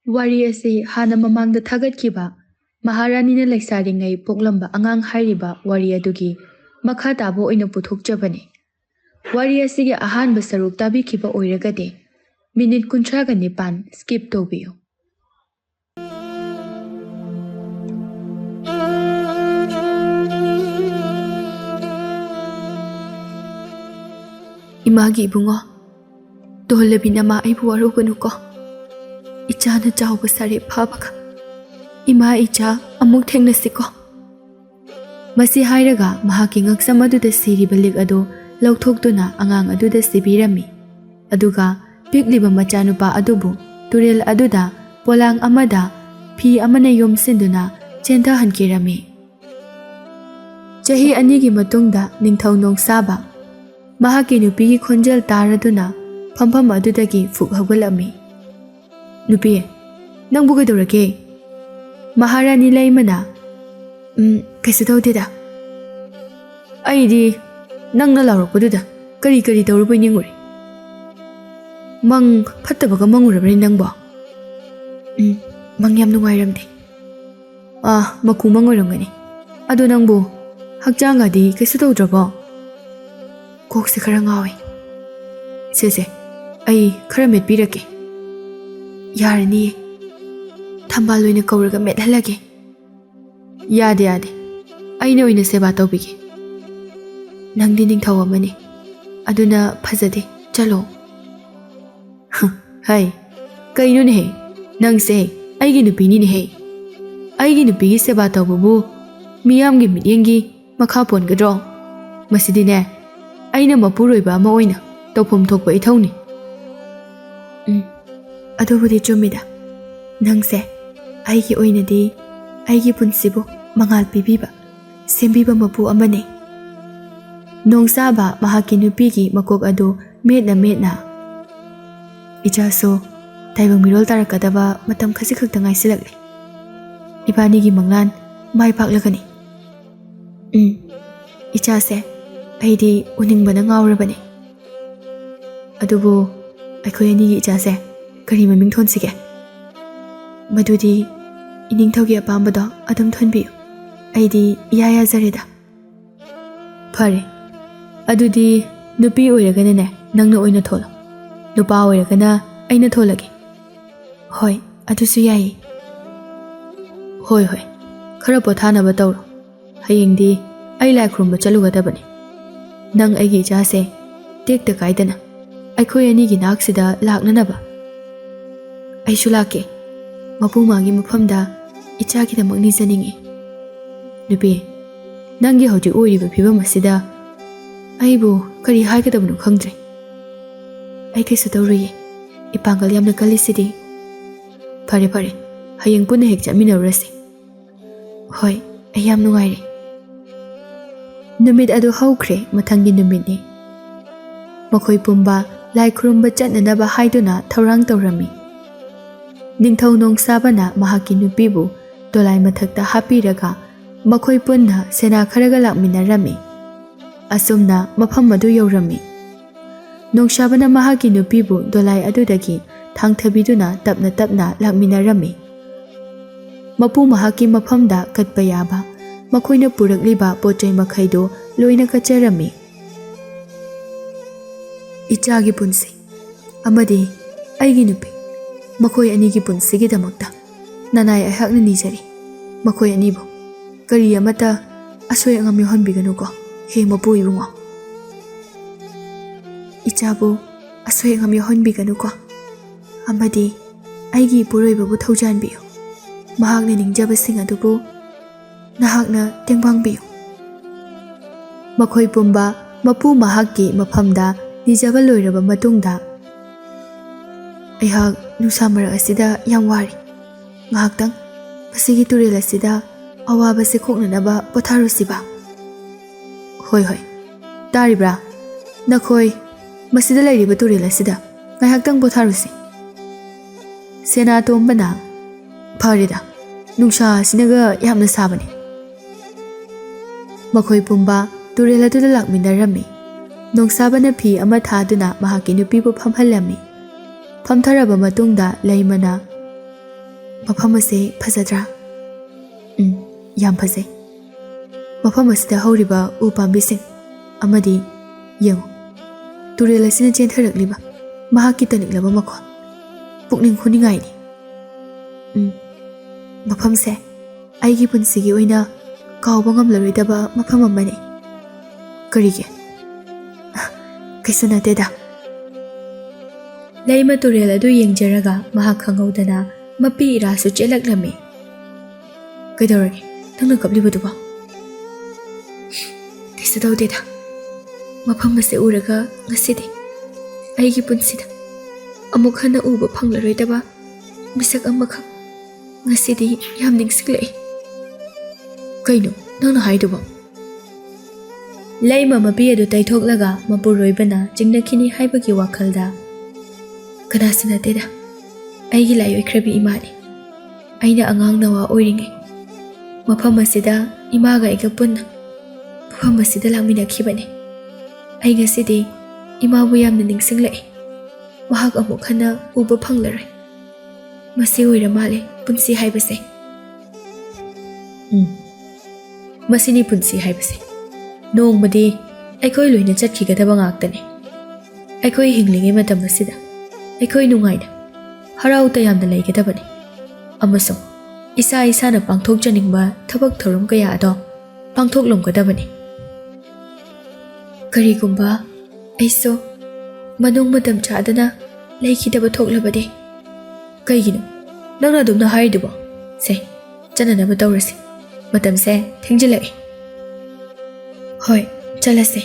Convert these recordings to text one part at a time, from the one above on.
ꯋꯥꯔꯤ ꯑꯁꯤ ꯍꯥꯟꯅ ꯃꯃꯥꯡꯗ ꯊꯥꯒꯠꯈꯤꯕ ꯃꯍꯥꯔꯥꯅꯤꯅ ꯂꯩꯁꯥꯔꯤꯉꯩ ꯄꯣꯛꯂꯝꯕ ꯑꯉꯥꯡ ꯍꯥꯏꯔꯤꯕ ꯋꯥꯔꯤ ꯑꯗꯨꯒꯤ ꯃꯈꯥ ꯇꯥꯕ ꯑꯣꯏꯅ ꯄꯨꯊꯣꯛꯆꯕꯅꯤ꯫ ꯋꯥꯔꯤ ꯑꯁꯤꯒꯤ ꯑꯍꯥꯟꯕ ꯁꯔꯨꯛ ꯇꯥꯕꯤꯈꯤꯕ ꯑꯣꯏꯔꯒꯗꯤ ꯃꯤꯅꯤꯠ 39 ꯁ꯭ꯀꯤꯞ ꯇꯧꯕꯤꯌꯨ꯫ 이마기 이붕어 돌레비 나마 아이부 와로그누거 이차는 자오고 살이 파바가 이마 이차 아목 탱나시거 마시 하이라가 마하기 ngaksam aduda siriba lik ado lauthokduna angang aduda sibirami aduga pikliba machanupa adubu turel aduda polang amada phi amana yomsinduna chentha hankirami chahi anigi matungda ningthau nongsaba mahaki nupigi khonjal taraduna phampham adudagi fuk hawgalami nupi nangbu gaidorage maharani laimana kaisu tawdeda aidi nangna lawrakpaduda kari tawrubai ninguri mang phattabaga mangurabani nangbo mang yam nungairamdi maku mangoramgani adu nangbu hakchangadi kaisu tawdrabo kokse khara ngawi sese ai khara metpirake yarani thambal loina kawraga methalage yade aina oina seba tawbige nangdi ningthau amani aduna phajade chalo hai kaino ne nangse aigi nupini ne he aigi nupigi seba tawbu miyamgi mityengi makha pongadro masidi ne aina mapuroiba ama oina tawphom thokpa ithauni adubudi chumida nangse aigi oinadi aigi punsibu mangal pibiba sembiba mapu amane nongsaba mahaki nupigi makok adu metna ichaso taibang mirol tarakadaba matam khasi khakta ngaisilakle ibanigi manglan mai paklagani ichase aidi uningbana ngawrabani adubu akhoi anigi ichase kari maming thonsige madudi iningthaugi apambado adum thonbiyu aidi yaya zareda phare adudi nupi oiragana ne nangna oina tholo nupa oiragana aina tholage hoi adusu yai hoi khara pothanaba tawro hayengdi ai lai khurumba chalugadabani nang aigi ichase tekta kaidana akhoi anigi naksida laknanaba aishu lake mapumagi mafamda ichagidamag nijaningi nupi nangi hojik oiriba phibam asida aibu kari haigadabnu khangdre ai kaisu tawriye ipangal yamna kalisidi phare hayeng punna hek chaminarasi hoi ai yam nungaire numit adu haukhre mathangi numitni makhoi pumba lai khurumba chatnanaba haiduna thaurang tawrami ningthau nongsabana mahaki nupibu dolai mathakta hapiraga makhoi punna sena kharaga lakminarami asumna mafam adu yawrami nongsabana mahaki nupibu dolai adudagi thangthabiduna tapna lakminarami mapu mahaki mafamda katpa yaba makoina purakliba pochai makhaido loina kacharami ichagi punsi amadi aigi nupi makoi anigi punsigi damakta nanai ahakna nijari makoi anibo kari amata asoi angam yohanbiganu ko he mapu ibungo ichabu asoi angam yohanbiganu ko amadi aigi puroibabu thaujanbiyo mahakna ningjaba sing adubu nahakna tengbangbiyo makhoi pumba mapu mahakki mafamda nijaba loiraba matungda aihak nusamara asida yam wari ngahaktang pasigi turel asida awaba se khoknanaba potharusiba hoi taribra nakhoi masida lairiba turel asida ngahaktang potharusi sena tombana pharida nungsa sinaga yamna sabani makhoi pumba turel adu lakminarami nongsabana phi ama thaduna mahaki nupibu phamhalami phamtharaba matungda leimana ꯃꯐꯝ ꯑꯁꯤ ꯐꯖꯗ꯭ꯔꯥ? ꯌꯥꯝ ꯐꯖꯩ꯫ ꯃꯐꯝ ꯑꯁꯤꯗ ꯍꯧꯔꯤꯕ ꯎ ꯄꯥꯝꯕꯤꯁꯤꯡ ꯑꯃꯗꯤ ꯌꯦꯡꯉꯨ, ꯇꯨꯔꯦꯜ ꯑꯁꯤꯅ ꯆꯦꯟꯊꯔꯛꯂꯤꯕ ꯃꯍꯥꯛꯀꯤ ꯇꯅꯤꯛꯂꯕ ꯃꯈꯣꯟ ꯄꯨꯛꯅꯤꯡ ꯍꯨꯅꯤꯡꯉꯥꯏꯅꯤ꯫ ꯃꯐꯝꯁꯦ ꯑꯩꯒꯤ ꯄꯨꯟꯁꯤꯒꯤ ꯑꯣꯏꯅ ꯀꯥꯎꯕ ꯉꯝꯂꯔꯣꯏꯗꯕ ꯃꯐꯝ ꯑꯃꯅꯤ꯫ ꯀꯔꯤꯒꯤ? ꯀꯩꯁꯨ ꯅꯠꯇꯦꯗ꯫ ꯂꯩꯃ ꯇꯨꯔꯦꯜ ꯑꯗꯨ ꯌꯦꯡꯖꯔꯒ ꯃꯍꯥꯛ ꯈꯪꯍꯧꯗꯅ ꯃꯄꯤ ꯏꯔꯥꯁꯨ ꯆꯦꯜꯂꯛꯂꯝꯃꯤ꯫ ꯀꯩꯗꯧꯔꯒꯦ ꯅꯪꯅ ꯀꯞꯂꯤꯕꯗꯨꯕꯣ? ꯀꯩꯁꯨ ꯇꯧꯗꯦꯗ꯫ ꯃꯐꯝ ꯑꯁꯤ ꯎꯔꯒ ꯉꯁꯤꯗꯤ ꯑꯩꯒꯤ ꯄꯨꯟꯁꯤꯗ ꯑꯃꯨꯛ ꯍꯟꯅ ꯎꯕ ꯐꯪꯂꯔꯣꯏꯗꯕ ꯃꯤꯁꯛ ꯑꯃꯈꯛ ꯉꯁꯤꯗꯤ ꯌꯥꯝ ꯅꯤꯡꯁꯤꯡꯂꯛꯏ꯫ ꯀꯩꯅꯣ ꯅꯪꯅ ꯍꯥꯏꯗꯨꯕꯣ? ꯂꯩꯃ ꯃꯄꯤ ꯑꯗꯨ ꯇꯩꯊꯣꯛꯂꯒ ꯃꯄꯨꯔꯣꯏꯕꯅ ꯆꯤꯡꯅꯈꯤꯅꯤ ꯍꯥꯏꯕꯒꯤ ꯋꯥꯈꯜꯗ, ꯀꯅꯥꯁꯨ ꯅꯠꯇꯦꯗ, ꯑꯩꯒꯤ ꯂꯥꯏꯑꯣꯏꯈ꯭ꯔꯕꯤ ꯏꯃꯥꯅꯤ꯫ ꯑꯩꯅ ꯑꯉꯥꯡ ꯅꯋꯥ ꯑꯣꯏꯔꯤꯉꯩ ꯃꯐꯝ ꯑꯁꯤꯗ ꯏꯃꯥꯒ ꯑꯩꯒ ꯄꯨꯟꯅ ꯃꯐꯝ ꯑꯁꯤꯗ ꯂꯥꯛꯃꯤꯟꯅꯈꯤꯕꯅꯤ꯫ ꯑꯩ ꯉꯁꯤꯗꯤ ꯏꯃꯥꯕꯨ ꯌꯥꯝꯅ ꯅꯤꯡꯁꯤꯡꯂꯛꯏ꯫ ꯃꯍꯥꯛ ꯑꯃꯨꯛ ꯍꯟꯅ ꯎꯕ ꯐꯪꯂꯔꯣꯏ꯫ ꯃꯁꯤ ꯑꯣꯏꯔ ꯃꯥꯜꯂꯦ ꯄꯨꯟꯁꯤ ꯍꯥꯏꯕꯁꯦ꯫ ꯃꯁꯤꯅꯤ ꯄꯨꯟꯁꯤ ꯍꯥꯏꯕꯁꯦ꯫ ꯅꯣꯡꯃꯗꯤ ꯑꯩꯈꯣꯏ ꯂꯣꯏꯅ ꯆꯠꯈꯤꯒꯗꯕ ꯉꯥꯛꯇꯅꯤ꯫ ꯑꯩꯈꯣꯏ ꯍꯤꯡꯂꯤꯉꯩ ꯃꯇꯝ ꯑꯁꯤꯗ ꯑꯩꯈꯣꯏ ꯅꯨꯡꯉꯥꯏꯅ ꯍꯔꯥꯎ ꯇꯌꯥꯝꯅ ꯂꯩꯒꯗꯕꯅꯤ ꯑꯃꯁꯨꯡ ꯏꯁꯥ ꯏꯁꯥꯅ ꯄꯥꯡꯊꯣꯛꯆꯅꯤꯡꯕ ꯊꯕꯛ ꯊꯧꯔꯝ ꯀꯌꯥ ꯑꯗꯣ ꯄꯥꯡꯊꯣꯛꯂꯝꯒꯗꯕꯅꯤ꯫ ꯀꯔꯤꯒꯨꯝꯕ ꯑꯩꯁꯨ ꯃꯅꯨꯡ ꯃꯇꯝ ꯆꯥꯗꯅ ꯂꯩꯈꯤꯗꯕ ꯊꯣꯛꯂꯕꯗꯤ? ꯀꯩꯒꯤꯅꯣ ꯅꯪꯅ ꯑꯗꯨꯝꯅ ꯍꯥꯏꯔꯤꯗꯨꯕꯣ? ꯁꯦ ꯆꯠꯅꯅꯕ ꯇꯧꯔꯁꯤ, ꯃꯇꯝꯁꯦ ꯊꯦꯡꯖꯤꯜꯂꯛꯏ꯫ ꯍꯣꯏ ꯆꯠꯂꯁꯦ꯫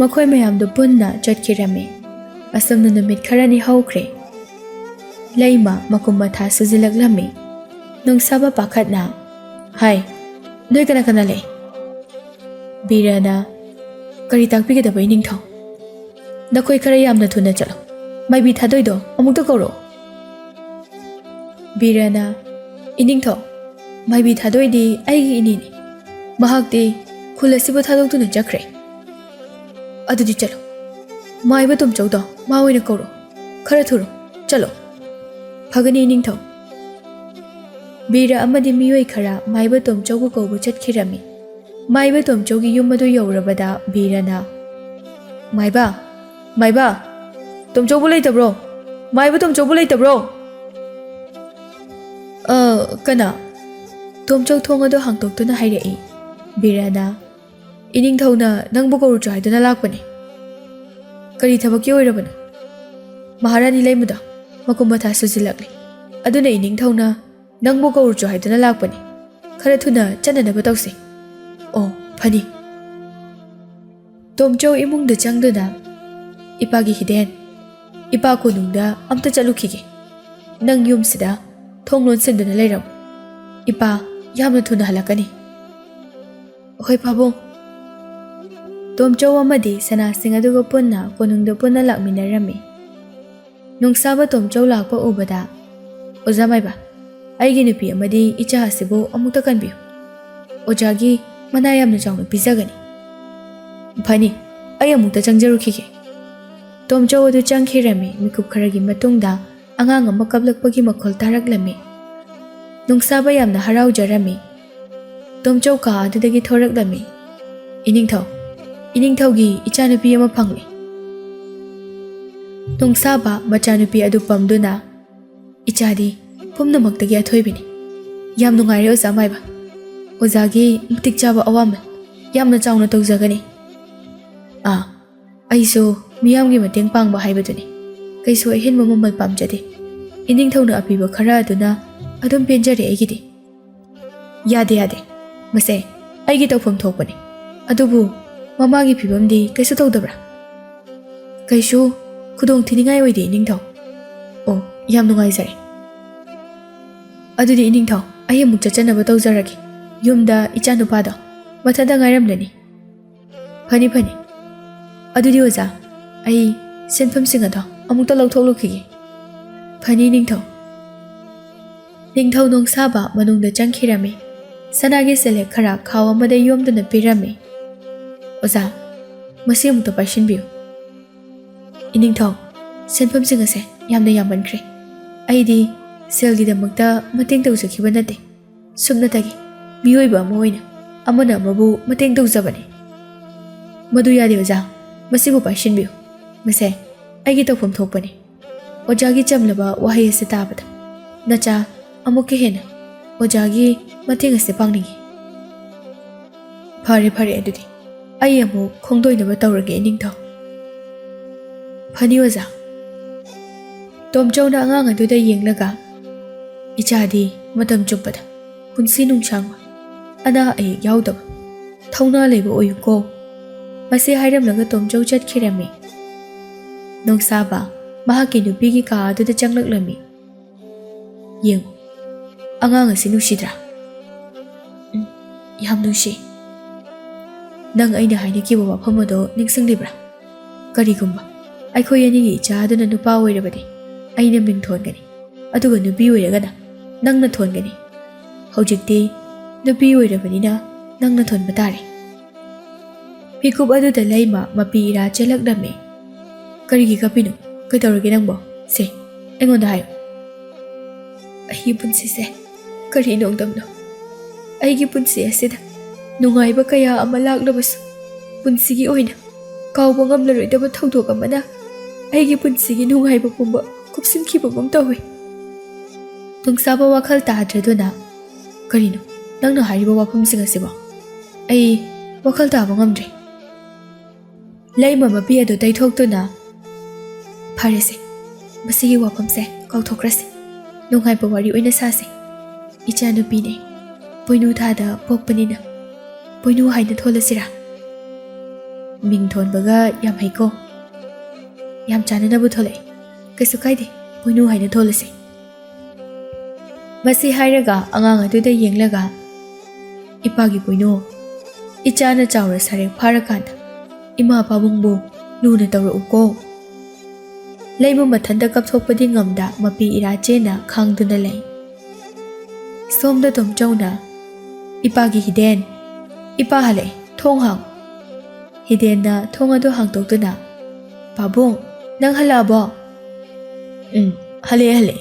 ꯃꯈꯣꯏ ꯃꯌꯥꯝꯗꯨ ꯄꯨꯟꯅ ꯆꯠꯈꯤꯔꯝꯃꯤ꯫ ꯑꯁꯨꯝꯅ ꯅꯨꯃꯤꯠ ꯈꯔꯅꯤ ꯍꯧꯈ꯭ꯔꯦ꯫ ꯂꯩꯃ ꯃꯀꯨꯝ ꯃꯊꯥ ꯁꯨꯖꯤꯜꯂꯛꯂꯝꯃꯤ꯫ ꯅꯨꯡꯁꯥꯕ ꯄꯥꯈꯠꯅ, ꯍꯥꯏ ꯅꯣꯏ ꯀꯅꯥ ꯀꯅꯥ ꯂꯩ? ꯕꯤꯔꯥꯅ, ꯀꯔꯤ ꯇꯥꯛꯄꯤꯒꯗꯕ ꯏꯅꯤꯡꯊꯧ? ꯅꯈꯣꯏ ꯈꯔ ꯌꯥꯝꯅ ꯊꯨꯅ ꯆꯠꯂꯣ, ꯃꯥꯏꯕꯤ ꯊꯥꯗꯣꯏꯗꯣ ꯑꯃꯨꯛꯇ ꯀꯧꯔꯛꯑꯣ꯫ ꯕꯤꯔꯥꯅ, ꯏꯅꯤꯡꯊꯧ, ꯃꯥꯏꯕꯤ ꯊꯥꯗꯣꯏꯗꯤ ꯑꯩꯒꯤ ꯏꯅꯦꯅꯤ꯫ ꯃꯍꯥꯛꯇꯤ ꯈꯨꯜ ꯑꯁꯤꯕꯨ ꯊꯥꯗꯣꯛꯇꯨꯅ ꯆꯠꯈ꯭ꯔꯦ꯫ ꯑꯗꯨꯗꯤ ꯆꯠꯂꯣ, ꯃꯥꯏꯕ ꯇꯣꯝꯆꯧꯗꯣ ꯃꯥ ꯑꯣꯏꯅ ꯀꯧꯔꯣ꯫ ꯈꯔ ꯊꯨꯔꯣ, ꯆꯠꯂꯣ꯫ ꯐꯒꯅꯤ ꯏꯅꯤꯡꯊꯧ꯫ ꯕꯤꯔꯥ ꯑꯃꯗꯤ ꯃꯤꯑꯣꯏ ꯈꯔ ꯃꯥꯏꯕ ꯇꯣꯝꯆꯧꯕꯨ ꯀꯧꯕ ꯆꯠꯈꯤꯔꯝꯃꯤ꯫ ꯃꯥꯏꯕ ꯇꯣꯝꯆꯧꯒꯤ ꯌꯨꯝ ꯑꯗꯨ ꯌꯧꯔꯕꯗ ꯕꯤꯔꯥꯅ, ꯃꯥꯏꯕ, ꯃꯥꯏꯕ, ꯇꯣꯝꯆꯧꯕꯨ ꯂꯩꯇꯕ꯭ꯔꯣ? ꯃꯥꯏꯕ ꯇꯣꯝꯆꯧꯕꯨ ꯂꯩꯇꯕ꯭ꯔꯣ? ꯀꯅꯥ? ꯇꯣꯝꯆꯧ ꯊꯣꯡ ꯑꯗꯨ ꯍꯥꯡꯇꯣꯛꯇꯨꯅ ꯍꯥꯏꯔꯛꯏ꯫ ꯕꯤꯔꯥꯅ, ꯏꯅꯤꯡꯊꯧꯅ ꯅꯪꯕꯨ ꯀꯧꯔꯨꯆꯣ ꯍꯥꯏꯗꯨꯅ ꯂꯥꯛꯄꯅꯤ꯫ ꯀꯔꯤ ꯊꯕꯛꯀꯤ ꯑꯣꯏꯔꯕꯅꯣ? ꯃꯍꯥꯔꯥꯅꯤ ꯂꯩꯃꯗꯣ ꯃꯀꯨꯝ ꯃꯊꯥ ꯁꯨꯖꯤꯜꯂꯛꯂꯤ, ꯑꯗꯨꯅ ꯏꯅꯤꯡꯊꯧꯅ ꯅꯪꯕꯨ ꯀꯧꯔꯨꯆꯣ ꯍꯥꯏꯗꯨꯅ ꯂꯥꯛꯄꯅꯤ꯫ ꯈꯔ ꯊꯨꯅ ꯆꯠꯅꯅꯕ ꯇꯧꯁꯤ꯫ ꯑꯣ ꯐꯅꯤ꯫ ꯇꯣꯝꯆꯧ ꯏꯃꯨꯡꯗ ꯆꯪꯗꯨꯅ, ꯏꯄꯥꯒꯤ ꯍꯤꯗꯦꯟ, ꯏꯄꯥ ꯀꯣꯅꯨꯡꯗ ꯑꯝꯇ ꯆꯠꯂꯨꯈꯤꯒꯦ꯫ ꯅꯪ ꯌꯨꯝꯁꯤꯗ ꯊꯣꯡ ꯂꯣꯟꯁꯤꯟꯗꯨꯅ ꯂꯩꯔꯝꯃꯨ꯫ ꯏꯄꯥ ꯌꯥꯝꯅ ꯊꯨꯅ ꯍꯜꯂꯛꯀꯅꯤ꯫ ꯍꯣꯏ ꯄꯥꯕꯨꯡ꯫ ꯇꯣꯝꯆꯧ ꯑꯃꯗꯤ ꯁꯅꯥꯁꯤꯡ ꯑꯗꯨꯒ ꯄꯨꯟꯅ ꯀꯣꯅꯨꯡꯗ ꯄꯨꯟꯅ ꯂꯥꯛꯃꯤꯟꯅꯔꯝꯃꯤ꯫ ꯅꯨꯡꯁꯥꯕ ꯇꯣꯝꯆꯧ ꯂꯥꯛꯄ ꯎꯕꯗ, ꯑꯣꯖꯥ ꯃꯥꯏꯕ, ꯑꯩꯒꯤ ꯅꯨꯄꯤ ꯑꯃꯗꯤ ꯏꯆꯥ ꯑꯁꯤꯕꯨ ꯑꯃꯨꯛꯇ ꯀꯟꯕꯤꯌꯨ꯫ ꯑꯣꯖꯥꯒꯤ ꯃꯅꯥ ꯌꯥꯝꯅ ꯆꯥꯎꯅ ꯄꯤꯖꯒꯅꯤ꯫ ꯐꯅꯤ, ꯑꯩ ꯑꯃꯨꯛꯇ ꯆꯪꯖꯔꯨꯈꯤꯒꯦ꯫ ꯇꯣꯝꯆꯧ ꯑꯗꯨ ꯆꯪꯈꯤꯔꯝꯃꯤ꯫ ꯃꯤꯀꯨꯞ ꯈꯔꯒꯤ ꯃꯇꯨꯡꯗ ꯑꯉꯥꯡ ꯑꯃ ꯀꯞꯂꯛꯄꯒꯤ ꯃꯈꯣꯜ ꯇꯥꯔꯛꯂꯝꯃꯤ꯫ ꯅꯨꯡꯁꯥꯕ ꯌꯥꯝꯅ ꯍꯔꯥꯎꯖꯔꯝꯃꯤ꯫ ꯇꯣꯝꯆꯧ ꯀꯥ ꯑꯗꯨꯗꯒꯤ ꯊꯣꯔꯛꯂꯝꯃꯤ꯫ ꯏꯅꯤꯡꯊꯧ, ꯏꯅꯤꯡꯊꯧꯒꯤ ꯏꯆꯥꯅꯨꯄꯤ ꯑꯃ ꯐꯪꯂꯤ꯫ ꯅꯨꯡꯁꯥꯕ ꯃꯆꯥꯅꯨꯄꯤ ꯑꯗꯨ ꯄꯝꯗꯨꯅ, ꯏꯆꯥꯗꯤ ꯄꯨꯝꯅꯃꯛꯇꯒꯤ ꯑꯊꯣꯏꯕꯤꯅꯤ꯫ ꯌꯥꯝ ꯅꯨꯡꯉꯥꯏꯔꯦ ꯑꯣꯖꯥ ꯃꯥꯏꯕ꯫ ꯑꯣꯖꯥꯒꯤ ꯃꯇꯤꯛ ꯆꯥꯕ ꯑꯋꯥꯃꯟ ꯌꯥꯝꯅ ꯆꯥꯎꯅ ꯇꯧꯖꯒꯅꯤ꯫ ꯑꯩꯁꯨ ꯃꯤꯌꯥꯝꯒꯤ ꯃꯇꯦꯡ ꯄꯥꯡꯕ ꯍꯥꯏꯕꯗꯨꯅꯤ꯫ ꯀꯩꯁꯨ ꯑꯍꯦꯟꯕ ꯃꯃꯜ ꯄꯥꯝꯖꯗꯦ꯫ ꯏꯅꯤꯡꯊꯧꯅ ꯑꯄꯤꯕ ꯈꯔ ꯑꯗꯨꯅ ꯑꯗꯨꯝ ꯄꯦꯟꯖꯔꯦ ꯑꯩꯒꯤꯗꯤ꯫ ꯌꯥꯗꯦ ꯌꯥꯗꯦ, ꯃꯁꯦ ꯑꯩꯒꯤ ꯇꯧꯐꯝ ꯊꯣꯛꯄꯅꯤ꯫ ꯑꯗꯨꯕꯨ ꯃꯃꯥꯒꯤ ꯐꯤꯕꯝꯗꯤ ꯀꯩꯁꯨ ꯇꯧꯗꯕ꯭ꯔꯥ? ꯀꯩꯁꯨ ꯈꯨꯗꯣꯡꯊꯤꯅꯤꯡꯉꯥꯏ ꯑꯣꯏꯗꯦ ꯏꯅꯤꯡꯊꯧ꯫ ꯑꯣ ꯌꯥꯝ ꯅꯨꯡꯉꯥꯏꯖꯔꯦ꯫ ꯑꯗꯨꯗꯤ ꯏꯅꯤꯡꯊꯧ ꯑꯩ ꯑꯃꯨꯛ ꯆꯠꯆꯅꯕ ꯇꯧꯖꯔꯒꯦ꯫ ꯌꯨꯝꯗ ꯏꯆꯥ ꯅꯨꯄꯥꯗꯣ ꯃꯊꯟꯇ ꯉꯥꯏꯔꯝꯂꯅꯤ꯫ ꯐꯅꯤ ꯐꯅꯤ꯫ ꯑꯗꯨꯗꯤ ꯑꯣꯖꯥ, ꯑꯩ ꯁꯦꯟꯐꯝꯁꯤꯡ ꯑꯗꯣ ꯑꯃꯨꯛꯇ ꯂꯧꯊꯣꯛꯂꯨꯈꯤꯒꯦ꯫ ꯐꯅꯤ ꯅꯤꯡꯊꯧ꯫ ꯅꯤꯡꯊꯧ ꯅꯣꯡꯁꯥꯕ ꯃꯅꯨꯡꯗ ꯆꯪꯈꯤꯔꯝꯃꯤ꯫ ꯁꯅꯥꯒꯤ ꯁꯦꯂꯦꯛ ꯈꯔ ꯈꯥꯎ ꯑꯃꯗ ꯌꯣꯝꯗꯨꯅ ꯄꯤꯔꯝꯃꯤ꯫ ꯑꯣꯖꯥ, ꯃꯁꯤ ꯑꯃꯨꯛꯇ ꯄꯥꯏꯁꯤꯟꯕꯤꯌꯨ꯫ ꯏꯅꯤꯡꯊꯧ, ꯁꯦꯟꯐꯝꯁꯤꯡ ꯑꯁꯦ ꯌꯥꯝꯅ ꯌꯥꯝꯃꯟꯈ꯭ꯔꯦ꯫ ꯑꯩꯗꯤ ꯁꯦꯜꯒꯤꯗꯃꯛꯇ ꯃꯇꯦꯡ ꯇꯧꯖꯈꯤꯕ ꯅꯠꯇꯦ, ꯁꯨꯞꯅꯇꯒꯤ ꯃꯤꯑꯣꯏꯕ ꯑꯃ ꯑꯣꯏꯅ ꯑꯃꯅ ꯑꯃꯕꯨ ꯃꯇꯦꯡ ꯇꯧꯖꯕꯅꯤ꯫ ꯃꯗꯨ ꯌꯥꯗꯦ ꯑꯣꯖꯥ, ꯃꯁꯤꯕꯨ ꯄꯥꯏꯁꯤꯟꯕꯤꯌꯨ, ꯃꯁꯦ ꯑꯩꯒꯤ ꯇꯧꯐꯝ ꯊꯣꯛꯄꯅꯤ꯫ ꯑꯣꯖꯥꯒꯤ ꯆꯝꯂꯕ ꯋꯥꯍꯩ ꯑꯁꯤ ꯇꯥꯕꯗ ꯅꯆꯥ ꯑꯃꯨꯛꯀ ꯍꯦꯟꯅ ꯑꯣꯖꯥꯒꯤ ꯃꯇꯦꯡ ꯑꯁꯤ ꯄꯥꯡꯅꯤꯡꯉꯤ꯫ ꯐꯔꯦ ꯐꯔꯦ, ꯑꯗꯨꯗꯤ ꯑꯩ ꯑꯃꯨꯛ ꯈꯣꯡꯗꯣꯏꯅꯕ ꯇꯧꯔꯒꯦ ꯏꯅꯤꯡꯊꯧ꯫ ꯐꯅꯤ ꯑꯣꯖꯥ꯫ ꯇꯣꯝꯆꯧꯅ ꯑꯉꯥꯡ ꯑꯗꯨꯗ ꯌꯦꯡꯂꯒ, ꯏꯆꯥꯗꯤ ꯃꯇꯝ ꯆꯨꯞꯄꯗ ꯄꯨꯟꯁꯤ ꯅꯨꯡꯁꯥꯡꯕ, ꯑꯅꯥ ꯑꯌꯦꯛ ꯌꯥꯎꯗꯕ, ꯊꯧꯅꯥ ꯂꯩꯕ ꯑꯣꯏꯌꯨꯀꯣ, ꯃꯁꯤ ꯍꯥꯏꯔꯝꯂꯒ ꯇꯣꯝꯆꯧ ꯆꯠꯈꯤꯔꯝꯃꯤ꯫ ꯅꯣꯡꯁꯥꯕ ꯃꯍꯥꯛꯀꯤ ꯅꯨꯄꯤꯒꯤ ꯀꯥ ꯑꯗꯨꯗ ꯆꯪꯂꯛꯂꯝꯃꯤ꯫ ꯌꯦꯡꯉꯨ, ꯑꯉꯥꯡ ꯑꯁꯤ ꯅꯨꯡꯁꯤꯗ꯭ꯔꯥ? ꯌꯥꯝ ꯅꯨꯡꯁꯤ꯫ ꯅꯪ ꯑꯩꯅ ꯍꯥꯏꯅꯈꯤꯕ ꯋꯥꯐꯝ ꯑꯗꯣ ꯅꯤꯡꯁꯤꯡꯂꯤꯕ꯭ꯔꯥ? ꯀꯔꯤꯒꯨꯝꯕ ꯑꯩꯈꯣꯏ ꯑꯅꯤꯒꯤ ꯏꯆꯥ ꯑꯗꯨꯅ ꯅꯨꯄꯥ ꯑꯣꯏꯔꯕꯗꯤ ꯑꯩꯅ ꯃꯤꯡ ꯊꯣꯟꯒꯅꯤ, ꯑꯗꯨꯒ ꯅꯨꯄꯤ ꯑꯣꯏꯔꯒꯅ ꯅꯪꯅ ꯊꯣꯟꯒꯅꯤ꯫ ꯍꯧꯖꯤꯛꯇꯤ ꯅꯨꯄꯤ ꯑꯣꯏꯔꯕꯅꯤꯅ ꯅꯪꯅ ꯊꯣꯟꯕ ꯇꯥꯔꯦ꯫ ꯐꯤꯀꯨꯞ ꯑꯗꯨꯗ ꯂꯩꯃ ꯃꯄꯤ ꯏꯔꯥ ꯆꯦꯜꯂꯛꯂꯝꯃꯤ꯫ ꯀꯔꯤꯒꯤ ꯀꯞꯄꯤꯅꯣ? ꯀꯩꯗꯧꯔꯒꯦ ꯅꯪꯕꯣ? ꯁꯦ ꯑꯩꯉꯣꯟꯗ ꯍꯥꯏꯌꯨ꯫ ꯑꯩꯒꯤ ꯄꯨꯟꯁꯤꯁꯦ ꯀꯔꯤ ꯅꯣꯡꯗꯝꯅꯣ? ꯑꯩꯒꯤ ꯄꯨꯟꯁꯤ ꯑꯁꯤꯗ ꯅꯨꯡꯉꯥꯏꯕ ꯀꯌꯥ ꯑꯃ ꯂꯥꯛꯂꯕꯁꯨ ꯄꯨꯟꯁꯤꯒꯤ ꯑꯣꯏꯅ ꯀꯥꯎꯕ ꯉꯝꯂꯔꯣꯏꯗꯕ ꯊꯧꯗꯣꯛ ꯑꯃꯅ ꯑꯩꯒꯤ ꯄꯨꯟꯁꯤꯒꯤ ꯅꯨꯡꯉꯥꯏꯕ ꯄꯨꯝꯕ ꯀꯨꯞꯁꯤꯟꯈꯤꯕꯒꯨꯝ ꯇꯧꯏ꯫ ꯅꯨꯡꯁꯥꯕ ꯋꯥꯈꯜ ꯇꯥꯗ꯭ꯔꯗꯨꯅ, ꯀꯔꯤꯅꯣ ꯅꯪꯅ ꯍꯥꯏꯔꯤꯕ ꯋꯥꯐꯝꯁꯤꯡ ꯑꯁꯤꯕꯣ? ꯑꯩ ꯋꯥꯈꯜ ꯇꯥꯕ ꯉꯝꯗ꯭ꯔꯦ꯫ ꯂꯩꯃ ꯃꯄꯤ ꯑꯗꯨ ꯇꯩꯊꯣꯛꯇꯨꯅ, ꯐꯔꯦꯁꯦ, ꯃꯁꯤꯒꯤ ꯋꯥꯐꯝꯁꯦ ꯀꯥꯎꯊꯣꯛꯈ꯭ꯔꯁꯤ, ꯅꯨꯡꯉꯥꯏꯕ ꯋꯥꯔꯤ ꯑꯣꯏꯅ ꯁꯥꯁꯤ꯫ ꯏꯆꯥ ꯅꯨꯄꯤꯅꯦ, ꯄꯣꯏꯅꯨ ꯊꯥꯗ ꯄꯣꯛꯄꯅꯤꯅ ꯄꯣꯏꯅꯨ ꯍꯥꯏꯅ ꯊꯣꯜꯂꯁꯤꯔꯥ? ꯃꯤꯡ ꯊꯣꯟꯕꯒ ꯌꯥꯝ ꯍꯩꯀꯣ, ꯌꯥꯝ ꯆꯥꯟꯅꯅꯕꯨ ꯊꯣꯛꯂꯛꯏ, ꯀꯩꯁꯨ ꯀꯥꯏꯗꯦ, ꯄꯣꯏꯅꯨ ꯍꯥꯏꯅ ꯊꯣꯜꯂꯁꯤ꯫ ꯃꯁꯤ ꯍꯥꯏꯔꯒ ꯑꯉꯥꯡ ꯑꯗꯨꯗ ꯌꯦꯡꯂꯒ, ꯏꯄꯥꯒꯤ ꯄꯣꯏꯅꯨ, ꯏꯆꯥꯅ ꯆꯥꯎꯔ ꯁꯥꯔꯦꯡ ꯐꯥꯔꯀꯥꯟꯗ ꯏꯃꯥ ꯄꯥꯕꯨꯡꯕꯨ ꯂꯨꯅ ꯇꯧꯔꯛꯎꯀꯣ꯫ ꯂꯩꯃ ꯃꯊꯟꯇ ꯀꯞꯊꯣꯛꯄꯗꯤ ꯉꯝꯗ ꯃꯄꯤ ꯏꯔꯥꯆꯦꯅ ꯈꯥꯡꯗꯨꯅ ꯂꯩ꯫ ꯁꯣꯝꯗ ꯇꯣꯝꯆꯧꯅ, ꯏꯄꯥꯒꯤ ꯍꯤꯗꯦꯟ, ꯏꯄꯥ ꯍꯜꯂꯛꯑꯦ, ꯊꯣꯡ ꯍꯥꯡꯉꯨ꯫ ꯍꯤꯗꯦꯟꯅ ꯊꯣꯡ ꯑꯗꯨ ꯍꯥꯡꯗꯣꯛꯇꯨꯅ, ꯄꯥꯕꯨꯡ ꯅꯪ ꯍꯜꯂꯛꯑꯕꯣ? ꯍꯜꯂꯛꯑꯦ꯫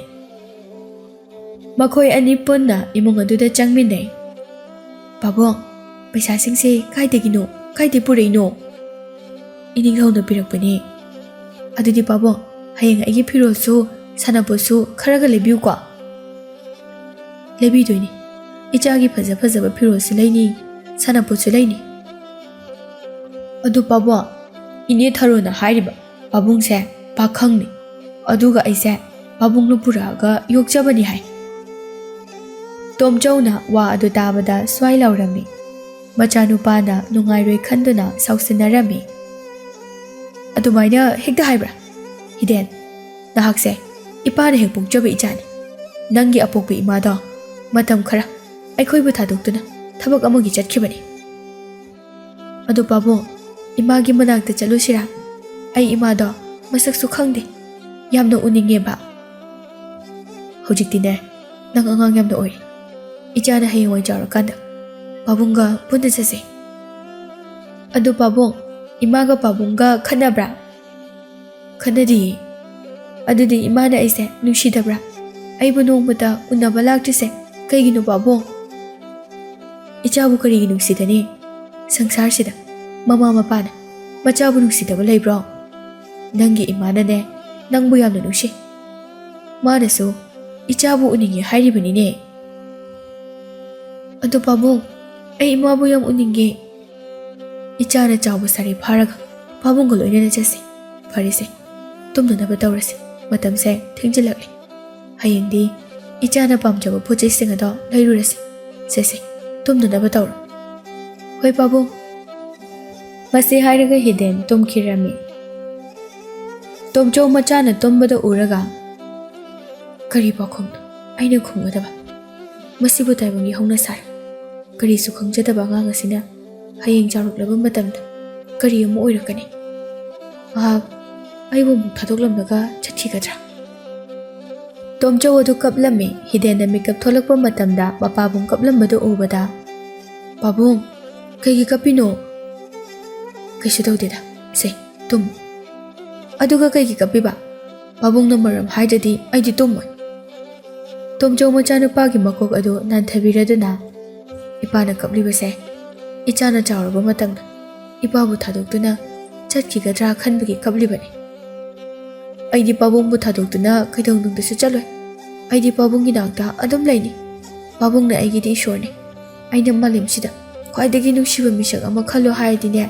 ꯃꯈꯣꯏ ꯑꯅꯤ ꯄꯨꯟꯅ ꯏꯃꯨꯡ ꯑꯗꯨꯗ ꯆꯪꯃꯤꯟꯅꯩ꯫ ꯄꯥꯕꯨꯡ, ꯄꯩꯁꯥꯁꯤꯡꯁꯦ ꯀꯥꯏꯗꯒꯤꯅꯣ? ꯀꯥꯏꯗꯒꯤ ꯄꯨꯔꯛꯏꯅꯣ? ꯏꯅꯤꯡꯊꯧꯅ ꯄꯤꯔꯛꯄꯅꯦ꯫ ꯑꯗꯨꯗꯤ ꯄꯥꯕꯨꯡ, ꯍꯌꯦꯡ ꯑꯩꯒꯤ ꯐꯤꯔꯣꯜꯁꯨ ꯁꯥꯅꯄꯣꯠꯁꯨ ꯈꯔꯒ ꯂꯩꯕꯤꯌꯨꯀꯣ꯫ ꯂꯩꯕꯤꯗꯣꯏꯅꯤ, ꯏꯆꯥꯒꯤ ꯐꯖ ꯐꯖꯕ ꯐꯤꯔꯣꯜꯁꯨ ꯂꯩꯅꯤ, ꯁꯥꯅꯄꯣꯠꯁꯨ ꯂꯩꯅꯤ꯫ ꯑꯗꯨ ꯄꯥꯕꯨꯡ, ꯏꯅꯦ ꯊꯔꯣꯅ ꯍꯥꯏꯔꯤꯕ ꯄꯥꯕꯨꯡꯁꯦ ꯄꯥꯈꯪꯅꯤ, ꯑꯗꯨꯒ ꯑꯩꯁꯦ ꯄꯥꯕꯨꯡꯅ ꯄꯨꯔꯛꯑꯒ ꯌꯣꯛꯆꯕꯅꯤ ꯍꯥꯏ꯫ ꯇꯣꯝꯆꯧꯅ ꯋꯥ ꯑꯗꯨ ꯇꯥꯕꯗ ꯁ꯭ꯋꯥꯏ ꯂꯥꯎꯔꯝꯃꯤ꯫ ꯃꯆꯥꯅꯨꯄꯥꯅ ꯅꯨꯡꯉꯥꯏꯔꯣꯏ ꯈꯟꯗꯨꯅ ꯁꯥꯎꯁꯤꯟꯅꯔꯝꯃꯤ꯫ ꯑꯗꯨꯃꯥꯏꯅ ꯍꯦꯛꯇ ꯍꯥꯏꯕ꯭ꯔꯥ? ꯍꯤꯗꯦꯟ, ꯅꯍꯥꯛꯁꯦ ꯏꯄꯥꯅ ꯍꯦꯛ ꯄꯣꯛꯆꯕ ꯏꯆꯥꯅꯤ꯫ ꯅꯪꯒꯤ ꯑꯄꯣꯛꯄ ꯏꯃꯥꯗꯣ ꯃꯇꯝ ꯈꯔ ꯑꯩꯈꯣꯏꯕꯨ ꯊꯥꯗꯣꯛꯇꯨꯅ ꯊꯕꯛ ꯑꯃꯒꯤ ꯆꯠꯈꯤꯕꯅꯤ꯫ ꯑꯗꯨ ꯄꯥꯕꯨꯡ, ꯏꯃꯥꯒꯤ ꯃꯅꯥꯛꯇ ꯆꯠꯂꯨꯁꯤꯔꯥ? ꯑꯩ ꯏꯃꯥꯗꯣ ꯃꯁꯛꯁꯨ ꯈꯪꯗꯦ, ꯌꯥꯝꯅ ꯎꯅꯤꯡꯉꯦꯕ꯫ ꯍꯧꯖꯤꯛꯇꯤꯅꯦ, ꯅꯪ ꯑꯉꯥꯡ ꯌꯥꯝꯅ ꯑꯣꯏꯔꯤ, ꯏꯆꯥꯅ ꯍꯌꯦꯡꯋꯥꯏ ꯆꯥꯎꯔꯀꯥꯟꯗ ꯄꯥꯕꯨꯡꯒ ꯄꯨꯟꯅ ꯆꯠꯁꯤ꯫ ꯑꯗꯨ ꯄꯥꯕꯨꯡ, ꯏꯃꯥꯒ ꯄꯥꯕꯨꯡꯒ ꯈꯠꯅꯕ꯭ꯔꯥ? ꯈꯠꯅꯗꯤꯌꯦ꯫ ꯑꯗꯨꯗꯤ ꯏꯃꯥꯅ ꯑꯩꯁꯦ ꯅꯨꯡꯁꯤꯗꯕ꯭ꯔꯥ? ꯑꯩꯕꯨ ꯅꯣꯡꯃꯇ ꯎꯅꯕ ꯂꯥꯛꯇ꯭ꯔꯤꯁꯦ ꯀꯩꯒꯤꯅꯣ ꯄꯥꯕꯨꯡ? ꯏꯆꯥꯕꯨ ꯀꯔꯤꯒꯤ ꯅꯨꯡꯁꯤꯗꯅꯤ? ꯁꯪꯁꯥꯔꯁꯤꯗ ꯃꯃꯥ ꯃꯄꯥꯅ ꯃꯆꯥꯕꯨ ꯅꯨꯡꯁꯤꯗꯕ ꯂꯩꯕ꯭ꯔꯣ? ꯅꯪꯒꯤ ꯏꯃꯥꯅꯅꯦ ꯅꯪꯕꯨ ꯌꯥꯝꯅ ꯅꯨꯡꯁꯤ, ꯃꯥꯅꯁꯨ ꯏꯆꯥꯕꯨ ꯎꯅꯤꯡꯉꯦ ꯍꯥꯏꯔꯤꯕꯅꯤꯅꯦ꯫ ꯑꯗꯨ ꯄꯥꯕꯨꯡ, ꯑꯩ ꯏꯃꯥꯕꯨ ꯌꯥꯝ ꯎꯅꯤꯡꯉꯦ꯫ ꯏꯆꯥꯅ ꯆꯥꯎꯕ ꯁꯥꯔꯦ ꯐꯥꯔꯒ ꯄꯥꯕꯨꯡꯒ ꯂꯣꯏꯅꯅ ꯆꯠꯁꯤ꯫ ꯐꯔꯦꯁꯦ, ꯇꯨꯝꯅꯅꯕ ꯇꯧꯔꯁꯤ, ꯃꯇꯝꯁꯦ ꯊꯦꯡꯖꯤꯜꯂꯛꯂꯦ꯫ ꯍꯌꯦꯡꯗꯤ ꯏꯆꯥꯅ ꯄꯥꯝꯖꯕ ꯄꯣꯠꯆꯩꯁꯤꯡ ꯑꯗꯣ ꯂꯩꯔꯨꯔꯁꯤ꯫ ꯁꯦ ꯇꯨꯝꯅꯅꯕ ꯇꯧꯔꯣ꯫ ꯍꯣꯏ ꯄꯥꯕꯨꯡ꯫ ꯃꯁꯤ ꯍꯥꯏꯔꯒ ꯍꯤꯗꯦꯟ ꯇꯨꯝꯈꯤꯔꯝꯃꯤ꯫ ꯇꯣꯝꯆꯧ ꯃꯆꯥꯅ ꯇꯨꯝꯕꯗ ꯎꯔꯒ, ꯀꯔꯤ ꯄꯥꯈꯣꯡꯅꯣ ꯑꯩꯅ ꯈꯨꯝꯒꯗꯕ? ꯃꯁꯤꯕꯨ ꯇꯥꯏꯕꯪꯒꯤ ꯍꯧꯅꯁꯥꯔ? ꯀꯔꯤꯁꯨ ꯈꯪꯖꯗꯕ ꯑꯉꯥꯡ ꯑꯁꯤꯅ ꯍꯌꯦꯡ ꯆꯥꯎꯔꯛꯂꯕ ꯃꯇꯝꯗ ꯀꯔꯤ ꯑꯃ ꯑꯣꯏꯔꯛꯀꯅꯤ? ꯃꯍꯥꯛ ꯑꯩꯕꯨ ꯑꯃꯨꯛ ꯊꯥꯗꯣꯛꯂꯝꯂꯒ ꯆꯠꯈꯤꯒꯗ꯭ꯔꯥ? ꯇꯣꯝꯆꯧ ꯑꯗꯨ ꯀꯞꯂꯝꯃꯤ꯫ ꯍꯤꯗꯦꯟꯅ ꯃꯤꯀꯞ ꯊꯣꯛꯂꯛꯄ ꯃꯇꯝꯗ ꯃꯄꯥꯕꯨꯡ ꯀꯞꯂꯝꯕꯗꯨ ꯎꯕꯗ, ꯄꯥꯕꯨꯡ, ꯀꯩꯒꯤ ꯀꯞꯄꯤꯅꯣ? ꯀꯩꯁꯨ ꯇꯧꯗꯦꯗ, ꯁꯦ ꯇꯨꯝꯃꯨ꯫ ꯑꯗꯨꯒ ꯀꯩꯒꯤ ꯀꯞꯄꯤꯕ? ꯄꯥꯕꯨꯡꯅ ꯃꯔꯝ ꯍꯥꯏꯗ꯭ꯔꯗꯤ ꯑꯩꯗꯤ ꯇꯨꯝꯃꯣꯏ꯫ ꯇꯣꯝꯆꯧ ꯃꯆꯥꯅꯨꯄꯥꯒꯤ ꯃꯀꯣꯛ ꯑꯗꯨ ꯅꯥꯟꯊꯕꯤꯔꯗꯨꯅ ꯏꯄꯥꯅ ꯀꯞꯂꯤꯕꯁꯦ ꯏꯆꯥꯅ ꯆꯥꯎꯔꯕ ꯃꯇꯝꯗ ꯏꯄꯥꯕꯨ ꯊꯥꯗꯣꯛꯇꯨꯅ ꯆꯠꯈꯤꯒꯗ꯭ꯔꯥ ꯈꯟꯕꯒꯤ ꯀꯞꯂꯤꯕꯅꯤ꯫ ꯑꯩꯗꯤ ꯄꯥꯕꯨꯡꯕꯨ ꯊꯥꯗꯣꯛꯇꯨꯅ ꯀꯩꯗꯧꯅꯨꯡꯗꯁꯨ ꯆꯠꯂꯣꯏ꯫ ꯑꯩꯗꯤ ꯄꯥꯕꯨꯡꯒꯤ ꯅꯥꯛꯇ ꯑꯗꯨꯝ ꯂꯩꯅꯤ꯫ ꯄꯥꯕꯨꯡꯅ ꯑꯩꯒꯤꯗꯤ ꯏꯁꯣꯔꯅꯤ꯫ ꯑꯩꯅ ꯃꯥꯂꯦꯝꯁꯤꯗ ꯈ꯭ꯋꯥꯏꯗꯒꯤ ꯅꯨꯡꯁꯤꯕ ꯃꯤꯁꯛ ꯑꯃ ꯈꯜꯂꯣ ꯍꯥꯏꯔꯗꯤꯅꯦ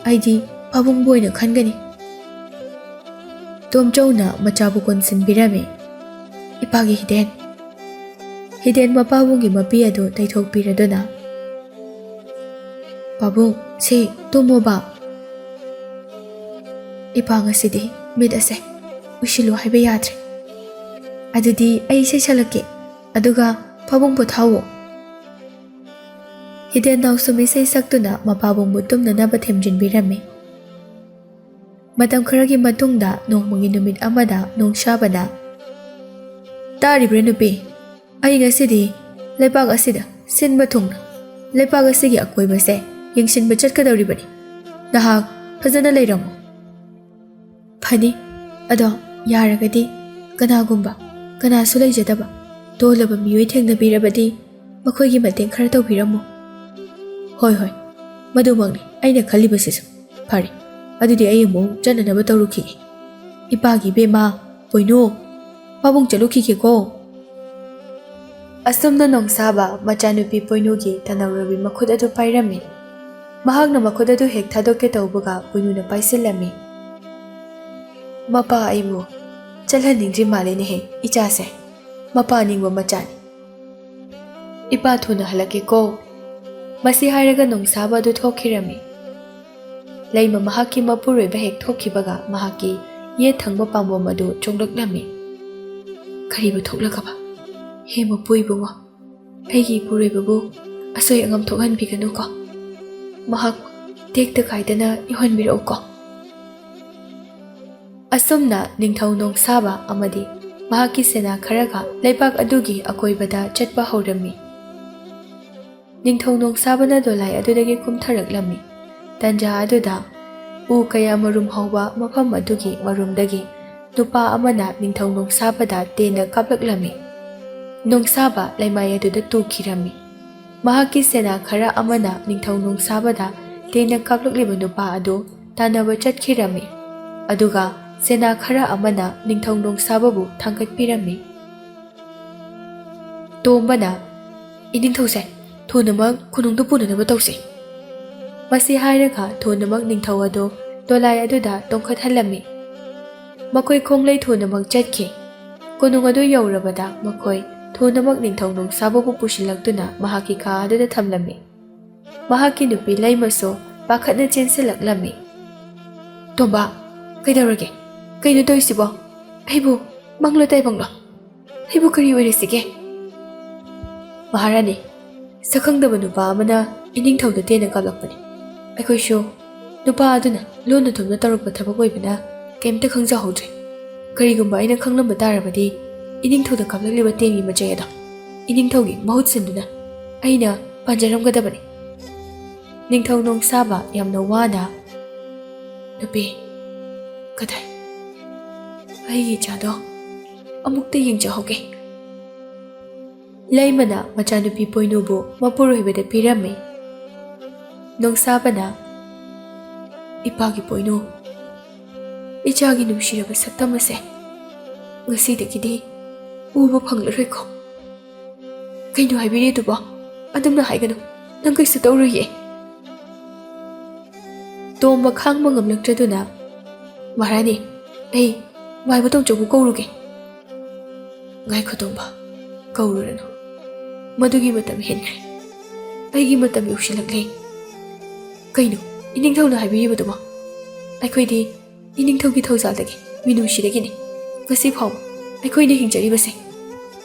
ꯑꯩꯗꯤ ꯄꯥꯕꯨꯡꯕꯨ ꯑꯣꯏꯅ ꯈꯟꯒꯅꯤ꯫ ꯇꯣꯝꯆꯧꯅ ꯃꯆꯥꯕꯨ ꯀꯣꯟꯁꯤꯟꯕꯤꯔꯝꯃꯤ꯫ ꯏꯄꯥꯒꯤ ꯍꯤꯗꯦꯟ꯫ ꯍꯤꯗꯦꯟ ꯃꯄꯥꯕꯨꯡꯒꯤ ꯃꯄꯤ ꯑꯗꯨ ꯇꯩꯊꯣꯛꯄꯤꯔꯗꯨꯅ ꯄꯥꯕꯨꯡ ꯁꯤ ꯇꯨꯝꯃꯣꯕ꯫ ꯏꯄꯥ ꯉꯁꯤꯗꯤ ꯃꯤꯠ ꯑꯁꯦ ꯎꯏꯁꯤꯜꯂꯨ ꯍꯥꯏꯕ ꯌꯥꯗ꯭ꯔꯦ꯫ ꯑꯗꯨꯗꯤ ꯑꯩ ꯏꯁꯩ ꯁꯛꯂꯛꯀꯦ ꯑꯗꯨꯒ ꯄꯥꯕꯨꯡ ꯄꯣꯊꯥꯋꯣ꯫ ꯍꯤꯗꯦꯟ ꯅꯥꯎꯁꯨꯝ ꯏꯁꯩ ꯁꯛꯇꯨꯅ ꯃꯄꯥꯕꯨꯡꯕꯨ ꯇꯨꯝꯅꯅꯕ ꯊꯦꯝꯖꯤꯟꯕꯤꯔꯝꯃꯤ꯫ ꯃꯇꯝ ꯈꯔꯒꯤ ꯃꯇꯨꯡꯗ ꯅꯣꯡꯃꯒꯤ ꯅꯨꯃꯤꯠ ꯑꯃꯗ ꯅꯣꯡꯁꯥꯕꯅ ꯇꯥꯔꯤꯕ꯭ꯔꯥ ꯅꯨꯄꯤ? ꯑꯩ ꯉꯁꯤꯗꯤ ꯂꯩꯄꯥꯛ ꯑꯁꯤꯗ ꯁꯤꯟꯕ ꯊꯨꯡꯅ ꯂꯩꯄꯥꯛ ꯑꯁꯤꯒꯤ ꯑꯀꯣꯏꯕꯁꯦ ꯌꯦꯡꯁꯤꯟꯕ ꯆꯠꯀꯗꯧꯔꯤꯕꯅꯤ꯫ ꯅꯍꯥꯛ ꯐꯖꯅ ꯂꯩꯔꯝꯃꯨ꯫ ꯐꯅꯤ꯫ ꯑꯗꯣ ꯌꯥꯔꯒꯗꯤ ꯀꯅꯥꯁꯨ ꯂꯩꯖꯗꯕ ꯇꯣꯜꯂꯕ ꯃꯤꯑꯣꯏ ꯊꯦꯡꯅꯕꯤꯔꯕꯗꯤ ꯃꯈꯣꯏꯒꯤ ꯃꯇꯦꯡ ꯈꯔ ꯇꯧꯕꯤꯔꯝꯃꯨ꯫ ꯍꯣꯏ ꯃꯗꯨꯃꯛꯅꯤ ꯑꯩꯅ ꯈꯜꯂꯤꯕꯁꯤꯁꯨ꯫ ꯐꯔꯦ ꯑꯗꯨꯗꯤ ꯑꯩ ꯑꯃꯨꯛ ꯆꯠꯅꯅꯕ ꯇꯧꯔꯨꯈꯤꯒꯦ꯫ ꯏꯄꯥꯒꯤ ꯏꯕꯦꯝꯃ ꯄꯣꯏꯅꯨ ꯄꯥꯕꯨꯡ ꯆꯠꯂꯨꯈꯤꯒꯦꯀꯣ꯫ ꯑꯁꯨꯝꯅ ꯅꯣꯡꯁꯥꯕ ꯃꯆꯥꯅꯨꯄꯤ ꯄꯣꯏꯅꯨꯒꯤ ꯇꯅꯧꯔꯕꯤ ꯃꯈꯨꯠ ꯑꯗꯨ ꯄꯥꯏꯔꯝꯃꯤ꯫ ꯃꯍꯥꯛꯅ ꯃꯈꯨꯠ ꯑꯗꯨ ꯍꯦꯛ ꯊꯥꯗꯣꯛꯀꯦ ꯇꯧꯕꯒ ꯄꯣꯏꯅꯨꯅ ꯄꯥꯏꯁꯤꯜꯂꯝꯃꯤ꯫ ꯃꯄꯥ ꯑꯩꯕꯨ ꯆꯠꯍꯟꯅꯤꯡꯗ꯭ꯔꯤ ꯃꯥꯜꯂꯦꯅꯦꯍꯦ ꯏꯆꯥꯁꯦ꯫ ꯃꯄꯥ ꯅꯤꯡꯕ ꯃꯆꯥꯅꯤ꯫ ꯏꯄꯥ ꯊꯨꯅ ꯍꯜꯂꯛꯀꯦꯀꯣ꯫ ꯃꯁꯤ ꯍꯥꯏꯔꯒ ꯅꯣꯡꯁꯥꯕ ꯑꯗꯨ ꯊꯣꯛꯈꯤꯔꯝꯃꯤ꯫ ꯂꯩꯃ ꯃꯍꯥꯛꯀꯤ ꯃꯄꯨꯔꯣꯏꯕ ꯍꯦꯛ ꯊꯣꯛꯈꯤꯕꯒ ꯃꯍꯥꯛꯀꯤ ꯌꯦꯠ ꯊꯪꯕ ꯄꯥꯝꯕꯣꯝ ꯑꯗꯨ ꯆꯣꯡꯂꯛꯂꯝꯃꯤ꯫ ꯀꯔꯤꯕꯨ ꯊꯣꯛꯂꯒꯕ? ꯍꯦ ꯃꯄꯨ ꯏꯕꯨꯡꯉꯣ, ꯑꯩꯒꯤ ꯏꯄꯨꯔꯣꯏꯕꯕꯨ ꯑꯁꯣꯏ ꯑꯉꯥꯝ ꯊꯣꯛꯍꯟꯕꯤꯒꯅꯨꯀꯣ꯫ ꯃꯍꯥꯛꯄꯨ ꯇꯦꯛꯇ ꯀꯥꯏꯗꯅ ꯌꯧꯍꯟꯕꯤꯔꯛꯎꯀꯣ꯫ ꯑꯁꯨꯝꯅ ꯅꯤꯡꯊꯧ ꯅꯣꯡꯁꯥꯕ ꯑꯃꯗꯤ ꯃꯍꯥꯛꯀꯤ ꯁꯦꯅꯥ ꯈꯔꯒ ꯂꯩꯄꯥꯛ ꯑꯗꯨꯒꯤ ꯑꯀꯣꯏꯕꯗ ꯆꯠꯄ ꯍꯧꯔꯝꯃꯤ꯫ ꯅꯤꯡꯊꯧ ꯅꯣꯡꯁꯥꯕꯅ ꯗꯣꯂꯥꯏ ꯑꯗꯨꯗꯒꯤ ꯀꯨꯝꯊꯔꯛꯂꯝꯃꯤ꯫ ꯇꯟꯖꯥ ꯑꯗꯨꯗ ꯎ ꯀꯌꯥ ꯃꯔꯨꯝ ꯍꯧꯕ ꯃꯐꯝ ꯑꯗꯨꯒꯤ ꯃꯔꯨꯝꯗꯒꯤ ꯅꯨꯄꯥ ꯑꯃꯅ ꯅꯤꯡꯊꯧ ꯅꯣꯡꯁꯥꯕꯗ ꯇꯦꯟꯅ ꯀꯥꯞꯂꯛꯂꯝꯃꯤ꯫ ꯅꯣꯡꯁꯥꯕ ꯂꯩꯃꯥꯏ ꯑꯗꯨꯗ ꯇꯨꯈꯤꯔꯝꯃꯤ꯫ ꯃꯍꯥꯛꯀꯤ ꯁꯦꯅꯥ ꯈꯔ ꯑꯃꯅ ꯅꯤꯡꯊꯧ ꯅꯣꯡꯁꯥꯕꯗ ꯇꯦꯟꯅ ꯀꯥꯞꯂꯛꯂꯤꯕ ꯅꯨꯄꯥ ꯑꯗꯨ ꯇꯥꯟꯅꯕ ꯆꯠꯈꯤꯔꯝꯃꯤ꯫ ꯑꯗꯨꯒ ꯁꯦꯅꯥ ꯈꯔ ꯑꯃꯅ ꯅꯤꯡꯊꯧ ꯅꯣꯡꯁꯥꯕꯕꯨ ꯊꯥꯡꯒꯠꯄꯤꯔꯝꯃꯤ꯫ ꯇꯣꯝꯕꯅ ꯏꯅꯤꯡꯊꯧꯁꯦ ꯊꯨꯅꯃꯛ ꯈꯨꯅꯨꯡꯗ ꯄꯨꯅꯅꯕ ꯇꯧꯁꯤ꯫ ꯃꯁꯤ ꯍꯥꯏꯔꯒ ꯊꯨꯅꯃꯛ ꯅꯤꯡꯊꯧ ꯑꯗꯨ ꯗꯣꯂꯥꯏ ꯑꯗꯨꯗ ꯇꯣꯡꯈꯠꯍꯜꯂꯝꯃꯤ꯫ ꯃꯈꯣꯏ ꯈꯣꯡꯂꯩ ꯊꯨꯅꯃꯛ ꯆꯠꯈꯤ꯫ ꯀꯣꯅꯨꯡ ꯑꯗꯨ ꯌꯧꯔꯕꯗ ꯃꯈꯣꯏ ꯊꯨꯅꯃꯛ ꯅꯤꯡꯊꯧ ꯅꯣꯡꯁꯥꯕꯕꯨ ꯄꯨꯁꯤꯜꯂꯛꯇꯨꯅ ꯃꯍꯥꯛꯀꯤ ꯀꯥ ꯑꯗꯨꯗ ꯊꯝꯂꯝꯃꯤ꯫ ꯃꯍꯥꯛꯀꯤ ꯅꯨꯄꯤ ꯂꯩꯃꯁꯨ ꯄꯥꯈꯠꯅ ꯆꯦꯟꯁꯤꯜꯂꯛꯂꯝꯃꯤ꯫ ꯇꯣꯝꯕ ꯀꯩꯗꯧꯔꯒꯦ? ꯀꯩꯅꯣ ꯇꯧꯔꯤꯁꯤꯕꯣ? ꯑꯩꯕꯨ ꯃꯪꯂꯣ ꯇꯥꯏꯕꯪꯂꯣ? ꯑꯩꯕꯨ ꯀꯔꯤ ꯑꯣꯏꯔꯤꯁꯤꯒꯦ? ꯃꯍꯥꯔꯥꯅꯤ, ꯁꯛꯈꯪꯗꯕ ꯅꯨꯄꯥ ꯑꯃꯅ ꯏꯅꯤꯡꯊꯧꯗ ꯇꯦꯟꯅ ꯀꯥꯞꯂꯛꯄꯅꯤ꯫ ꯑꯩꯈꯣꯏꯁꯨ ꯅꯨꯄꯥ ꯑꯗꯨꯅ ꯂꯣꯟꯅ ꯊꯨꯝꯅ ꯇꯧꯔꯛꯄ ꯊꯕꯛ ꯑꯣꯏꯕꯅ ꯀꯩꯝꯇ ꯈꯪꯖꯍꯧꯗ꯭ꯔꯦ꯫ ꯀꯔꯤꯒꯨꯝꯕ ꯑꯩꯅ ꯈꯪꯂꯝꯕ ꯇꯥꯔꯕꯗꯤ ꯏꯅꯤꯡꯊꯧꯗ ꯀꯥꯞꯂꯛꯂꯤꯕ ꯇꯦꯟꯒꯤ ꯃꯆꯩ ꯑꯗꯣ ꯏꯅꯤꯡꯊꯧꯒꯤ ꯃꯍꯨꯠ ꯁꯤꯟꯗꯨꯅ ꯑꯩꯅ ꯄꯥꯟꯖꯔꯝꯒꯗꯕꯅꯤ꯫ ꯅꯤꯡꯊꯧ ꯅꯣꯡꯁꯥꯕ ꯌꯥꯝꯅ ꯋꯥꯅ ꯅꯨꯄꯤ ꯀꯗꯥꯏ? ꯑꯩꯒꯤ ꯏꯆꯥꯗꯣ ꯑꯃꯨꯛꯇ ꯌꯦꯡꯖꯍꯧꯒꯦ꯫ ꯂꯩꯃꯅ ꯃꯆꯥꯅꯨꯄꯤ ꯄꯣꯏꯅꯨꯕꯨ ꯃꯄꯨꯔꯣꯏꯕꯗ ꯄꯤꯔꯝꯃꯤ꯫ ꯅꯣꯡꯁꯥꯕꯅ ꯏꯄꯥꯒꯤ ꯄꯣꯏꯅꯨ, ꯏꯆꯥꯒꯤ ꯅꯨꯡꯁꯤꯔꯕ ꯁꯛꯇꯝ ꯑꯁꯦ ꯉꯁꯤꯗꯒꯤꯗꯤ ꯎꯕ ꯐꯪꯂꯔꯣꯏꯀꯣ꯫ ꯀꯩꯅꯣ ꯍꯥꯏꯕꯤꯔꯤꯗꯨꯕꯣ? ꯑꯗꯨꯝꯅ ꯍꯥꯏꯒꯅꯨ, ꯅꯪ ꯀꯩꯁꯨ ꯇꯧꯔꯣꯏꯌꯦ꯫ ꯇꯣꯝꯕ ꯈꯥꯡꯕ ꯉꯝꯂꯛꯇ꯭ꯔꯗꯨꯅ ꯃꯍꯥꯔꯥꯅꯤ, ꯑꯩ ꯃꯥꯏꯕ ꯇꯣꯝꯆꯧꯕꯨ ꯀꯧꯔꯨꯒꯦ꯫ ꯉꯥꯏꯈꯣ ꯇꯣꯝꯕ, ꯀꯧꯔꯨꯔꯅꯨ, ꯃꯗꯨꯒꯤ ꯃꯇꯝ ꯍꯦꯟꯈ꯭ꯔꯦ꯫ ꯑꯩꯒꯤ ꯃꯇꯝ ꯌꯧꯁꯤꯜꯂꯛꯂꯦ꯫ ꯀꯩꯅꯣ ꯏꯅꯤꯡꯊꯧꯅ ꯍꯥꯏꯕꯤꯔꯤꯕꯗꯨꯕꯣ? ꯑꯩꯈꯣꯏꯗꯤ ꯏꯅꯤꯡꯊꯧꯒꯤ ꯊꯧꯖꯥꯜꯗꯒꯤ ꯃꯤꯅꯨꯡꯁꯤꯗꯒꯤꯅꯤ ꯉꯁꯤ ꯐꯥꯎꯕ ꯑꯩꯈꯣꯏꯅ ꯍꯤꯡꯖꯔꯤꯕꯁꯦ꯫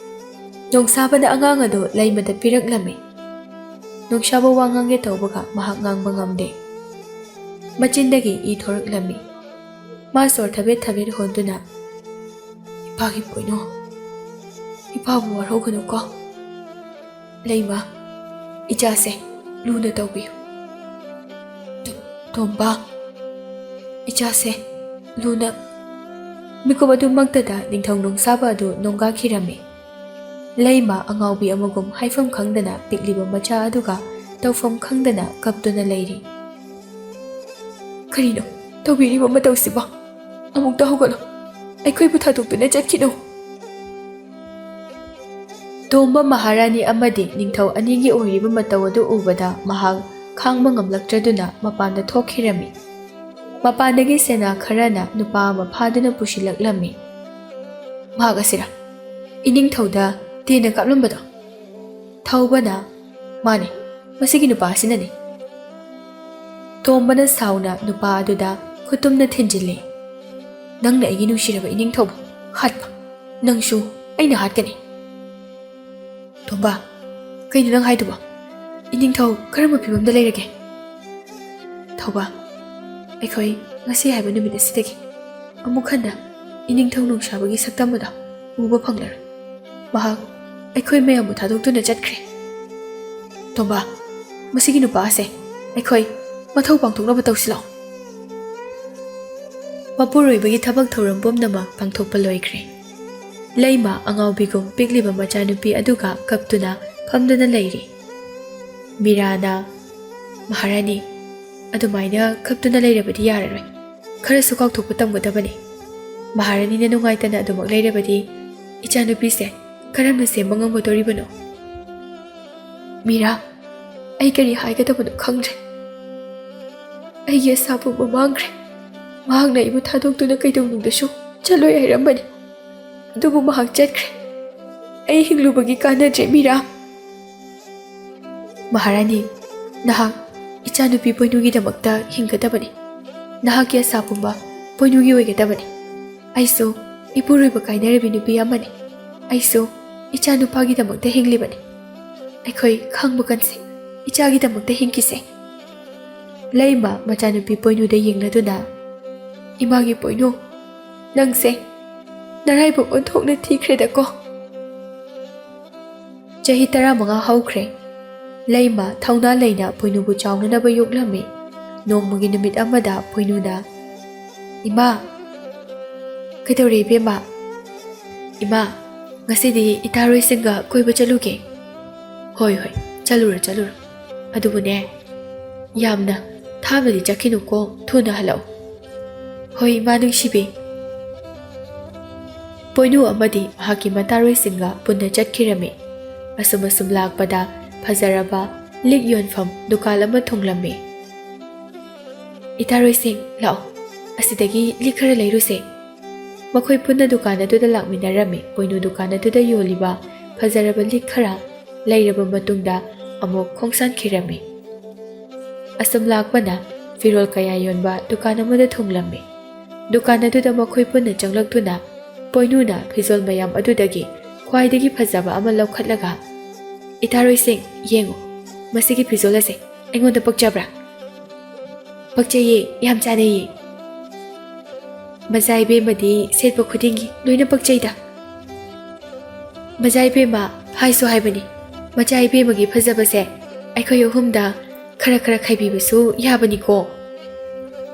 ꯅꯣꯡꯁꯥꯕꯅ ꯑꯉꯥꯡ ꯑꯗꯨ ꯂꯩꯃꯗ ꯄꯤꯔꯛꯂꯝꯃꯤ꯫ ꯅꯣꯡꯁꯥꯕ ꯋꯥ ꯉꯥꯡꯒꯦ ꯇꯧꯕꯒ ꯃꯍꯥꯛ ꯉꯥꯡꯕ ꯉꯝꯗꯦ꯫ ꯃꯆꯤꯟꯗꯒꯤ ꯏ ꯊꯣꯔꯛꯂꯝꯃꯤ꯫ ꯃꯥ ꯁꯣꯔ ꯊꯕꯦꯠ ꯊꯕꯦꯠ ꯍꯣꯟꯗꯨꯅ ꯏꯄꯥꯒꯤ ꯄꯣꯏꯅꯨ, ꯏꯄꯥꯕꯨ ꯋꯥꯔꯧꯒꯅꯨꯀꯣ꯫ ꯂꯩꯃ, ꯏꯆꯥꯁꯦ ꯂꯨꯅ ꯇꯧꯕꯤꯌꯨ꯫ ꯇꯣꯝꯕ, ꯏꯆꯥꯁꯦ ꯂꯨꯅ꯫ ꯃꯤꯀꯨꯞ ꯑꯗꯨꯃꯛꯇꯗ ꯅꯤꯡꯊꯧ ꯅꯣꯡꯁꯥꯕ ꯑꯗꯨ ꯅꯣꯡꯒꯥꯈꯤꯔꯝꯃꯤ꯫ ꯂꯩꯃ ꯑꯉꯥꯎꯕꯤ ꯑꯃꯒꯨꯝ ꯍꯥꯏꯐꯝ ꯈꯪꯗꯅ ꯄꯤꯛꯂꯤꯕ ꯃꯆꯥ ꯑꯗꯨꯒ ꯇꯧꯐꯝ ꯈꯪꯗꯅ ꯀꯞꯇꯨꯅ ꯂꯩꯔꯤ꯫ ꯀꯔꯤꯅꯣ ꯇꯧꯕꯤꯔꯤꯕ ꯃꯇꯧꯁꯤꯕꯣ? ꯑꯃꯨꯛꯇ ꯍꯧꯒꯠꯂꯣ, ꯑꯩꯈꯣꯏꯕꯨ ꯊꯥꯗꯣꯛꯇꯨꯅ ꯆꯠꯈꯤꯅꯨ꯫ ꯇꯣꯝꯕ ꯃꯍꯥꯔꯥꯅꯤ ꯑꯃꯗꯤ ꯅꯤꯡꯊꯧ ꯑꯅꯤꯒꯤ ꯑꯣꯏꯔꯤꯕ ꯃꯇꯧ ꯑꯗꯨ ꯎꯕꯗ ꯃꯍꯥꯛ ꯈꯥꯡꯕ ꯉꯝꯂꯛꯇ꯭ꯔꯗꯨꯅ ꯃꯄꯥꯟꯗ ꯊꯣꯛꯈꯤꯔꯝꯃꯤ꯫ ꯃꯄꯥꯟꯗꯒꯤ ꯁꯦꯅꯥ ꯈꯔꯅ ꯅꯨꯄꯥ ꯑꯃ ꯐꯥꯗꯨꯅ ꯄꯨꯁꯤꯜꯂꯛꯂꯝꯃꯤ꯫ ꯃꯍꯥꯛ ꯑꯁꯤꯔ ꯏꯅꯤꯡꯊꯧꯗ ꯇꯦꯟꯅ ꯀꯥꯞꯂꯝꯕꯗꯣ? ꯊꯧꯕꯅ ꯃꯥꯅꯤ, ꯃꯁꯤꯒꯤ ꯅꯨꯄꯥ ꯑꯁꯤꯅꯅꯤ꯫ ꯇꯣꯝꯕꯅ ꯁꯥꯎꯅ ꯅꯨꯄꯥ ꯑꯗꯨꯗ ꯈꯨꯇꯨꯝꯅ ꯊꯤꯟꯖꯤꯜꯂꯤ꯫ ꯅꯪꯅ ꯑꯩꯒꯤ ꯅꯨꯡꯁꯤꯔꯕ ꯏꯅꯤꯡꯊꯧꯕꯨ ꯍꯥꯠꯄ, ꯅꯪꯁꯨ ꯑꯩꯅ ꯍꯥꯠꯀꯅꯤ꯫ ꯇꯣꯝꯕ, ꯀꯩꯅꯣ ꯅꯪ ꯍꯥꯏꯗꯨꯕꯣ? ꯏꯅꯤꯡꯊꯧ ꯀꯔꯝꯕ ꯐꯤꯕꯝꯗ ꯂꯩꯔꯒꯦ? ꯊꯧꯕ, ꯑꯩꯈꯣꯏ ꯉꯁꯤ ꯍꯥꯏꯕ ꯅꯨꯃꯤꯠ ꯑꯁꯤꯗꯒꯤ ꯑꯃꯨꯛ ꯍꯟꯅ ꯏꯅꯤꯡꯊꯧ ꯅꯣꯡꯁꯥꯕꯒꯤ ꯁꯛꯇꯝ ꯑꯗꯨ ꯎꯕ ꯐꯪꯂꯔꯣꯏ꯫ ꯃꯍꯥꯛ ꯑꯩꯈꯣꯏ ꯃꯌꯥꯝꯕꯨ ꯊꯥꯗꯣꯛꯇꯨꯅ ꯆꯠꯈ꯭ꯔꯦ꯫ ꯇꯣꯝꯕ, ꯃꯁꯤꯒꯤ ꯅꯨꯄꯥ ꯑꯁꯦ ꯑꯩꯈꯣꯏ ꯃꯊꯧ ꯄꯥꯡꯊꯣꯛꯅꯕ ꯇꯧꯁꯤꯜꯂꯣ꯫ ꯃꯄꯨꯔꯣꯏꯕꯒꯤ ꯊꯕꯛ ꯊꯧꯔꯝ ꯄꯨꯝꯅꯃꯛ ꯄꯥꯡꯊꯣꯛꯄ ꯂꯣꯏꯈ꯭ꯔꯦ꯫ ꯂꯩꯃ ꯑꯉꯥꯎꯕꯤꯒꯨꯝ ꯄꯤꯛꯂꯤꯕ ꯃꯆꯥꯅꯨꯄꯤ ꯑꯗꯨꯒ ꯀꯞꯇꯨꯅ ꯐꯝꯗꯨꯅ ꯂꯩꯔꯤ꯫ ꯃꯤꯔꯥꯅ, ꯃꯍꯥꯔꯥꯅꯤ, ꯑꯗꯨꯃꯥꯏꯅ ꯀꯞꯇꯨꯅ ꯂꯩꯔꯕꯗꯤ ꯌꯥꯔꯔꯣꯏ, ꯈꯔꯁꯨ ꯀꯥꯎꯊꯣꯛꯄ ꯇꯝꯒꯗꯕꯅꯤ꯫ ꯃꯍꯥꯔꯥꯅꯤꯅ ꯅꯨꯡꯉꯥꯏꯇꯅ ꯑꯗꯨꯃꯛ ꯂꯩꯔꯕꯗꯤ ꯏꯆꯥꯅꯨꯄꯤꯁꯦ ꯀꯔꯝꯅ ꯁꯦꯝꯕ ꯉꯝꯒꯗꯧꯔꯤꯕꯅꯣ? ꯃꯤꯔꯥ, ꯑꯩ ꯀꯔꯤ ꯍꯥꯏꯒꯗꯕꯅꯣ ꯈꯪꯗ꯭ꯔꯦ꯫ ꯑꯩꯒꯤ ꯑꯁꯥ ꯄꯨꯝꯕ ꯃꯥꯡꯈ꯭ꯔꯦ꯫ ꯃꯍꯥꯛꯅ ꯑꯩꯕꯨ ꯊꯥꯗꯣꯛꯇꯨꯅ ꯀꯩꯗꯧꯅꯨꯡꯗꯁꯨ ꯆꯠꯂꯣꯏ ꯍꯥꯏꯔꯝꯕꯅꯤ, ꯑꯗꯨꯕꯨ ꯃꯍꯥꯛ ꯆꯠꯈ꯭ꯔꯦ꯫ ꯑꯩ ꯍꯤꯡꯂꯨꯕꯒꯤ ꯀꯥꯟꯅꯗ꯭ꯔꯦ ꯃꯤꯔꯥ꯫ ꯃꯍꯥꯔꯥꯅꯤ, ꯅꯍꯥꯛ ꯏꯆꯥꯅꯨꯄꯤ ꯄꯣꯏꯅꯨꯒꯤꯗꯃꯛꯇ ꯍꯤꯡꯒꯗꯕꯅꯤ꯫ ꯅꯍꯥꯛꯀꯤ ꯑꯁꯥ ꯄꯨꯝꯕ ꯄꯣꯏꯅꯨꯒꯤ ꯑꯣꯏꯒꯗꯕꯅꯤ꯫ ꯑꯩꯁꯨ ꯏꯄꯨꯔꯣꯏꯕ ꯀꯥꯏꯅꯔꯕꯤ ꯅꯨꯄꯤ ꯑꯃꯅꯤ꯫ ꯑꯩꯁꯨ ꯏꯆꯥꯅꯨꯄꯥꯒꯤꯗꯃꯛꯇ ꯍꯤꯡꯂꯤꯕꯅꯤ꯫ ꯑꯩꯈꯣꯏ ꯈꯥꯡꯕ ꯀꯟꯁꯤ, ꯏꯆꯥꯒꯤꯗꯃꯛꯇ ꯍꯤꯡꯈꯤꯁꯦ꯫ ꯂꯩꯃ ꯃꯆꯥꯅꯨꯄꯤ ꯄꯣꯏꯅꯨꯗ ꯌꯦꯡꯂꯗꯨꯅ, ꯏꯃꯥꯒꯤ ꯄꯣꯏꯅꯨ, ꯅꯪꯁꯦ ꯅꯔꯥꯏꯕꯛ ꯑꯣꯟꯊꯣꯛꯅ ꯊꯤꯈ꯭ꯔꯦꯗꯀꯣ꯫ ꯆꯍꯤ 15 ꯍꯧꯈ꯭ꯔꯦ꯫ ꯂꯩꯃ ꯊꯧꯅꯥ ꯂꯩꯅ ꯄꯣꯏꯅꯨꯕꯨ ꯆꯥꯎꯅꯅꯕ ꯌꯣꯛꯂꯝꯃꯤ꯫ ꯅꯣꯡꯃꯒꯤ ꯅꯨꯃꯤꯠ ꯑꯃꯗ ꯄꯣꯏꯅꯨꯅ, ꯏꯃꯥ, ꯀꯩꯗꯧꯔꯦ ꯏꯕꯦꯝꯃ? ꯏꯃꯥ, ꯉꯁꯤꯗꯤ ꯏꯇꯥꯔꯣꯏꯁꯤꯡꯒ ꯀꯣꯏꯕ ꯆꯠꯂꯨꯒꯦ꯫ ꯍꯣꯏ ꯍꯣꯏ, ꯆꯠꯂꯨꯔꯣ꯫ ꯑꯗꯨꯕꯨꯅꯦ, ꯌꯥꯝꯅ ꯊꯥꯞꯅꯗꯤ ꯆꯠꯈꯤꯅꯨꯀꯣ, ꯊꯨꯅ ꯍꯜꯂꯛꯎ꯫ ꯍꯣꯏ ꯏꯃꯥ ꯅꯨꯡꯁꯤꯕꯤ꯫ ꯄꯣꯏꯅꯨ ꯑꯃꯗꯤ ꯃꯍꯥꯛꯀꯤ ꯃꯇꯥꯔꯣꯏꯁꯤꯡꯒ ꯄꯨꯟꯅ ꯆꯠꯈꯤꯔꯝꯃꯤ꯫ ꯑꯁꯨꯝ ꯂꯥꯛꯄꯗ ꯐꯖꯔꯕ ꯂꯤꯛ ꯌꯣꯟꯐꯝ ꯗꯨꯀꯥꯟ ꯑꯃ ꯊꯨꯡꯂꯝꯃꯤ꯫ ꯏꯇꯥꯔꯣꯏꯁꯤꯡ, ꯂꯥꯛꯑꯣ, ꯑꯁꯤꯗꯒꯤ ꯂꯤꯛ ꯈꯔ ꯂꯩꯔꯨꯁꯦ꯫ ꯃꯈꯣꯏ ꯄꯨꯟꯅ ꯗꯨꯀꯥꯟ ꯑꯗꯨꯗ ꯂꯥꯛꯃꯤꯟꯅꯔꯝꯃꯤ꯫ ꯄꯣꯏꯅꯨ ꯗꯨꯀꯥꯟ ꯑꯗꯨꯗ ꯌꯣꯜꯂꯤꯕ ꯐꯖꯔꯕ ꯂꯤꯛ ꯈꯔ ꯂꯩꯔꯕ ꯃꯇꯨꯡꯗ ꯑꯃꯨꯛ ꯈꯣꯡꯁꯥꯟꯈꯤꯔꯝꯃꯤ꯫ ꯑꯁꯨꯝ ꯂꯥꯛꯄꯅ ꯐꯤꯔꯣꯜ ꯀꯌꯥ ꯌꯣꯟꯕ ꯗꯨꯀꯥꯟ ꯑꯃꯗ ꯊꯨꯡꯂꯝꯃꯤ꯫ ꯗꯨꯀꯥꯟ ꯑꯗꯨꯗ ꯃꯈꯣꯏ ꯄꯨꯟꯅ ꯆꯪꯂꯛꯇꯨꯅ ꯄꯣꯏꯅꯨꯅ ꯐꯤꯖꯣꯜ ꯃꯌꯥꯝ ꯑꯗꯨꯗꯒꯤ ꯈ꯭ꯋꯥꯏꯗꯒꯤ ꯐꯖꯕ ꯑꯃ ꯂꯧꯈꯠꯂꯒ, ꯏꯇꯥꯔꯣꯏꯁꯤꯡ ꯌꯦꯡꯉꯨ, ꯃꯁꯤꯒꯤ ꯐꯤꯖꯣꯜ ꯑꯁꯦ ꯑꯩꯉꯣꯟꯗ ꯄꯛꯆꯕ꯭ꯔꯥ? ꯄꯛꯆꯩꯌꯦ, ꯌꯥꯝ ꯆꯥꯅꯩꯌꯦ꯫ ꯃꯆꯥ ꯏꯕꯦꯝꯃꯗꯤ ꯁꯦꯠꯄ ꯈꯨꯗꯤꯡꯒꯤ ꯂꯣꯏꯅ ꯄꯛꯆꯩꯗ꯫ ꯃꯆꯥ ꯏꯕꯦꯝꯃ ꯍꯥꯏꯁꯨ ꯍꯥꯏꯕꯅꯤ, ꯃꯆꯥ ꯏꯕꯦꯝꯃꯒꯤ ꯐꯖꯕꯁꯦ ꯑꯩꯈꯣꯏ ꯑꯍꯨꯝꯗ ꯈꯔ ꯈꯥꯏꯕꯤꯕꯁꯨ ꯌꯥꯕꯅꯤꯀꯣ꯫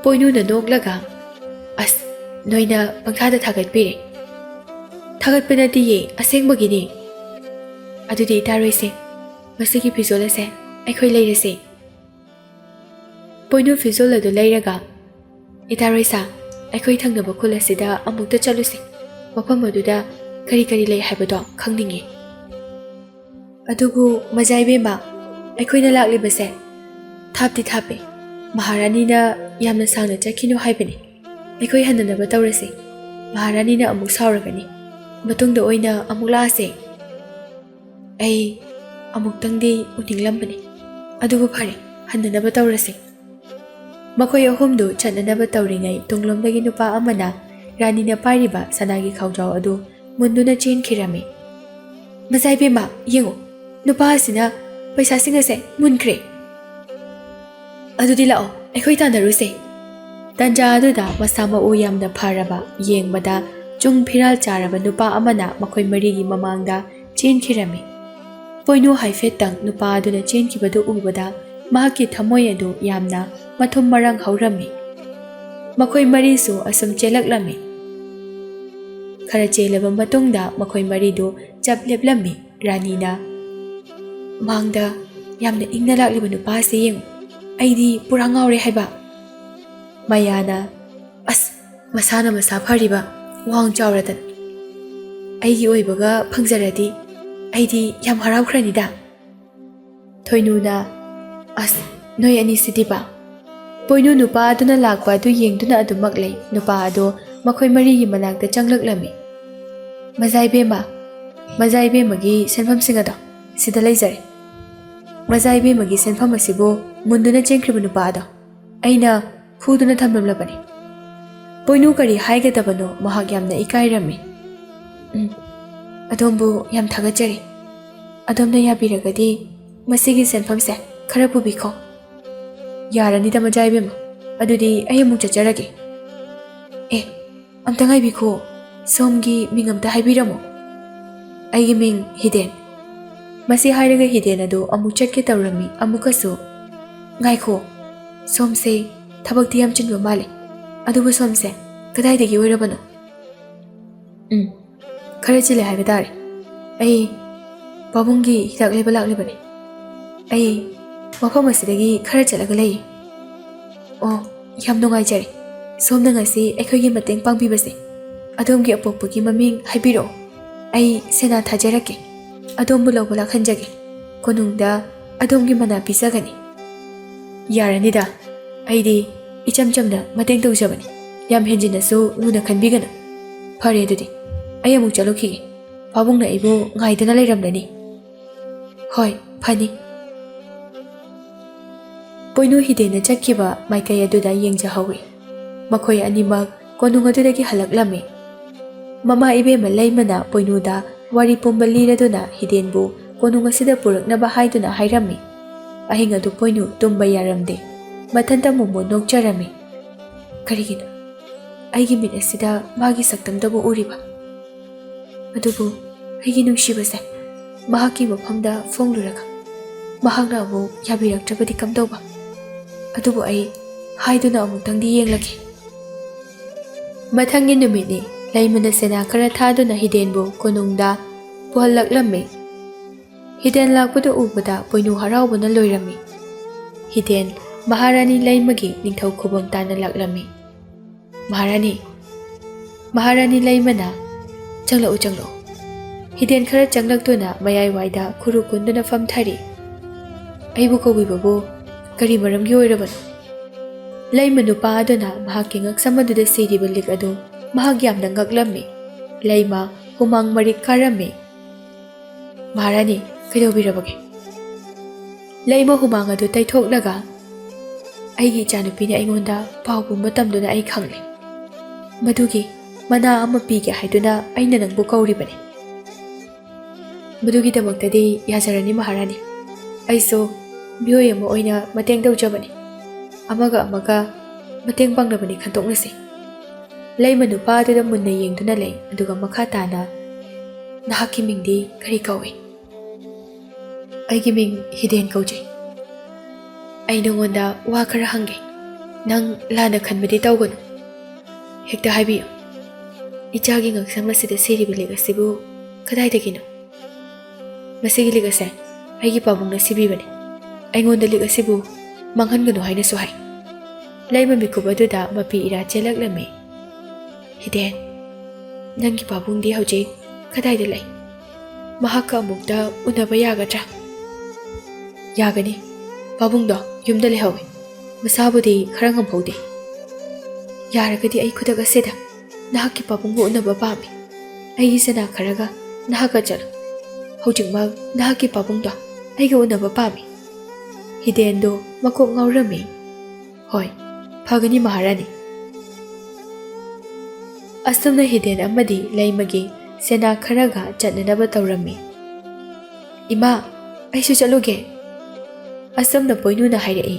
ꯄꯣꯏꯅꯨꯅ ꯅꯣꯛꯂꯒ, ꯑꯁ, ꯅꯣꯏꯅ ꯄꯪꯊꯥꯗ ꯊꯥꯒꯠꯄꯤꯔꯦ꯫ ꯊꯥꯒꯠꯄ ꯅꯠꯇꯤꯌꯦ, ꯑꯁꯦꯡꯕꯒꯤꯅꯤ꯫ ꯑꯗꯨꯗꯤ ꯏꯇꯥꯔꯣꯏꯁꯤꯡ, ꯃꯁꯤꯒꯤ ꯐꯤꯖꯣꯜ ꯑꯁꯦ ꯑꯩꯈꯣꯏ ꯂꯩꯔꯁꯦ꯫ ꯄꯣꯏꯅꯨ ꯐꯤꯖꯣꯜ ꯑꯗꯨ ꯂꯩꯔꯒ, ꯏꯇꯥꯔꯣꯏꯁꯥ, ꯑꯩꯈꯣꯏ ꯊꯪꯅꯕ ꯈꯨꯜ ꯑꯁꯤꯗ ꯑꯃꯨꯛꯇ ꯆꯠꯂꯨꯁꯤ꯫ ꯃꯐꯝ ꯑꯗꯨꯗ ꯀꯔꯤ ꯂꯩ ꯍꯥꯏꯕꯗꯣ ꯈꯪꯅꯤꯡꯉꯤ꯫ ꯑꯗꯨꯕꯨ ꯃꯆꯥ ꯏꯕꯦꯝꯃ, ꯑꯩꯈꯣꯏꯅ ꯂꯥꯛꯂꯤꯕꯁꯦ ꯊꯥꯞꯄꯤ꯫ ꯃꯍꯥꯔꯥꯅꯤꯅ ꯌꯥꯝꯅ ꯁꯥꯡꯅ ꯆꯠꯈꯤꯅꯨ ꯍꯥꯏꯕꯅꯤ꯫ ꯑꯩꯈꯣꯏ ꯍꯟꯅꯅꯕ ꯇꯧꯔꯁꯤ꯫ ꯃꯍꯥꯔꯥꯅꯤꯅ ꯑꯃꯨꯛ ꯁꯥꯎꯔꯒꯅꯤ꯫ ꯃꯇꯨꯡꯗ ꯑꯣꯏꯅ ꯑꯃꯨꯛ ꯂꯥꯛꯑꯁꯦ꯫ ꯑꯩ ꯑꯃꯨꯛꯇꯪꯗꯤ ꯎꯅꯤꯡꯂꯝꯕꯅꯤ, ꯑꯗꯨꯕꯨ ꯐꯔꯦ, ꯍꯟꯅꯅꯕ ꯇꯧꯔꯁꯤ꯫ ꯃꯈꯣꯏ ꯑꯍꯨꯝꯗꯨ ꯆꯠꯅꯅꯕ ꯇꯧꯔꯤꯉꯩ ꯇꯨꯡꯂꯣꯝꯗꯒꯤ ꯅꯨꯄꯥ ꯑꯃꯅ ꯔꯥꯅꯤꯅ ꯄꯥꯏꯔꯤꯕ ꯁꯅꯥꯒꯤ ꯈꯥꯎꯖꯥꯎ ꯑꯗꯨ ꯃꯨꯟꯗꯨꯅ ꯆꯦꯟꯈꯤꯔꯝꯃꯤ꯫ ꯃꯆꯥ ꯏꯕꯦꯝꯃ, ꯌꯦꯡꯉꯨ, ꯅꯨꯄꯥ ꯑꯁꯤꯅ ꯄꯩꯁꯥꯁꯤꯡ ꯑꯁꯦ ꯃꯨꯟꯈ꯭ꯔꯦ꯫ ꯑꯗꯨꯗꯤ ꯂꯥꯛꯑꯣ, ꯑꯩꯈꯣꯏ ꯇꯥꯟꯅꯔꯨꯁꯦ꯫ ꯇꯟꯖꯥ ꯑꯗꯨꯗ ꯃꯁꯥ ꯃꯎ ꯌꯥꯝꯅ ꯐꯔꯕ, ꯌꯦꯡꯕꯗ ꯆꯨꯡ ꯐꯤꯔꯥꯜ ꯆꯥꯔꯕ ꯅꯨꯄꯥ ꯑꯃꯅ ꯃꯈꯣꯏ ꯃꯔꯤꯒꯤ ꯃꯃꯥꯡꯗ ꯆꯦꯟꯈꯤꯔꯝꯃꯤ꯫ ꯄꯣꯏꯅꯨ ꯍꯥꯏꯐꯦꯠꯇꯪ ꯅꯨꯄꯥ ꯑꯗꯨꯅ ꯆꯦꯟꯈꯤꯕꯗꯨ ꯎꯕꯗ ꯃꯍꯥꯛꯀꯤ ꯊꯃꯣꯏ ꯑꯗꯨ ꯌꯥꯝꯅ ꯃꯊꯨꯝ ꯃꯔꯥꯡ ꯍꯧꯔꯝꯃꯤ꯫ ꯃꯈꯣꯏ ꯃꯔꯤꯁꯨ ꯑꯁꯨꯝ ꯆꯦꯜꯂꯛꯂꯝꯃꯤ꯫ ꯈꯔ ꯆꯦꯜꯂꯕ ꯃꯇꯨꯡꯗ ꯃꯈꯣꯏ ꯃꯔꯤꯗꯨ ꯆꯞ ꯂꯦꯞꯂꯝꯃꯤ꯫ ꯔꯥꯅꯤꯅ ꯃꯥꯡꯗ ꯌꯥꯝꯅ ꯏꯪꯅ ꯂꯥꯛꯂꯤꯕ ꯅꯨꯄꯥꯁꯦ ꯌꯦꯡꯉꯨ, ꯑꯩꯗꯤ ꯄꯨꯔꯥ ꯉꯥꯎꯔꯦ ꯍꯥꯏꯕ꯫ ꯃꯌꯥꯅ ꯑꯁ ꯃꯁꯥꯅ ꯃꯁꯥ ꯐꯔꯤꯕ ꯋꯥꯡ ꯆꯥꯎꯔꯗꯅ ꯑꯩꯒꯤ ꯑꯣꯏꯕꯒ ꯐꯪꯖꯔꯗꯤ ꯑꯩꯗꯤ ꯌꯥꯝ ꯍꯔꯥꯎꯈ꯭ꯔꯅꯤꯗ꯫ ꯊꯣꯏꯅꯨꯅ ꯑꯁ ꯅꯣꯏ ꯑꯅꯤꯁꯤꯗꯤꯕ꯫ ꯄꯣꯏꯅꯨ ꯅꯨꯄꯥ ꯑꯗꯨꯅ ꯂꯥꯛꯄ ꯑꯗꯨ ꯌꯦꯡꯗꯨꯅ ꯑꯗꯨꯃꯛ ꯂꯩ꯫ ꯅꯨꯄꯥ ꯑꯗꯣ ꯃꯈꯣꯏ ꯃꯔꯤꯒꯤ ꯃꯅꯥꯛꯇ ꯆꯪꯂꯛꯂꯝꯃꯤ꯫ ꯃꯖꯥꯏꯕꯦꯝꯃ, ꯃꯖꯥꯏꯕꯦꯝꯃꯒꯤ ꯁꯦꯟꯐꯝꯁꯤꯡ ꯑꯗꯣ ꯁꯤꯗ ꯂꯩꯖꯔꯦ꯫ ꯃꯖꯥꯏꯕꯦꯝꯃꯒꯤ ꯁꯦꯟꯐꯝ ꯑꯁꯤꯕꯨ ꯃꯨꯟꯗꯨꯅ ꯆꯦꯟꯈ꯭ꯔꯤꯕ ꯅꯨꯄꯥ ꯑꯗꯣ ꯑꯩꯅ ꯐꯨꯗꯨꯅ ꯊꯝꯂꯝꯂꯕꯅꯤ꯫ ꯄꯣꯏꯅꯨ ꯀꯔꯤ ꯍꯥꯏꯒꯗꯕꯅꯣ ꯃꯍꯥꯛ ꯌꯥꯝꯅ ꯏꯀꯥꯏꯔꯝꯃꯤ꯫ ꯑꯗꯣꯝꯕꯨ ꯌꯥꯝ ꯊꯥꯒꯠꯆꯔꯤ꯫ ꯑꯗꯣꯝꯅ ꯌꯥꯕꯤꯔꯒꯗꯤ ꯃꯁꯤꯒꯤ ꯁꯦꯟꯐꯝꯁꯦ ꯈꯔ ꯄꯨꯕꯤꯈꯣ꯫ ꯌꯥꯔꯅꯤꯗ ꯃꯖꯥꯏꯕꯦꯝꯃ, ꯑꯗꯨꯗꯤ ꯑꯩ ꯑꯃꯨꯛ ꯆꯠꯆꯔꯒꯦ꯫ ꯑꯝꯇ ꯉꯥꯏꯕꯤꯈꯣ, ꯁꯣꯝꯒꯤ ꯃꯤꯡ ꯑꯝꯇ ꯍꯥꯏꯕꯤꯔꯝꯃꯣ꯫ ꯑꯩꯒꯤ ꯃꯤꯡ ꯍꯤꯗꯦꯟ꯫ ꯃꯁꯤ ꯍꯥꯏꯔꯒ ꯍꯤꯗꯦꯟ ꯑꯗꯨ ꯑꯃꯨꯛ ꯆꯠꯀꯦ ꯇꯧꯔꯝꯃꯤ꯫ ꯑꯃꯨꯛꯀꯁꯨ ꯉꯥꯏꯈꯣ, ꯁꯣꯝꯁꯦ ꯊꯕꯛꯇꯤ ꯌꯥꯝ ꯆꯤꯟꯕ ꯃꯥꯜꯂꯤ, ꯑꯗꯨꯕꯨ ꯁꯣꯝꯁꯦ ꯀꯗꯥꯏꯗꯒꯤ ꯑꯣꯏꯔꯕꯅꯣ? ꯈꯔ ꯆꯤꯜꯂꯦ ꯍꯥꯏꯕ ꯇꯥꯔꯦ꯫ ꯑꯩ ꯄꯥꯕꯨꯡꯒꯤ ꯍꯤꯗꯥꯛ ꯂꯩꯕ ꯂꯥꯛꯂꯤꯕꯅꯤ꯫ ꯑꯩ ꯃꯐꯝ ꯑꯁꯤꯗꯒꯤ ꯈꯔ ꯆꯠꯂꯒ ꯂꯩꯌꯦ꯫ ꯑꯣ, ꯌꯥꯝ ꯅꯨꯡꯉꯥꯏꯖꯔꯦ ꯁꯣꯝꯅ ꯉꯁꯤ ꯑꯩꯈꯣꯏꯒꯤ ꯃꯇꯦꯡ ꯄꯥꯡꯕꯤꯕꯁꯦ꯫ ꯑꯗꯣꯝꯒꯤ ꯑꯄꯣꯛꯄꯒꯤ ꯃꯃꯤꯡ ꯍꯥꯏꯕꯤꯔꯛꯑꯣ, ꯑꯩ ꯁꯦꯅꯥ ꯊꯥꯖꯔꯛꯀꯦ꯫ ꯑꯗꯣꯝꯕꯨ ꯂꯧꯕ ꯂꯥꯛꯍꯟꯖꯒꯦ꯫ ꯀꯣꯅꯨꯡꯗ ꯑꯗꯣꯝꯒꯤ ꯃꯅꯥ ꯄꯤꯖꯒꯅꯤ꯫ ꯌꯥꯔꯅꯤꯗ, ꯑꯩꯗꯤ ꯏꯆꯝ ꯆꯝꯅ ꯃꯇꯦꯡ ꯇꯧꯖꯕꯅꯤ, ꯌꯥꯝ ꯍꯦꯟꯖꯤꯟꯅꯁꯨ ꯂꯨꯅ ꯈꯟꯕꯤꯒꯅꯨ꯫ ꯐꯔꯦ ꯑꯗꯨꯗꯤ ꯑꯩ ꯑꯃꯨꯛ ꯆꯠꯂꯨꯈꯤꯒꯦ, ꯄꯥꯕꯨꯡꯅ ꯑꯩꯕꯨ ꯉꯥꯏꯗꯨꯅ ꯂꯩꯔꯝꯂꯅꯤ꯫ ꯍꯣꯏ, ꯐꯅꯤ꯫ ꯄꯣꯏꯅꯨ ꯍꯤꯗꯦꯟꯅ ꯆꯠꯈꯤꯕ ꯃꯥꯏꯀꯩ ꯑꯗꯨꯗ ꯌꯦꯡꯖꯍꯧꯏ꯫ ꯃꯈꯣꯏ ꯑꯅꯤꯃꯛ ꯀꯣꯅꯨꯡ ꯑꯗꯨꯗꯒꯤ ꯍꯜꯂꯛꯂꯝꯃꯤ꯫ ꯃꯃꯥ ꯏꯕꯦꯝꯃ ꯂꯩꯃꯅ ꯄꯣꯏꯅꯨꯗ ꯋꯥꯔꯤ ꯄꯨꯝꯕ ꯂꯤꯔꯗꯨꯅ ꯍꯤꯗꯦꯟꯕꯨ ꯀꯣꯅꯨꯡ ꯑꯁꯤꯗ ꯄꯨꯔꯛꯅꯕ ꯍꯥꯏꯗꯨꯅ ꯍꯥꯏꯔꯝꯃꯤ꯫ ꯑꯍꯤꯡ ꯑꯗꯨ ꯄꯣꯏꯅꯨ ꯇꯨꯝꯕ ꯌꯥꯔꯝꯗꯦ꯫ ꯃꯊꯟꯇ ꯃꯣꯃꯣ ꯅꯣꯛꯆꯔꯝꯃꯤ꯫ ꯀꯔꯤꯒꯤꯅꯣ ꯑꯩꯒꯤ ꯃꯤꯠ ꯑꯁꯤꯗ ꯃꯥꯒꯤ ꯁꯛꯇꯝꯗꯕꯨ ꯎꯔꯤꯕ? ꯑꯗꯨꯕꯨ ꯑꯩꯒꯤ ꯅꯨꯡꯁꯤꯕꯁꯦ ꯃꯍꯥꯛꯀꯤ ꯃꯐꯝꯗ ꯐꯣꯡꯂꯨꯔꯒ ꯃꯍꯥꯛꯅ ꯑꯃꯨꯛ ꯌꯥꯕꯤꯔꯛꯇ꯭ꯔꯕꯗꯤ ꯀꯝꯗꯧꯕ? ꯑꯗꯨꯕꯨ ꯑꯩ ꯍꯥꯏꯗꯨꯅ ꯑꯃꯨꯛꯇꯪꯗꯤ ꯌꯦꯡꯂꯒꯦ꯫ ꯃꯊꯪꯒꯤ ꯅꯨꯃꯤꯠꯅꯤ꯫ ꯂꯩꯃꯅ ꯁꯦꯅꯥ ꯈꯔ ꯊꯥꯗꯨꯅ ꯍꯤꯗꯦꯟꯕꯨ ꯀꯣꯅꯨꯡꯗ ꯄꯨꯍꯜꯂꯛꯂꯝꯃꯤ꯫ ꯍꯤꯗꯦꯟ ꯂꯥꯛꯄꯗꯨ ꯎꯕꯗ ꯄꯣꯏꯅꯨ ꯍꯔꯥꯎꯕꯅ ꯂꯣꯏꯔꯝꯃꯤ꯫ ꯍꯤꯗꯦꯟ ꯃꯍꯥꯔꯥꯅꯤ ꯂꯩꯃꯒꯤ ꯅꯤꯡꯊꯧ ꯈꯨꯕꯝ ꯇꯥꯟꯅ ꯂꯥꯛꯂꯝꯃꯤ꯫ ꯃꯍꯥꯔꯥꯅꯤ, ꯃꯍꯥꯔꯥꯅꯤ ꯂꯩꯃꯅ ꯆꯪꯂꯛꯎ ꯆꯪꯂꯛꯎ꯫ ꯍꯤꯗꯦꯟ ꯈꯔ ꯆꯪꯂꯛꯇꯨꯅ ꯃꯌꯥꯏꯋꯥꯏꯗ ꯈꯨꯔꯨ ꯀꯨꯟꯗꯨꯅ ꯐꯝꯊꯔꯤ꯫ ꯑꯩꯕꯨ ꯀꯧꯕꯤꯕꯕꯨ ꯀꯔꯤ ꯃꯔꯝꯒꯤ ꯑꯣꯏꯔꯕꯅꯣ? ꯂꯩꯃ ꯅꯨꯄꯥ ꯑꯗꯨꯅ ꯃꯍꯥꯛꯀꯤ ꯉꯛꯁꯝ ꯑꯗꯨꯗ ꯁꯤꯔꯤꯕ ꯂꯤꯛ ꯑꯗꯨ ꯃꯍꯥꯛ ꯌꯥꯝꯅ ꯉꯛꯂꯝꯃꯤ꯫ ꯂꯩꯃ ꯍꯨꯃꯥꯡ ꯃꯔꯤꯛ ꯀꯥꯔꯝꯃꯤ꯫ ꯃꯍꯥꯔꯥꯅꯤ, ꯀꯩꯗꯧꯕꯤꯔꯕꯒꯦ? ꯂꯩꯃ ꯍꯨꯃꯥꯡ ꯑꯗꯨ ꯇꯩꯊꯣꯛꯂꯒ ꯑꯩꯒꯤ ꯏꯆꯥꯅꯨꯄꯤꯅ ꯑꯩꯉꯣꯟꯗ ꯄꯥꯎ ꯄꯨꯝꯕ ꯇꯝꯗꯨꯅ ꯑꯩ ꯈꯪꯂꯦ꯫ ꯃꯗꯨꯒꯤ ꯃꯅꯥ ꯑꯃ ꯄꯤꯒꯦ ꯍꯥꯏꯗꯨꯅ ꯑꯩꯅ ꯅꯪꯕꯨ ꯀꯧꯔꯤꯕꯅꯤ꯫ ꯃꯗꯨꯒꯤꯗꯃꯛꯇꯗꯤ ꯌꯥꯖꯔꯅꯤ ꯃꯍꯥꯔꯥꯅꯤ꯫ ꯑꯩꯁꯨ ꯃꯤꯑꯣꯏ ꯑꯃ ꯑꯣꯏꯅ ꯃꯇꯦꯡ ꯇꯧꯖꯕꯅꯤ꯫ ꯑꯃꯒ ꯑꯃꯒ ꯃꯇꯦꯡ ꯄꯥꯡꯅꯕꯅꯤ ꯈꯟꯗꯣꯛꯅꯁꯤ꯫ ꯂꯩꯃ ꯅꯨꯄꯥ ꯑꯗꯨꯗ ꯃꯨꯟꯅ ꯌꯦꯡꯗꯨꯅ ꯂꯩ꯫ ꯑꯗꯨꯒ ꯃꯈꯥ ꯇꯥꯅ ꯅꯍꯥꯛꯀꯤ ꯃꯤꯡꯗꯤ ꯀꯔꯤ ꯀꯧꯏ? ꯑꯩꯒꯤ ꯃꯤꯡ ꯍꯤꯗꯦꯟ ꯀꯧꯖꯩ꯫ ꯑꯩ ꯅꯉꯣꯟꯗ ꯋꯥ ꯈꯔ ꯍꯪꯒꯦ, ꯅꯪ ꯂꯥꯟꯅ ꯈꯟꯕꯗꯤ ꯇꯧꯒꯅꯨ, ꯍꯦꯛꯇ ꯍꯥꯏꯕꯤꯌꯨ꯫ ꯏꯆꯥꯒꯤ ꯉꯛꯁꯝ ꯑꯁꯤꯗ ꯁꯤꯔꯤꯕ ꯂꯤꯛ ꯑꯁꯤꯕꯨ ꯀꯗꯥꯏꯗꯒꯤꯅꯣ? ꯃꯁꯤꯒꯤ ꯂꯤꯛ ꯑꯁꯦ ꯑꯩꯒꯤ ꯄꯥꯕꯨꯡꯅ ꯁꯤꯕꯤꯕꯅꯤ꯫ ꯑꯩꯉꯣꯟꯗ ꯂꯤꯛ ꯑꯁꯤꯕꯨ ꯃꯥꯡꯍꯟꯒꯅꯨ ꯍꯥꯏꯅꯁꯨ ꯍꯥꯏ꯫ ꯂꯩꯃ ꯃꯤꯀꯨꯞ ꯑꯗꯨꯗ ꯃꯄꯤ ꯏꯔꯥ ꯆꯦꯜꯂꯛꯂꯝꯃꯤ꯫ ꯍꯤꯗꯦꯟ, ꯅꯪꯒꯤ ꯄꯥꯕꯨꯡꯗꯤ ꯍꯧꯖꯤꯛ ꯀꯗꯥꯏꯗ ꯂꯩ? ꯃꯍꯥꯛꯀ ꯑꯃꯨꯛꯇ ꯎꯅꯕ ꯌꯥꯒꯗ꯭ꯔꯥ? ꯌꯥꯒꯅꯤ꯫ ꯄꯥꯕꯨꯡꯗꯣ ꯌꯨꯝꯗ ꯂꯩꯍꯧꯏ, ꯃꯁꯥꯕꯨꯗꯤ ꯈꯔ ꯉꯝꯍꯧꯗꯦ꯫ ꯌꯥꯔꯒꯗꯤ ꯑꯩ ꯈꯨꯗꯛ ꯑꯁꯤꯗ ꯅꯍꯥꯛꯀꯤ ꯄꯥꯕꯨꯡꯕꯨ ꯎꯅꯕ ꯄꯥꯝꯃꯤ꯫ ꯑꯩꯒꯤ ꯁꯦꯅꯥ ꯈꯔꯒ ꯅꯍꯥꯛꯀ ꯆꯠꯂꯨ꯫ ꯍꯧꯖꯤꯛꯃꯛ ꯅꯍꯥꯛꯀꯤ ꯄꯥꯕꯨꯡꯗꯣ ꯑꯩꯒ ꯎꯅꯕ ꯄꯥꯝꯃꯤ꯫ ꯍꯤꯗꯦꯟꯗꯨ ꯃꯀꯣꯛ ꯉꯥꯎꯔꯝꯃꯤ꯫ ꯍꯣꯏ, ꯐꯒꯅꯤ ꯃꯍꯥꯔꯥꯅꯤ꯫ ꯑꯁꯨꯝꯅ ꯍꯤꯗꯦꯟ ꯑꯃꯗꯤ ꯂꯩꯃꯒꯤ ꯁꯦꯅꯥ ꯈꯔꯒ ꯆꯠꯅꯅꯕ ꯇꯧꯔꯝꯃꯤ꯫ ꯏꯃꯥ, ꯑꯩꯁꯨ ꯆꯠꯂꯨꯒꯦ꯫ ꯑꯁꯨꯝꯅ ꯄꯣꯏꯅꯨꯅ ꯍꯥꯏꯔꯛꯏ꯫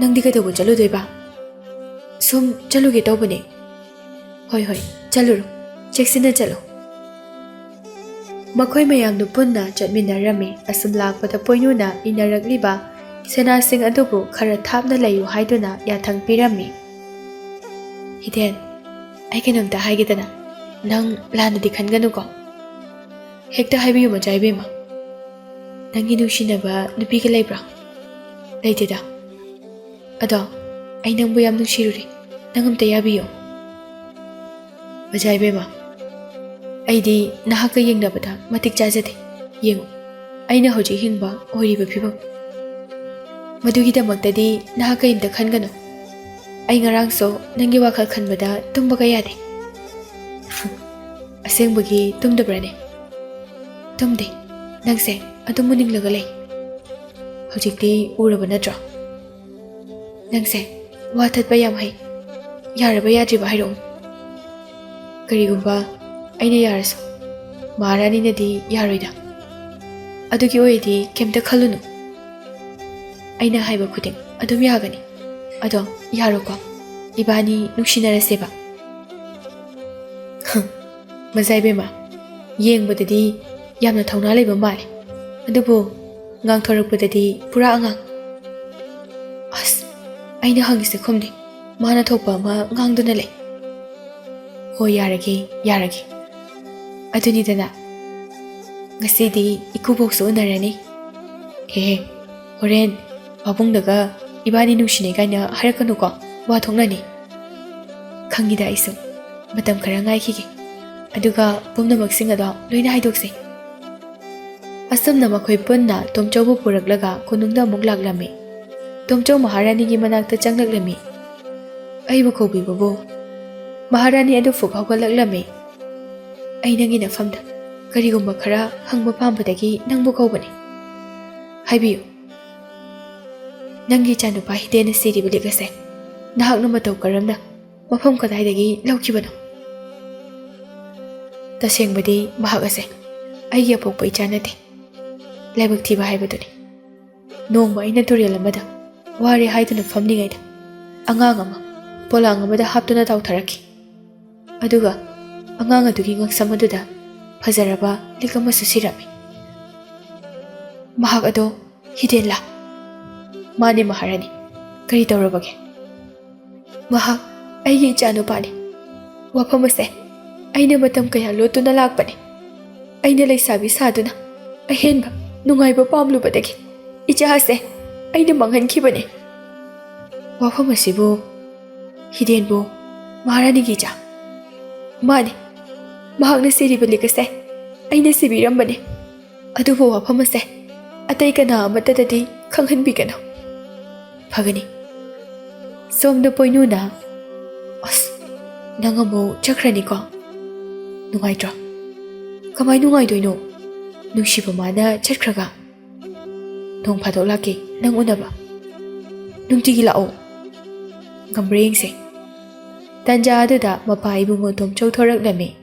ꯅꯪꯗꯤ ꯀꯩꯗꯧꯕ ꯆꯠꯂꯨꯗꯣꯏꯕ? ꯁꯨꯝ ꯆꯠꯂꯨꯒꯦ ꯇꯧꯕꯅꯦ꯫ ꯍꯣꯏ ꯍꯣꯏ, ꯆꯠꯂꯨꯔꯣ, ꯆꯦꯛꯁꯤꯟꯅ ꯆꯠꯂꯣ꯫ ꯃꯈꯣꯏ ꯃꯌꯥꯝꯗꯨ ꯄꯨꯟꯅ ꯆꯠꯃꯤꯟꯅꯔꯝꯃꯤ꯫ ꯑꯁꯨꯝ ꯂꯥꯛꯄꯗ ꯄꯣꯏꯅꯨꯅ ꯏꯟꯅꯔꯛꯂꯤꯕ ꯁꯦꯅꯥꯁꯤꯡ ꯑꯗꯨꯕꯨ ꯈꯔ ꯊꯥꯞꯅ ꯂꯩꯌꯨ ꯍꯥꯏꯗꯨꯅ ꯌꯥꯊꯪ ꯄꯤꯔꯝꯃꯤ꯫ ꯍꯤꯗꯦꯟ, ꯑꯩ ꯀꯩꯅꯣꯝꯇ ꯍꯥꯏꯒꯦꯗꯅ, ꯅꯪ ꯂꯥꯟꯅꯗꯤ ꯈꯟꯒꯅꯨꯀꯣ? Hekta haibiyu Majaibema. Nangi nungsinaba nupiga leibra? Leiteda. Ado, ay nangbu yam nungsiruri. Nangam tayabiyo. Majaibema. Aidi nahaka yengnabada matik jajade. Yengu. Aina hoji hingba oriba phibam. Madugidamaktadi nahaka inta khangano. Ay ngarangso nangi wakal khanbada tumbaga yade. Asengbagi tumdabrane. Tumde. Nangse adum muninglaga lay. Hojikti uraba natra. Nangse wathatba yam hai. Yaraba yadriba hairo. Karigumba aina yaraso. Maharani nadi yaroida. Adugi oidi kemta khalunu. Aina haiba khuding adum yagani. Ado yaro ko. Ibani nungsinaraseba. Majaibema. Yengbadadi yamna thauna leiba male. Adubu ngangthorakpadadi pura angang. As aina hangise khumde. Mana thokpa ma ngangduna lei. Ho yarage. Aduni dana. Ngasidi ikubokso unarani. He horen babungdaga ibani nungsine kaina harakanu ko wa thongnani. Khangida isu matam khara ngaikige. Aduga pumnamak ado loina haidokse. Asamna makhoi punna tomchaubu puraklaga kunungda amuk laklami. Tomchau Maharani gi manakta changlaklami. Aibu khobi babo. Maharani adu fuk hawgalaklami. Ai nangi nafamda karigumba khara hangba pambadagi nangbu khawbani. Haibiyu. Nangi chanupa hidena siriba ligase. Nahakna matau karamda mafam kadaidagi laukibano. Tasengbadi mahak ase aigi apokpa ichanate. Laibak thiba haibaduni. Nongba aina turel amada ware haiduna famningaida angang ama polang amada haptuna tawtharaki. Aduga angang adugi ngaksam aduda fajaraba likamasu sirami. Mahak ado hiden la. Mane Maharani kari tawrabage. Mahak aigi ichanupani. Wafam ase aina matam kaya lotuna lakpani. Aina laisabi saduna ahenba nungaiba pamlubadagi icha ase aina manghankibani. Wafam asibu hidenbu Maharani gi cha. Mane mahakna siriba likase aina sibirambani. Adubu wafam ase atai kana amatadadi khanghanbigano. Phagani. Somda poinuna as nangamu chakrani ko. Nungaitra. Kamai nungaidoino. Nungsiba mana chatkraga. Nong phadok laki nang unaba. Nungtigi lao. Ngambrengse. Tanja aduda mapa ibungo tomchau thoraklami.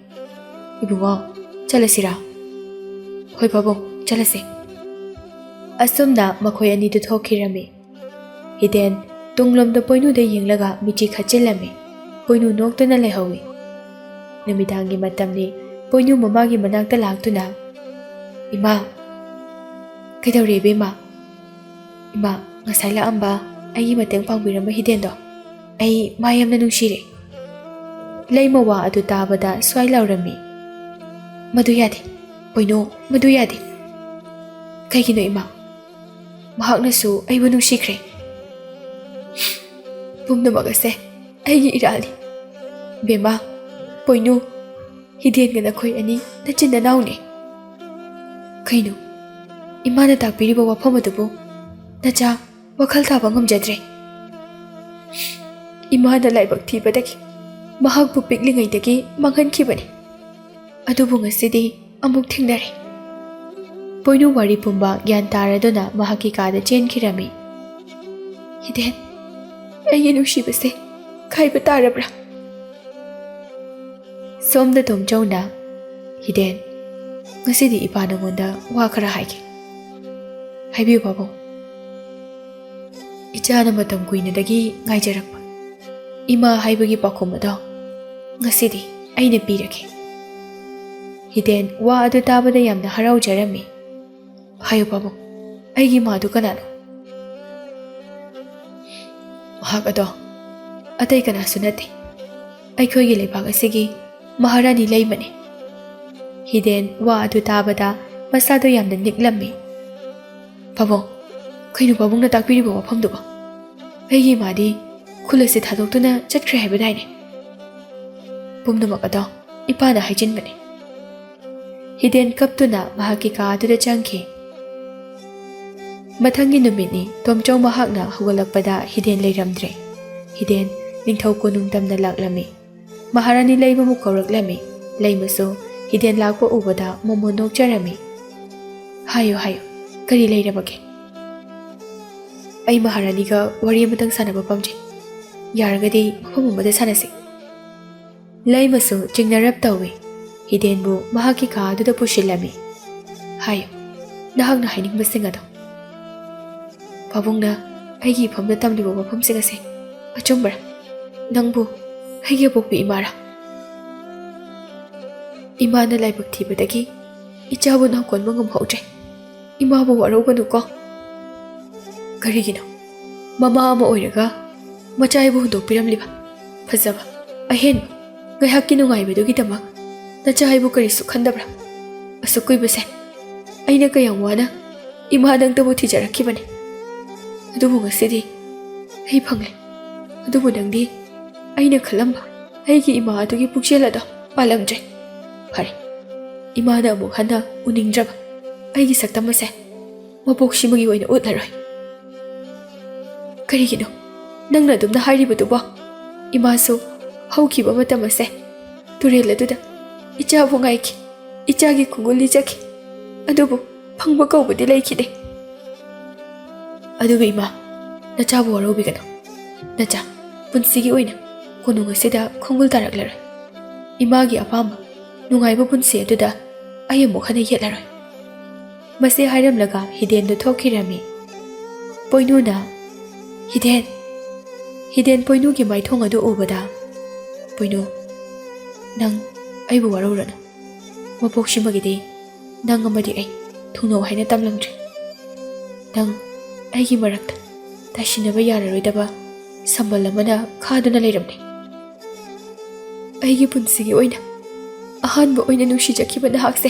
Ibungo chalasira. Hoi babong chalase. Asumna makhoi anidu thokirami. Hiden tunglomda poinuda yenglaga michi khachilami. Poinu noktana lehawi. Namidangi matamni poinu mamagi manakta laktuna. Ima. Kaidawrebe ma. Ima ngasai laamba aigi mateng pangbiramba hidendo. Ai mayamna nungsire. Leimawa adu tabada swai laurami. Madu yade. Poinu madu yade. Kaigino ima. Mahaknasu aibu nungsikre. Pumnamak ase aigi irali. Bema poinu hiden gana khoi ani nachinna naune. Kaino imana takpiriba wafam adubu nacha wakhal thaba ngamjadre. Imana laibak thibadagi mahakbu piklingaidagi manghankibani. Adubu ngasidi amuk thingnare. Poinu wari pumba gyan taraduna mahaki kada chenkirami. Hiden aigi nungsibase khaiba tarabra. Somda tomchauna hiden ngasidi ipanangonda wa khara haike. Haibiyu babong. Ichana matam kuinadagi ngaijarakpa. Ima haibagi pakhum ado ngasidi aina pirake. Hiden wa adu tabada yamna haraujarami. Hayo babong. Aigi madu kanano. Mahak ado atai kanasu nate. Aikhoigi leibak asigi Maharani leibani. Hiden wa adu tabada masado yamna niklami. Pabong, kaino pabongna takpiribo wafamduba. Aigi madi khulasi thadoktuna chatkre haibadaine. Pumnamak ado ipana haijinbani. Hiden kaptuna mahaki ka aduda changki. Mathangi numitni Tomchau mahakna hawalakpada Hiden leiramdre. Hiden ningthau konung tamna laklami. Maharani leiba mu kauraklami. Leimaso Hiden lakpa ubada momo nokjarami. Hayo hayo, kari leirabake. Ai Maharani ga wari amatang sanaba pamje. Yaragadi mafam amada sanasi. Leimaso jingnarap tawi. Hiden bu mahaki ka aduda pushilami. Hayo, nahakna haining masing ado. Pabongna aigi famda tamlibo mafam singase. Achumbara, nangbu aigi pokpi imara. Imana laibak thibadagi ichabu na konma ngamhautre. Imabu waruganu ko. Karigino, mama ama oiraga machaibu hundokpiramliba. Fazaba, ahen ngaihakki nungaibadugi damak nachaibu karisu khandabra. Asukuibase aina kayam wana imadang tabu thijarakibane. Adubu ngasidi ai phangle. Adubu nangdi aina khalamba aigi ima adugi pukselado palamdre. Fare, imada amuk hana uningdraba aigi saktamase mapokshimagi oina utlaroi. Karigino, nangna adumna hairibadubo imasu haukiba matamase turel aduda ichabu ngaiki ichagi kunguli jaki adubu phangba kaubadi laikide. Adubu ima nachabu warobigano. Nacha punsigi oina konung asida khongul taraklaroi. Imagi apamba nungaiba punsi aduda ayamuk hana yetlaroi. Mase hairamlaga Hiden do thokirami. Poinuna Hiden poinu gi maithong adu ubada. Poinu nang aibu warorana. Mapokshimagidi nang amadi ai thungno haina tamlamdre. Nang aigi marakta tashinaba yararoidaba sambal amana khaduna leiramne. Aigi punsigi oina ahanba oina nungsijakiba nahakse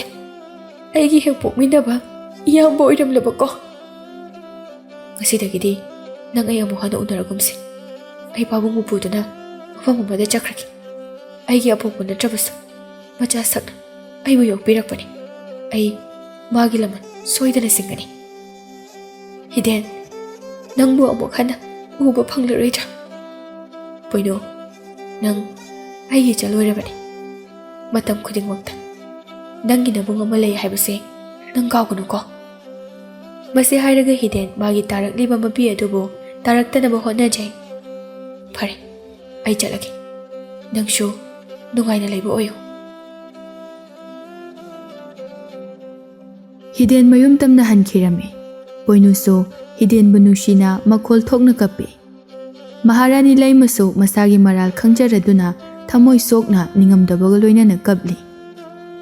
aigi hek pokminaba iyamba oiramlaba ko. Ngasidagidi nang ay amuha na unaragumsi. Ay pabong upuduna mafam amada chakraki. Aigi apokmo na trabaso machasak na ay buyok pirakpani. Ay magi laman soidana singani. Hiden, nang mo amuk hana uba phanglaroidra. Poino, nang aigi chaloirabani. Matam khudingmakta nangi nabung ama lei haibase nang kaugunu ko. Masi hairaga Hiden magi tarakliba mapi adubu taraktanaba hotnajai. Fare, ai chalagi. Nangshu nungaina leiba oyo. Hiden mayum tamna hankirami. Poinuso Hiden bunushina makhol thokna kapi. Maharani laimaso masagi maral khangjaraduna thamoi sokna ningamdabaga loinana kapli.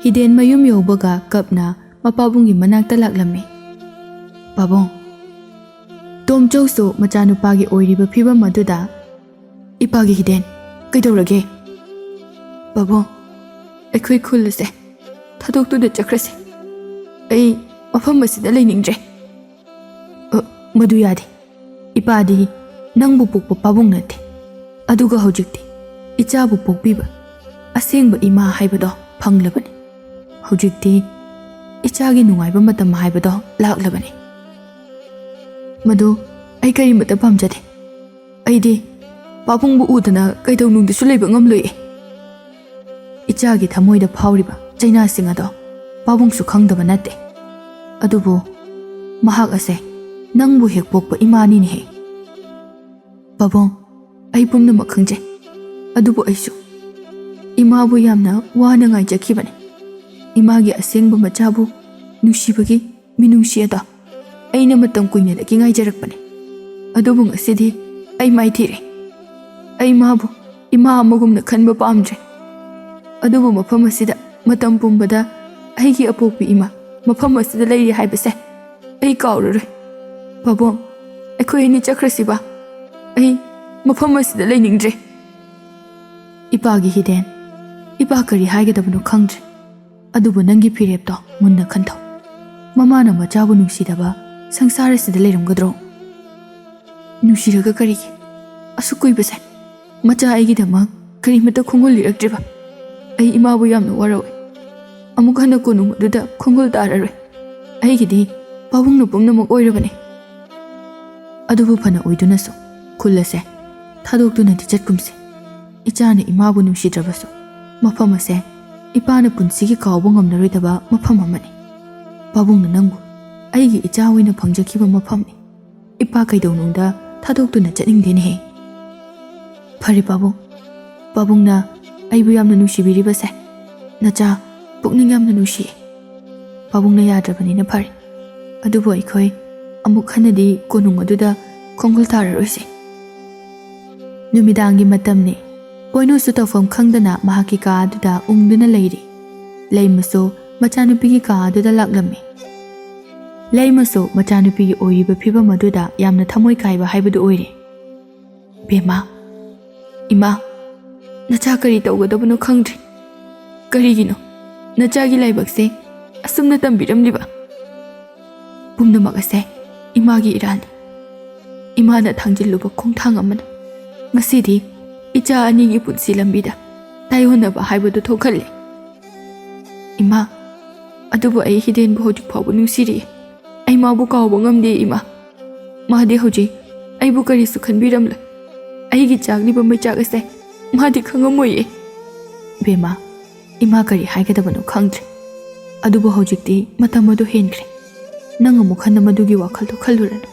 Hiden mayum yobaga kapna mapabungi manakta laklami. Pabong, Tomchau so machanupagi oiriba phiba maduda ipagi Hiden kaidorage. Pabong, akhoi khulase thadoktuda chakrase. Ai mafam asida leiningdre. Madu yadi. Ipadi nangbu pokpa pabong nate. Aduga hojikti ichabu pokbiba asengba ima haibado phanglabani. Hojikti ichagi nungaiba matam haibado laklabani. Madu ai kari mata pamjade. Aidi pabongbu udana kaidau nungdasu leiba ngamloi. Ichagi thamoida phawriba chaina singado pabongsu khangdaba nate. Adubu mahak ase nangbu hek pokpa imani ni he. Pabong, ai pumnamak khangje. Adubu aisu imabu yamna wana ngaijakibane. Imagi asengba machabu nushibagi minungsiada aina matam kuinadagi ngaijarakpane. Adubu ngasidi ai maithire. Ai mabu ima amagumna khanba pamdre. Adubu mafam asida matam pumbada aigi apokpi ima mafam asida leiri haibase ai kauraroi. Pabong, akhoi ni chakrasiba ai mafam asida leiningdre. Ipagi Hiden, ipa kari haigadabano khangdre. ꯑꯗꯨꯕꯨ ꯅꯪꯒꯤ ꯐꯤꯔꯦꯞꯇꯣ ꯃꯨꯟꯅ ꯈꯟꯊꯧ. ꯃꯃꯥꯅ ꯃꯆꯥꯕꯨ ꯅꯨꯡꯁꯤꯗꯕ ꯁꯪꯁꯥꯔ ꯑꯁꯤꯗ ꯂꯩꯔꯝꯒꯗ꯭ꯔꯣ? ꯅꯨꯡꯁꯤꯔꯒ ꯀꯔꯤꯒꯤ? ꯑꯁꯨꯛ ꯀꯨꯏꯕꯁꯦ ꯃꯆꯥ ꯑꯩꯒꯤꯗꯃꯛ ꯀꯔꯤꯃꯠꯇ ꯈꯣꯡꯒꯨꯜ ꯂꯤꯔꯛꯇ꯭ꯔꯤꯕ? ꯑꯩ ꯏꯃꯥꯕꯨ ꯌꯥꯝꯅ ꯋꯥꯔꯧꯏ. ꯑꯃꯨꯛ ꯍꯟꯅ ꯀꯣꯅꯨꯡ ꯑꯗꯨꯗ ꯈꯣꯡꯒꯨꯜ ꯇꯥꯔꯔꯣꯏ. ꯑꯩꯒꯤꯗꯤ ꯄꯥꯕꯨꯡꯅ ꯄꯨꯝꯅꯃꯛ ꯑꯣꯏꯔꯕꯅꯤ. ꯑꯗꯨꯕꯨ ꯐꯅ ꯑꯣꯏꯗꯨꯅꯁꯨ ꯈꯨꯜ ꯑꯁꯦ ꯊꯥꯗꯣꯛꯇꯨꯅꯗꯤ ꯆꯠꯀꯨꯝꯁꯤ. ꯏꯆꯥꯅ ꯏꯃꯥꯕꯨ ꯅꯨꯡꯁꯤꯗ꯭ꯔꯕꯁꯨ ꯃꯐꯝ ꯑꯁꯦ ꯏꯄꯥꯅ ꯄꯨꯟꯁꯤꯒꯤ ꯀꯥꯎꯕ ꯉꯝꯂꯔꯣꯏꯗꯕ ꯃꯐꯝ ꯑꯃꯅꯤ. ꯄꯥꯕꯨꯡꯅ ꯅꯪꯕꯨ ꯑꯩꯒꯤ ꯏꯆꯥ ꯑꯣꯏꯅ ꯐꯪꯖꯈꯤꯕ ꯃꯐꯝꯅꯤ. ꯏꯄꯥ ꯀꯩꯗꯧꯅꯨꯡꯗ ꯊꯥꯗꯣꯛꯇꯨꯅ ꯆꯠꯅꯤꯡꯗꯦꯅꯦꯍꯦ. ꯐꯔꯦ ꯄꯥꯕꯨꯡ. ꯄꯥꯕꯨꯡꯅ ꯑꯩꯕꯨ ꯌꯥꯝꯅ ꯅꯨꯡꯁꯤꯕꯤꯔꯤꯕꯁꯦ ꯅꯆꯥ ꯄꯨꯛꯅꯤꯡ ꯌꯥꯝꯅ ꯅꯨꯡꯁꯤꯌꯦ. ꯄꯥꯕꯨꯡꯅ ꯌꯥꯗ꯭ꯔꯕꯅꯤꯅ ꯐꯔꯦ. ꯑꯗꯨꯕꯨ ꯑꯩꯈꯣꯏ ꯑꯃꯨꯛ ꯍꯟꯅꯗꯤ ꯀꯣꯅꯨꯡ ꯑꯗꯨꯗ ꯈꯣꯡꯒꯨꯜ ꯇꯥꯔꯔꯣꯏꯁꯦ. ꯅꯨꯃꯤꯗꯥꯡꯒꯤ ꯃꯇꯝꯅꯤ. ꯄꯣꯏꯅꯨꯁꯨ ꯇꯧꯐꯝ ꯈꯪꯗꯅ ꯃꯍꯥꯛꯀꯤ ꯀꯥ ꯑꯗꯨꯗ ꯎꯪꯗꯨꯅ ꯂꯩꯔꯤ. ꯂꯩꯃꯁꯨ ꯃꯆꯥꯅꯨꯄꯤꯒꯤ ꯀꯥ ꯑꯗꯨꯗ ꯂꯥꯛꯂꯝꯃꯤ. ꯂꯩꯃꯁꯨ ꯃꯆꯥꯅꯨꯄꯤꯒꯤ ꯑꯣꯏꯔꯤꯕ ꯐꯤꯕꯝ ꯑꯗꯨꯗ ꯌꯥꯝꯅ ꯊꯃꯣꯏ ꯀꯥꯏꯕ ꯍꯥꯏꯕꯗꯨ ꯑꯣꯏꯔꯦ. ꯕꯦꯝꯃ, ꯏꯃꯥ, ꯅꯆꯥ ꯀꯔꯤ ꯇꯧꯒꯗꯕꯅꯣ ꯈꯪꯗ꯭ꯔꯤ. ꯀꯔꯤꯒꯤꯅꯣ ꯅꯆꯥꯒꯤ ꯂꯥꯏꯕꯛꯁꯦ ꯑꯁꯨꯝꯅ ꯇꯝꯕꯤꯔꯝꯂꯤꯕ? ꯄꯨꯝꯅꯃꯛ ꯑꯁꯦ ꯏꯃꯥꯒꯤ ꯏꯔꯥꯜꯅꯤ. ꯏꯃꯥꯅ ꯊꯥꯡꯖꯤꯜꯂꯨꯕ ꯈꯣꯡꯊꯥꯡ ꯑꯃꯅ ꯉꯁꯤꯗꯤ ꯏꯆꯥ ꯑꯅꯤꯒꯤ ꯄꯨꯟꯁꯤ ꯂꯝꯕꯤꯗ ꯇꯥꯏꯑꯣꯟꯅꯕ ꯍꯥꯏꯕꯗꯨ ꯊꯣꯛꯍꯜꯂꯦ. ꯏꯃꯥ, ꯑꯗꯨꯕꯨ ꯑꯩ ꯍꯤꯗꯦꯟꯕꯨ ꯍꯧꯖꯤꯛ ꯐꯥꯎꯕ ꯅꯨꯡꯁꯤꯔꯤꯌꯦ. ꯑꯩ ꯃꯥꯕꯨ ꯀꯥꯎꯕ ꯉꯝꯗꯦ ꯏꯃꯥ. ꯃꯥꯗꯤ ꯍꯧꯖꯤꯛ ꯑꯩꯕꯨ ꯀꯔꯤꯁꯨ ꯈꯟꯕꯤꯔꯝꯂꯣꯏ. ꯑꯩꯒꯤ ꯆꯥꯛꯂꯤꯕ ꯃꯩꯆꯥꯛ ꯑꯁꯦ ꯃꯥꯗꯤ ꯈꯪꯉꯝꯃꯣꯏꯌꯦ. ꯕꯦꯝꯃ, ꯏꯃꯥ ꯀꯔꯤ ꯍꯥꯏꯒꯗꯕꯅꯣ ꯈꯪꯗ꯭ꯔꯦ. ꯑꯗꯨꯕꯨ ꯍꯧꯖꯤꯛꯇꯤ ꯃꯇꯝ ꯑꯗꯨ ꯍꯦꯟꯈ꯭ꯔꯦ. ꯅꯪ ꯑꯃꯨꯛ ꯍꯟꯅ ꯃꯗꯨꯒꯤ ꯋꯥꯈꯜꯗꯨ ꯈꯜꯂꯨꯔꯅꯨ.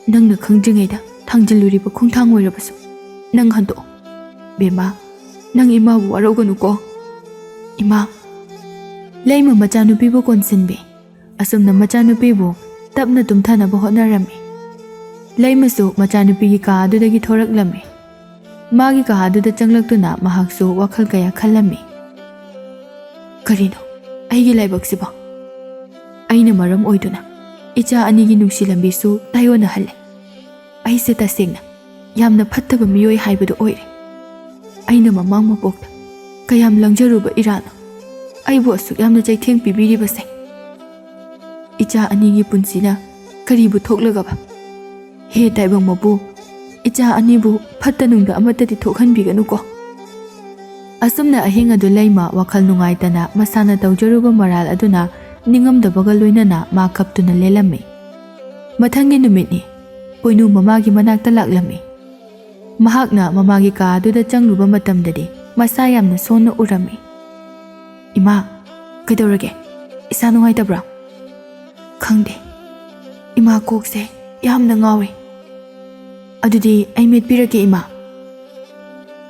ꯅꯪꯅ ꯈꯪꯗ꯭ꯔꯤꯉꯩꯗ ꯊꯥꯡꯖꯤꯜꯂꯨꯔꯤꯕ ꯈꯣꯡꯊꯥꯡ ꯑꯣꯏꯔꯕꯁꯨ ꯅꯪ ꯍꯟꯗꯣꯛꯑꯣ. ꯕꯦꯝꯃ, ꯅꯪ ꯏꯃꯥꯕꯨ ꯋꯥꯔꯧꯒꯅꯨꯀꯣ. ꯏꯃꯥ. ꯂꯩꯃ ꯃꯆꯥꯅꯨꯄꯤꯕꯨ ꯀꯣꯟꯁꯤꯟꯕꯤ. ꯑꯁꯨꯝꯅ ꯃꯆꯥꯅꯨꯄꯤꯕꯨ ꯇꯞꯅ ꯇꯨꯝꯊꯅꯕ ꯍꯣꯠꯅꯔꯝꯃꯤ. ꯂꯩꯃꯁꯨ ꯃꯆꯥꯅꯨꯄꯤꯒꯤ ꯀꯥ ꯑꯗꯨꯗꯒꯤ ꯊꯣꯔꯛꯂꯝꯃꯤ. ꯃꯥꯒꯤ ꯀꯥ ꯑꯗꯨꯗ ꯆꯪꯂꯛꯇꯨꯅ ꯃꯍꯥꯛꯁꯨ ꯋꯥꯈꯜ ꯀꯌꯥ ꯈꯜꯂꯝꯃꯤ. ꯀꯔꯤꯅꯣ ꯑꯩꯒꯤ ꯂꯥꯏꯕꯛꯁꯤꯕꯣ? ꯑꯩꯅ ꯃꯔꯝ ꯑꯣꯏꯗꯨꯅ ꯏꯆꯥ ꯑꯅꯤꯒꯤ ꯅꯨꯡꯁꯤ ꯂꯝꯕꯤꯁꯨ ꯇꯥꯏꯑꯣꯟꯅꯍꯜꯂꯦ. ꯑꯩꯁꯦ ꯇꯁꯦꯡꯅ ꯌꯥꯝꯅ ꯐꯠꯇꯕ ꯃꯤꯑꯣꯏ ꯍꯥꯏꯕꯗꯨ ꯑꯣꯏꯔꯦ. ꯑꯩꯅ ꯃꯃꯥꯡ ꯃꯄꯣꯛꯇ ꯀꯌꯥꯝ ꯂꯪꯖꯔꯨꯕ ꯏꯔꯥꯜꯅꯣ ꯑꯩꯕꯨ ꯑꯁꯨꯛ ꯌꯥꯝꯅ ꯆꯩꯊꯦꯡ ꯄꯤꯕꯤꯔꯤꯕꯁꯦ? ꯏꯆꯥ ꯑꯅꯤꯒꯤ ꯄꯨꯟꯁꯤꯅ ꯀꯔꯤꯕꯨ ꯊꯣꯛꯂꯒꯕ? ꯍꯦ ꯇꯥꯏꯕꯪ ꯃꯄꯨ, ꯏꯆꯥ ꯑꯅꯤꯕꯨ ꯐꯠꯇ ꯅꯨꯡꯗ ꯑꯃꯠꯇꯗꯤ ꯊꯣꯛꯍꯟꯕꯤꯒꯅꯨꯀꯣ. ꯑꯁꯨꯝꯅ ꯑꯍꯤꯡ ꯑꯗꯨ ꯂꯩꯃ ꯋꯥꯈꯜ ꯅꯨꯡꯉꯥꯏꯇꯅ ꯃꯁꯥꯅ ꯇꯧꯖꯔꯨꯕ ꯃꯔꯥꯜ ꯑꯗꯨꯅ ꯅꯤꯡꯉꯝꯗꯕꯒ ꯂꯣꯏꯅꯅ ꯃꯥ ꯀꯞꯇꯨꯅ ꯂꯦꯜꯂꯝꯃꯤ. ꯃꯊꯪꯒꯤ ꯅꯨꯃꯤꯠꯅꯤ. ꯄꯣꯏꯅꯨ ꯃꯃꯥꯒꯤ ꯃꯅꯥꯛꯇ ꯂꯥꯛꯂꯝꯃꯤ. ꯃꯍꯥꯛꯅ ꯃꯃꯥꯒꯤ ꯀꯥ ꯑꯗꯨꯗ ꯆꯪꯂꯨꯕ ꯃꯇꯝꯗꯗꯤ ꯃꯁꯥ ꯌꯥꯝꯅ ꯁꯣꯟꯅ ꯎꯔꯝꯃꯤ. ꯏꯃꯥ, ꯀꯩꯗꯧꯔꯒꯦ? ꯏꯁꯥ ꯅꯨꯡꯉꯥꯏꯇꯕ꯭ꯔꯣ? ꯈꯪꯗꯦ. ꯏꯃꯥ, ꯀꯣꯛꯁꯦ ꯌꯥꯝꯅ ꯉꯥꯎꯏ. ꯑꯗꯨꯗꯤ ꯑꯩ ꯃꯦꯠꯄꯤꯔꯒꯦ ꯏꯃꯥ.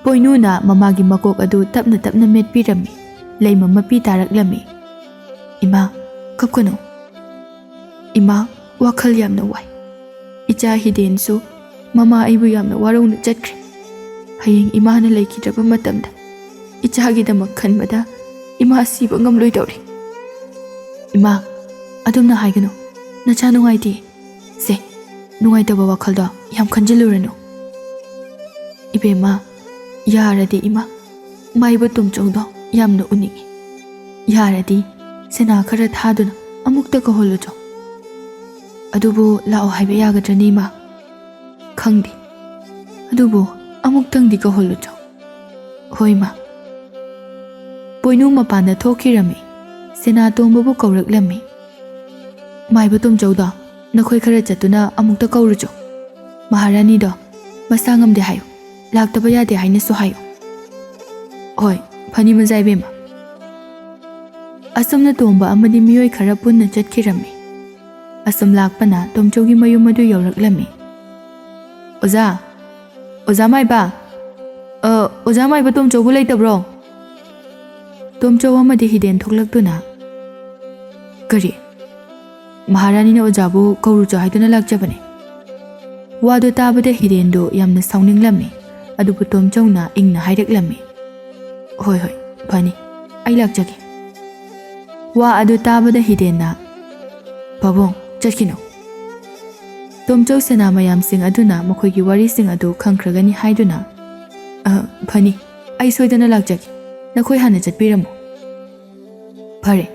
ꯄꯣꯏꯅꯨꯅ ꯃꯃꯥꯒꯤ ꯃꯀꯣꯛ ꯑꯗꯨ ꯇꯞꯅ ꯇꯞꯅ ꯃꯦꯠꯄꯤꯔꯝꯃꯤ. ꯂꯩꯃ ꯃꯄꯤ ꯇꯥꯔꯛꯂꯝꯃꯤ. ꯏꯃꯥ, ꯀꯞꯀꯅꯨ. ꯏꯃꯥ, ꯋꯥꯈꯜ ꯌꯥꯝꯅ ꯋꯥꯏ. ꯏꯆꯥ ꯍꯤꯗꯦꯟꯁꯨ ꯃꯃꯥ ꯑꯩꯕꯨ ꯌꯥꯝꯅ ꯋꯥꯔꯧꯅ ꯆꯠꯈ꯭ꯔꯦ. ꯍꯌꯦꯡ ꯏꯃꯥꯅ ꯂꯩꯈꯤꯗ꯭ꯔꯕ ꯃꯇꯝꯗ ꯏꯆꯥꯒꯤꯗꯃꯛ ꯈꯟꯕꯗ ꯏꯃꯥ ꯁꯤꯕ ꯉꯝꯂꯣꯏꯗꯧꯔꯦ. ꯏꯃꯥ, ꯑꯗꯨꯝꯅ ꯍꯥꯏꯒꯅꯨ. ꯅꯆꯥ ꯅꯨꯡꯉꯥꯏꯇꯦ. ꯁꯦ, ꯅꯨꯡꯉꯥꯏꯇꯕ ꯋꯥꯈꯜꯗꯣ ꯌꯥꯝ ꯈꯟꯖꯤꯜꯂꯨꯔꯅꯨ. ꯏꯕꯦꯝꯃ, ꯌꯥꯔꯗꯤ ꯏꯃꯥ, ꯃꯥꯏꯕ ꯇꯨꯝꯆꯧꯗꯣ ꯌꯥꯝꯅ ꯎꯅꯤꯡꯉꯤ. ꯌꯥꯔꯗꯤ ꯁꯦꯅꯥ ꯈꯔ ꯊꯥꯗꯨꯅ ꯑꯃꯨꯛꯇ ꯀꯧꯍꯜꯂꯨꯆꯣ. ꯑꯗꯨꯕꯨ ꯂꯥꯛꯑꯣ ꯍꯥꯏꯕ ꯌꯥꯒꯗ꯭ꯔꯅꯤ ꯏꯃꯥ? ꯈꯪꯗꯦ. ꯑꯗꯨꯕꯨ ꯑꯃꯨꯛꯇꯪꯗꯤ ꯀꯧꯍꯜꯂꯨꯆꯣ. ꯍꯣꯏ ꯏꯃꯥ. ꯄꯣꯏꯅꯨ ꯃꯄꯥꯟꯗ ꯊꯣꯛꯈꯤꯔꯝꯃꯤ. ꯁꯦꯅꯥꯇꯣꯝꯕꯕꯨ ꯀꯧꯔꯛꯂꯝꯃꯤ. ꯃꯥꯏꯕ ꯇꯨꯝꯆꯧꯗꯣ, ꯅꯈꯣꯏ ꯈꯔ ꯆꯠꯇꯨꯅ ꯑꯃꯨꯛꯇ ꯀꯧꯔꯨꯆꯣ. ꯃꯍꯥꯔꯥꯅꯤꯗꯣ ꯃꯁꯥ ꯉꯝꯗꯦ ꯍꯥꯏꯌꯨ. ꯂꯥꯛꯇꯕ ꯌꯥꯗꯦ ꯍꯥꯏꯅꯁꯨ ꯍꯥꯏꯌꯨ. ꯍꯣꯏ, ꯐꯅꯤ ꯃꯖꯥ ꯏꯕꯦꯝꯃ. ꯑꯁꯨꯝꯅ ꯇꯣꯝꯕ ꯑꯃꯗꯤ ꯃꯤꯑꯣꯏ ꯈꯔ ꯄꯨꯟꯅ ꯆꯠꯈꯤꯔꯝꯃꯤ. ꯑꯁꯨꯝ ꯂꯥꯛꯄꯅ ꯇꯣꯝꯆꯧꯒꯤ ꯃꯌꯨꯝ ꯑꯗꯨ ꯌꯧꯔꯛꯂꯝꯃꯤ. ꯑꯣꯖꯥ, ꯑꯣꯖꯥ ꯃꯥꯏꯕ, ꯑꯣꯖꯥ ꯃꯥꯏꯕ ꯇꯣꯝꯆꯧꯕꯨ ꯂꯩꯇꯕ꯭ꯔꯣ? ꯇꯣꯝꯆꯧ ꯑꯃꯗꯤ ꯍꯤꯗꯦꯟ ꯊꯣꯛꯂꯛꯇꯨꯅ, ꯀꯔꯤ? ꯃꯍꯥꯔꯥꯅꯤꯅ ꯑꯣꯖꯥꯕꯨ ꯀꯧꯔꯨꯆꯣ ꯍꯥꯏꯗꯨꯅ ꯂꯥꯛꯆꯕꯅꯤ. ꯋꯥꯗꯨ ꯇꯥꯕꯗ ꯍꯤꯗꯦꯟꯗꯨ ꯌꯥꯝꯅ ꯁꯥꯎꯅꯤꯡꯂꯝꯃꯤ. ꯑꯗꯨꯕꯨ ꯇꯣꯝꯆꯧꯅ ꯏꯪꯅ ꯍꯥꯏꯔꯛꯂꯝꯃꯤ. ꯍꯣꯏ ꯍꯣꯏ, ꯐꯅꯤ. ꯑꯩ ꯂꯥꯛꯆꯒꯦ. ꯋꯥ ꯑꯗꯨ ꯇꯥꯕꯗ ꯍꯤꯗꯦꯟꯅ, ꯄꯥꯕꯨꯡ, ꯆꯠꯈꯤꯅꯨ. ꯇꯣꯝꯆꯧ ꯁꯦꯅꯥ ꯃꯌꯥꯝꯁꯤꯡ ꯑꯗꯨꯅ ꯃꯈꯣꯏꯒꯤ ꯋꯥꯔꯤꯁꯤꯡ ꯑꯗꯨ ꯈꯪꯈ꯭ꯔꯒꯅꯤ ꯍꯥꯏꯗꯨꯅ, ꯐꯅꯤ. ꯑꯩ ꯁꯣꯏꯗꯅ ꯂꯥꯛꯆꯒꯦ. ꯅꯈꯣꯏ ꯍꯥꯟꯅ ꯆꯠꯄꯤꯔꯝꯃꯨ. ꯐꯔꯦ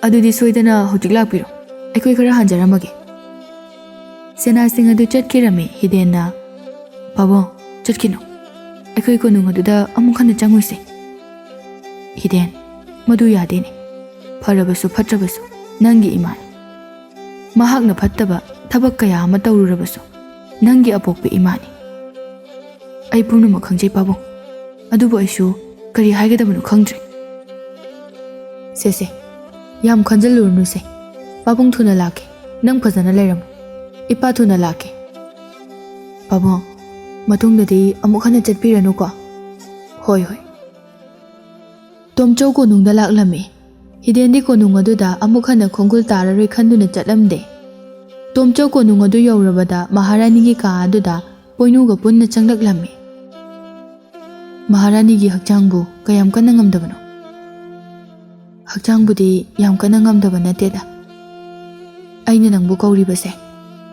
ꯑꯗꯨꯗꯤ ꯁꯣꯏꯗꯅ ꯍꯧꯖꯤꯛ ꯂꯥꯛꯄꯤꯔꯣ ꯑꯩꯈꯣꯏ ꯈꯔ ꯍꯟꯖꯔꯝꯃꯒꯦ ꯁꯦꯅꯥꯁꯤꯡ ꯑꯗꯨ ꯆꯠꯈꯤꯔꯝꯃꯤ ꯍꯤꯗꯦꯟꯅ ꯄꯥꯕꯨꯡ ꯆꯠꯈꯤꯅꯨ ꯑꯩꯈꯣꯏ ꯀꯣꯅꯨꯡ ꯑꯗꯨꯗ ꯑꯃꯨꯛ ꯍꯟꯅ ꯆꯪꯉꯨꯁꯤ ꯍꯤꯗꯦꯟ ꯃꯗꯨ ꯌꯥꯗꯦꯅꯦ ꯐꯔꯕꯁꯨ ꯐꯠꯇ꯭ꯔꯕꯁꯨ ꯅꯪꯒꯤ ꯏꯃꯥꯅꯤ ꯃꯍꯥꯛꯅ ꯐꯠꯇꯕ ꯊꯕꯛ ꯀꯌꯥ ꯑꯃ ꯇꯧꯔꯨꯔꯕꯁꯨ ꯅꯪꯒꯤ ꯑꯄꯣꯛꯄ ꯏꯃꯥꯅꯤ ꯑꯩ ꯄꯨꯝꯅꯃꯛ ꯈꯪꯖꯩ ꯄꯥꯕꯨꯡ ꯑꯗꯨꯕꯨ ꯑꯩꯁꯨ ꯀꯔꯤ ꯍꯥꯏꯒꯗꯕꯅꯣ ꯈꯪꯗ꯭ꯔꯦ ꯁꯦ ꯌꯥꯝ ꯈꯟꯖꯜꯂꯨꯔꯅꯨꯁꯦ ꯄꯥꯕꯨꯡ ꯊꯨꯅ ꯂꯥꯛꯀꯦ ꯅꯪ ꯐꯖꯅ ꯂꯩꯔꯝꯃꯨ ꯏꯄꯥ ꯊꯨꯅ ꯂꯥꯛꯀꯦ ꯄꯥꯕꯨꯡ ꯃꯇꯨꯡꯗꯗꯤ ꯑꯃꯨꯛ ꯍꯟꯅ ꯆꯠꯄꯤꯔꯅꯨꯀꯣ ꯍꯣꯏ ꯇꯣꯝꯆꯧ ꯀꯣꯅꯨꯡꯗ ꯂꯥꯛꯂꯝꯃꯤ ꯍꯤꯗꯦꯟꯗꯤ ꯀꯣꯅꯨꯡ ꯑꯗꯨꯗ ꯑꯃꯨꯛ ꯍꯟꯅ ꯈꯣꯡꯒꯨꯜ ꯇꯥꯔꯔꯣꯏ ꯈꯟꯗꯨꯅ ꯆꯠꯂꯝꯗꯦ ꯇꯣꯝꯆꯧ ꯀꯣꯅꯨꯡ ꯑꯗꯨ ꯌꯧꯔꯕꯗ ꯃꯍꯥꯔꯥꯅꯤꯒꯤ ꯀꯥ ꯑꯗꯨꯗ ꯄꯣꯏꯅꯨꯒ ꯄꯨꯟꯅ ꯆꯪꯂꯛꯂꯝꯃꯤ ꯃꯍꯥꯔꯥꯅꯤꯒꯤ ꯍꯛꯆꯥꯡꯕꯨ ꯀꯌꯥꯝ ꯀꯟꯅ ꯉꯝꯗꯕꯅꯣ ꯍꯛꯆꯥꯡꯕꯨꯗꯤ ꯌꯥꯝ ꯀꯟꯅ ꯉꯝꯗꯕ ꯅꯠꯇꯦꯗ ꯑꯩꯅ ꯅꯪꯕꯨ ꯀꯧꯔꯤꯕꯁꯦ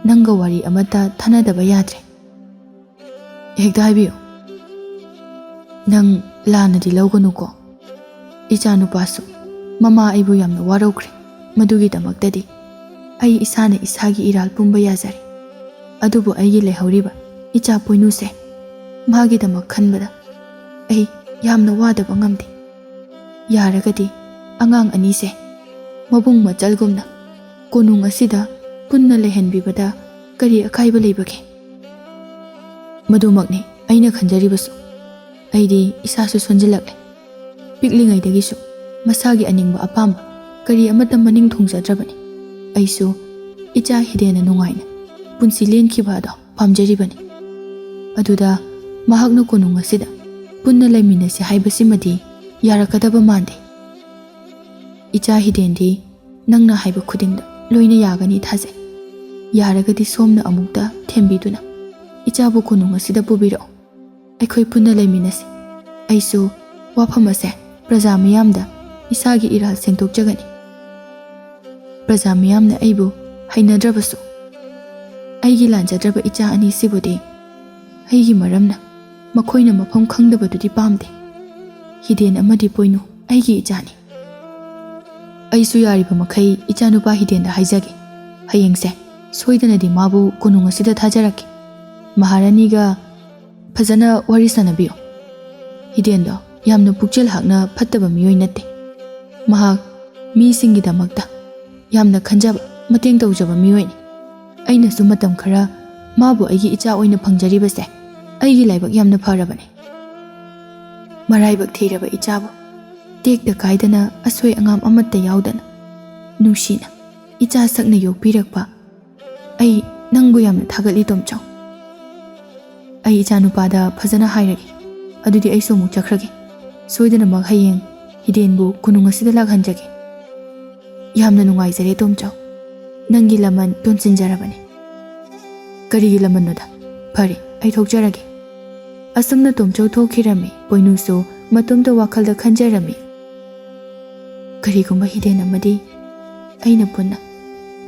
ꯅꯪꯒ ꯋꯥꯔꯤ ꯑꯃꯠꯇ ꯊꯥꯅꯗꯕ ꯌꯥꯗ꯭ꯔꯦ ꯍꯦꯛꯇ ꯍꯥꯏꯕꯤꯌꯨ ꯅꯪ ꯂꯥꯟꯅꯗꯤ ꯂꯧꯒꯅꯨꯀꯣ ꯏꯆꯥ ꯅꯨꯄꯥꯁꯨ ꯃꯃꯥ ꯑꯩꯕꯨ ꯌꯥꯝꯅ ꯋꯥꯔꯧꯈ꯭ꯔꯦ ꯃꯗꯨꯒꯤꯗꯃꯛꯇꯗꯤ ꯑꯩ ꯏꯁꯥꯅ ꯏꯁꯥꯒꯤ ꯏꯔꯥꯜ ꯄꯨꯝꯕ ꯌꯥꯖꯔꯤ ꯑꯗꯨꯕꯨ ꯑꯩꯒꯤ ꯂꯩꯍꯧꯔꯤꯕ ꯏꯆꯥ ꯄꯣꯏꯅꯨꯁꯦ ꯃꯥꯒꯤꯗꯃꯛ ꯈꯟꯕꯗ ꯑꯩ ꯌꯥꯝꯅ ꯋꯥꯗꯕ ꯉꯝꯗꯦ ꯌꯥꯔꯒꯗꯤ ꯑꯉꯥꯡ ꯑꯅꯤꯁꯦ ꯃꯕꯨꯡ ꯃꯆꯜꯒꯨꯝꯅ ꯀꯣꯅꯨꯡ ꯑꯁꯤꯗ ꯄꯨꯟꯅ ꯂꯩꯍꯟꯕꯤꯕꯗ ꯀꯔꯤ ꯑꯀꯥꯏꯕ ꯂꯩꯕꯒꯦ ꯃꯗꯨꯃꯛꯅꯤ ꯑꯩꯅ ꯈꯟꯖꯔꯤꯕꯁꯨ ꯑꯩꯗꯤ ꯏꯁꯥꯁꯨ ꯁꯣꯟꯖꯤꯜꯂꯛꯂꯦ ꯄꯤꯛꯂꯤꯉꯩꯗꯒꯤꯁꯨ ꯃꯁꯥꯒꯤ ꯑꯅꯤꯡꯕ ꯑꯄꯥꯝꯕ ꯀꯔꯤ ꯑꯃꯠꯇ ꯃꯅꯤꯡ ꯊꯨꯡꯖꯗ꯭ꯔꯕꯅꯤ ꯑꯩꯁꯨ ꯏꯆꯥ ꯍꯤꯗꯦꯟꯅ ꯅꯨꯡꯉꯥꯏꯅ ꯄꯨꯟꯁꯤ ꯂꯦꯟꯈꯤꯕ ꯑꯗꯣ ꯄꯥꯝꯖꯔꯤꯕꯅꯤ ꯑꯗꯨꯗ ꯃꯍꯥꯛꯅ ꯀꯣꯅꯨꯡ ꯑꯁꯤꯗ ꯄꯨꯟꯅ ꯂꯩꯃꯤꯟꯅꯁꯤ ꯍꯥꯏꯕꯁꯤꯃꯗꯤ ꯌꯥꯔꯛꯀꯗꯕ ꯃꯥꯟꯗꯦ ꯏꯆꯥ ꯍꯤꯗꯦꯟꯗꯤ ꯅꯪꯅ ꯍꯥꯏꯕ ꯈꯨꯗꯤꯡꯗ ꯂꯣꯏꯅ ꯌꯥꯒꯅꯤ ꯊꯥꯖꯩ ꯌꯥꯔꯒꯗꯤ ꯁꯣꯝꯅ ꯑꯃꯨꯛꯇ ꯊꯦꯝꯕꯤꯗꯨꯅ ꯏꯆꯥꯕꯨ ꯀꯣꯅꯨꯡ ꯑꯁꯤꯗ ꯄꯨꯕꯤꯔꯛꯑꯣ ꯑꯩꯈꯣꯏ ꯄꯨꯟꯅ ꯂꯩꯃꯤꯟꯅꯁꯤ ꯑꯩꯁꯨ ꯋꯥꯐꯝ ꯑꯁꯦ ꯄ꯭ꯔꯖꯥ ꯃꯤꯌꯥꯝꯗ ꯏꯁꯥꯒꯤ ꯏꯔꯥꯜ ꯁꯦꯡꯗꯣꯛꯆꯒꯅꯤ प्रजा मियामने अइबु हैनद्रबसु अइगी लांजद्रब इचा अनि सिबुदि अइगी मरमना मखोइना मफम खंगदबदुदि पामदे हिदेन अमदि पोइनु अइगी इचानी अइसु यारिबा मखै इचानुपा हिदेनदा हाइजगे हयेंगसे सोइदनदि माबु कोनुंग असिदा थाजरके महारानीगा फजना वारी सनबियो हिदेनदो यामना पुक्चल हाकना फत्तबा मियोइ नते महाक मीसिंगिदमक्ता यामना खंजबा मतेंग तौजबा मियोइनि अइनसु मतम खरा माबु अइगी इचा ओइना फंगजरिबसे अइगी लाइबक यामना फरबने मराइबक थीरबा इचाबु टेकदा काइदना असोय अंगाम अमत्ता याउदना नुसीना इचा सकना योगपिरकपा अइ नंगु यामना थागतलि तोमचौ अइ इचा नुपादा फजना हाइरगे अदुदि अइसु मु चखरगे सोइदना मग हयेंग हिदेनबु कुनुंग असिदा लाखहनजगे यामना नुंगाइजरे तोमचौ नंगी लमन तोनसिनजरबने करिगी लमनोदा फरे अइ थोकजरगे असमना तोमचौ थोखिरमे पोइनुसु मतुमदा वाखलदा खंजरमे करिगुम्बा हिदेन अमदि अइना पुन्ना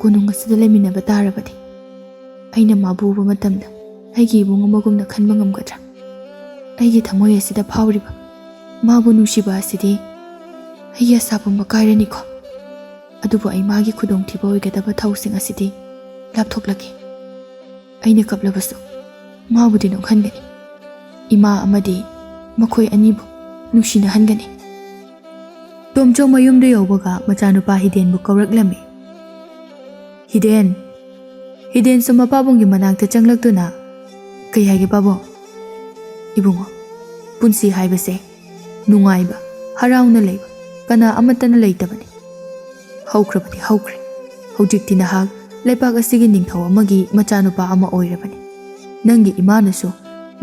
कुनुंग असिदा लेमिनबा तारबदि अइना माबुबा मतमदा अइगी इबुंग अमगुमना खनबा ngamgadra अइगी थमोय असिदा फावरिबा माबु नुसिबा असिदि अइया सापुम्बा काइरनिको अदुबु अइ मागी खुदोंग थिबा ओइगदबा थौसिंग असिदि लापथोकलगे अइना कपलबसु माबुदि नोखनगनि इमा अमदि मखोय अनिबु नुसिना हनगनि तोमचौ मयुमदे यौबगा मचानुपा हिदेनबु कौरकलमे हिदेन हिदेन सुमा पाबुंगी मनाक्ता चंगलक्तुना कई हाइगे पाबो इबुंगो पुंसी हाइबसे नुंगाइबा हराउना लैबा कना अमतना लैतबनि हौख्रबदि हौख्रे हौजिक्ति नहाक लैपाक असिगी निंगथौ अमगी मचानुपा अमा ओइरबनि नंगी इमानसु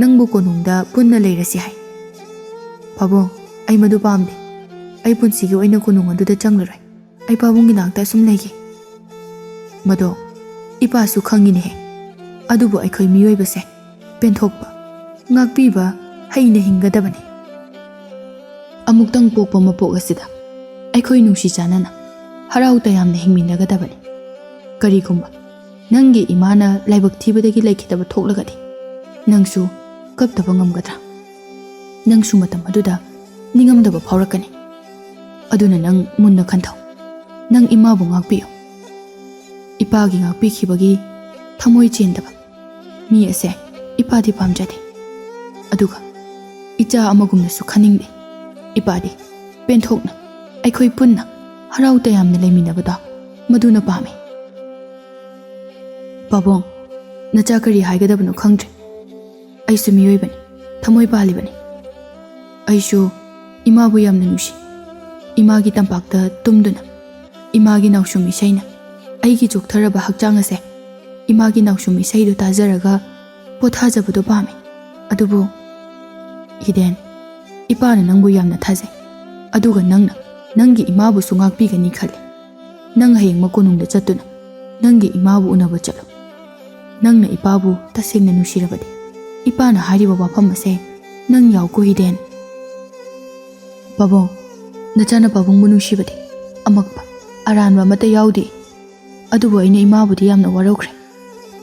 नंगबु कोनुंगदा पुन्ना लैरसि हाइ पाबो अइ मदु पामदे अइ पुंसीगी ओइना कोनुंग अदुदा चंगलरय अइ पाबुंगी नाक्ता सुम लैगे मदो इपासु खंगिने हे अदुबु अइखोइ मियोइबसे पेंथोकपा ngakpiba haina hingadabani amuktang pokpa mapok asida aikhoi nungsi chanana harau tayamna hingminagadabani karigumba nangi imana laibak thibadagi laikhitaba thoklagadi nangsu kaptaba ngamgadra nangsu matam aduda ningamdaba phaurakani aduna nang munna khanthau ꯅꯪ ꯏꯃꯥꯕꯨ ꯉꯥꯛꯄꯤꯌꯨ꯫ ꯏꯄꯥꯒꯤ ꯉꯥꯛꯄꯤꯈꯤꯕꯒꯤ ꯊꯃꯣꯏ ꯆꯦꯟꯗꯕ ꯃꯤ ꯑꯁꯦ ꯏꯄꯥꯗꯤ ꯄꯥꯝꯖꯗꯦ, ꯑꯗꯨꯒ ꯏꯆꯥ ꯑꯃꯒꯨꯝꯅꯁꯨ ꯈꯟꯅꯤꯡꯗꯦ꯫ ꯏꯄꯥꯗꯤ ꯄꯦꯟꯊꯣꯛꯅ ꯑꯩꯈꯣꯏ ꯄꯨꯟꯅ ꯍꯔꯥꯎ ꯇꯌꯥꯝꯅ ꯂꯩꯃꯤꯟꯅꯕꯗꯣ ꯃꯗꯨꯅ ꯄꯥꯝꯃꯤ꯫ ꯄꯥꯕꯨꯡ, ꯅꯆꯥ ꯀꯔꯤ ꯍꯥꯏꯒꯗꯕꯅꯣ ꯈꯪꯗ꯭ꯔꯦ꯫ ꯑꯩꯁꯨ ꯃꯤꯑꯣꯏꯕꯅꯤ, ꯊꯃꯣꯏ ꯄꯥꯜꯂꯤꯕꯅꯤ꯫ ꯑꯩꯁꯨ ꯏꯃꯥꯕꯨ ꯌꯥꯝꯅ ꯅꯨꯡꯁꯤ꯫ ꯏꯃꯥꯒꯤ ꯇꯝꯄꯥꯛꯇ ꯇꯨꯝꯗꯨꯅ ꯏꯃꯥꯒꯤ ꯅꯥꯎꯁꯨꯝ ꯏꯁꯩꯅ ꯑꯩꯒꯤ ꯆꯣꯛꯊꯔꯕ ꯍꯛꯆꯥꯡ ꯑꯁꯦ ꯏꯃꯥꯒꯤ ꯅꯥꯎꯁꯨꯝ ꯏꯁꯩꯗꯨ ꯇꯥꯖꯔꯒ ꯄꯣꯊꯥꯖꯕꯗꯣ ꯄꯥꯝꯃꯤ꯫ ꯑꯗꯨꯕꯨ ꯍꯤꯗꯦꯟ, ꯏꯄꯥꯅ ꯅꯪꯕꯨ ꯌꯥꯝꯅ ꯊꯥꯖꯩ, ꯑꯗꯨꯒ ꯅꯪꯅ ꯅꯪꯒꯤ ꯏꯃꯥꯕꯨꯁꯨ ꯉꯥꯛꯄꯤꯒꯅꯤ ꯈꯜꯂꯤ꯫ ꯅꯪ ꯍꯌꯦꯡ ꯃꯀꯣꯅꯨꯡꯗ ꯆꯠꯇꯨꯅ ꯅꯪꯒꯤ ꯏꯃꯥꯕꯨ ꯎꯅꯕ ꯆꯠꯂꯨ꯫ ꯅꯪꯅ ꯏꯄꯥꯕꯨ ꯇꯁꯦꯡꯅ ꯅꯨꯡꯁꯤꯔꯕꯗꯤ ꯏꯄꯥꯅ ꯍꯥꯏꯔꯤꯕ ꯋꯥꯐꯝ ꯑꯁꯦ ꯅꯪ ꯌꯥꯎꯀꯣ ꯍꯤꯗꯦꯟ꯫ ꯄꯥꯕꯨꯡ, ꯅꯆꯥꯅ ꯄꯥꯕꯨꯡꯕꯨ ꯅꯨꯡꯁꯤꯕꯗꯤ ꯑꯃꯛꯄ ꯑꯔꯥꯟꯕ ꯑꯃꯠꯇ ꯌꯥꯎꯗꯦ꯫ ꯑꯗꯨꯕꯨ ꯑꯩꯅ ꯏꯃꯥꯕꯨꯗꯤ ꯌꯥꯝꯅ ꯋꯥꯔꯧꯈ꯭ꯔꯦ꯫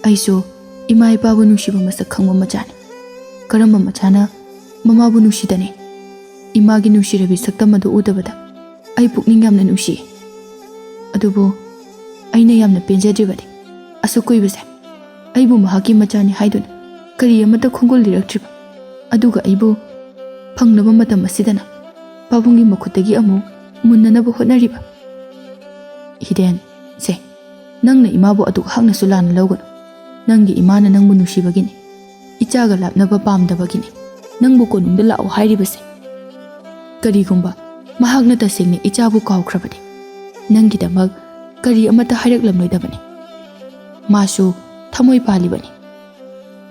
ꯑꯩꯁꯨ ꯏꯃꯥ ꯏꯄꯥꯕꯨ ꯅꯨꯡꯁꯤꯕ ꯃꯁꯛ ꯈꯪꯕ ꯃꯆꯥꯅꯤ꯫ ꯀꯔꯝꯕ ꯃꯆꯥꯅ ꯃꯃꯥꯕꯨ ꯅꯨꯡꯁꯤꯗꯅꯤ? ꯏꯃꯥꯒꯤ ꯅꯨꯡꯁꯤꯔꯕꯤ ꯁꯛꯇꯝ ꯑꯗꯨ ꯎꯗꯕꯗ ꯑꯩ ꯄꯨꯛꯅꯤꯡ ꯌꯥꯝꯅ ꯅꯨꯡꯁꯤꯌꯦ꯫ ꯑꯗꯨꯕꯨ ꯑꯩꯅ ꯌꯥꯝꯅ ꯄꯦꯟꯖꯗ꯭ꯔꯤꯕꯗꯤ ꯑꯁꯨꯛ ꯀꯨꯏꯕꯁꯦ ꯑꯩꯕꯨ ꯃꯍꯥꯛꯀꯤ ꯃꯆꯥꯅꯤ ꯍꯥꯏꯗꯨꯅ ꯀꯔꯤ ꯑꯃꯠꯇ ꯈꯣꯡꯒꯨꯜ ꯂꯤꯔꯛꯇ꯭ꯔꯤꯕ, ꯑꯗꯨꯒ ꯑꯩꯕꯨ ꯐꯪꯅꯕ ꯃꯇꯝ ꯑꯁꯤꯗꯅ ꯄꯥꯕꯨꯡꯒꯤ ꯃꯈꯨꯠꯇꯒꯤ ꯑꯃꯨꯛ ꯃꯨꯟꯅꯅꯕ ꯍꯣꯠꯅꯔꯤꯕ꯫ ꯍꯤꯗꯦꯟ, ꯁꯦ, ꯅꯪꯅ ꯏꯃꯥꯕꯨ ꯑꯗꯨꯛ ꯍꯛꯅꯁꯨ ꯂꯥꯟꯅ ꯂꯧꯒꯅꯨ꯫ ꯅꯪꯒꯤ ꯏꯃꯥꯅ ꯅꯪꯕꯨ ꯅꯨꯡꯁꯤꯕꯒꯤꯅꯤ, ꯏꯆꯥꯒ ꯂꯥꯞꯅꯕ ꯄꯥꯝꯗꯕꯒꯤꯅꯤ ꯅꯪꯕꯨ ꯀꯣꯅꯨꯡꯗ ꯂꯥꯛꯑꯣ ꯍꯥꯏꯔꯤꯕꯁꯦ꯫ ꯀꯔꯤꯒꯨꯝꯕ ꯃꯍꯥꯛꯅ ꯇꯁꯦꯡꯅ ꯏꯆꯥꯕꯨ ꯀꯥꯎꯈ꯭ꯔꯕꯗꯤ ꯅꯪꯒꯤꯗꯃꯛ ꯀꯔꯤ ꯑꯃꯠꯇ ꯍꯥꯏꯔꯛꯂꯝꯂꯣꯏꯗꯕꯅꯤ꯫ ꯃꯥꯁꯨ ꯊꯃꯣꯏ ꯄꯥꯜꯂꯤꯕꯅꯤ꯫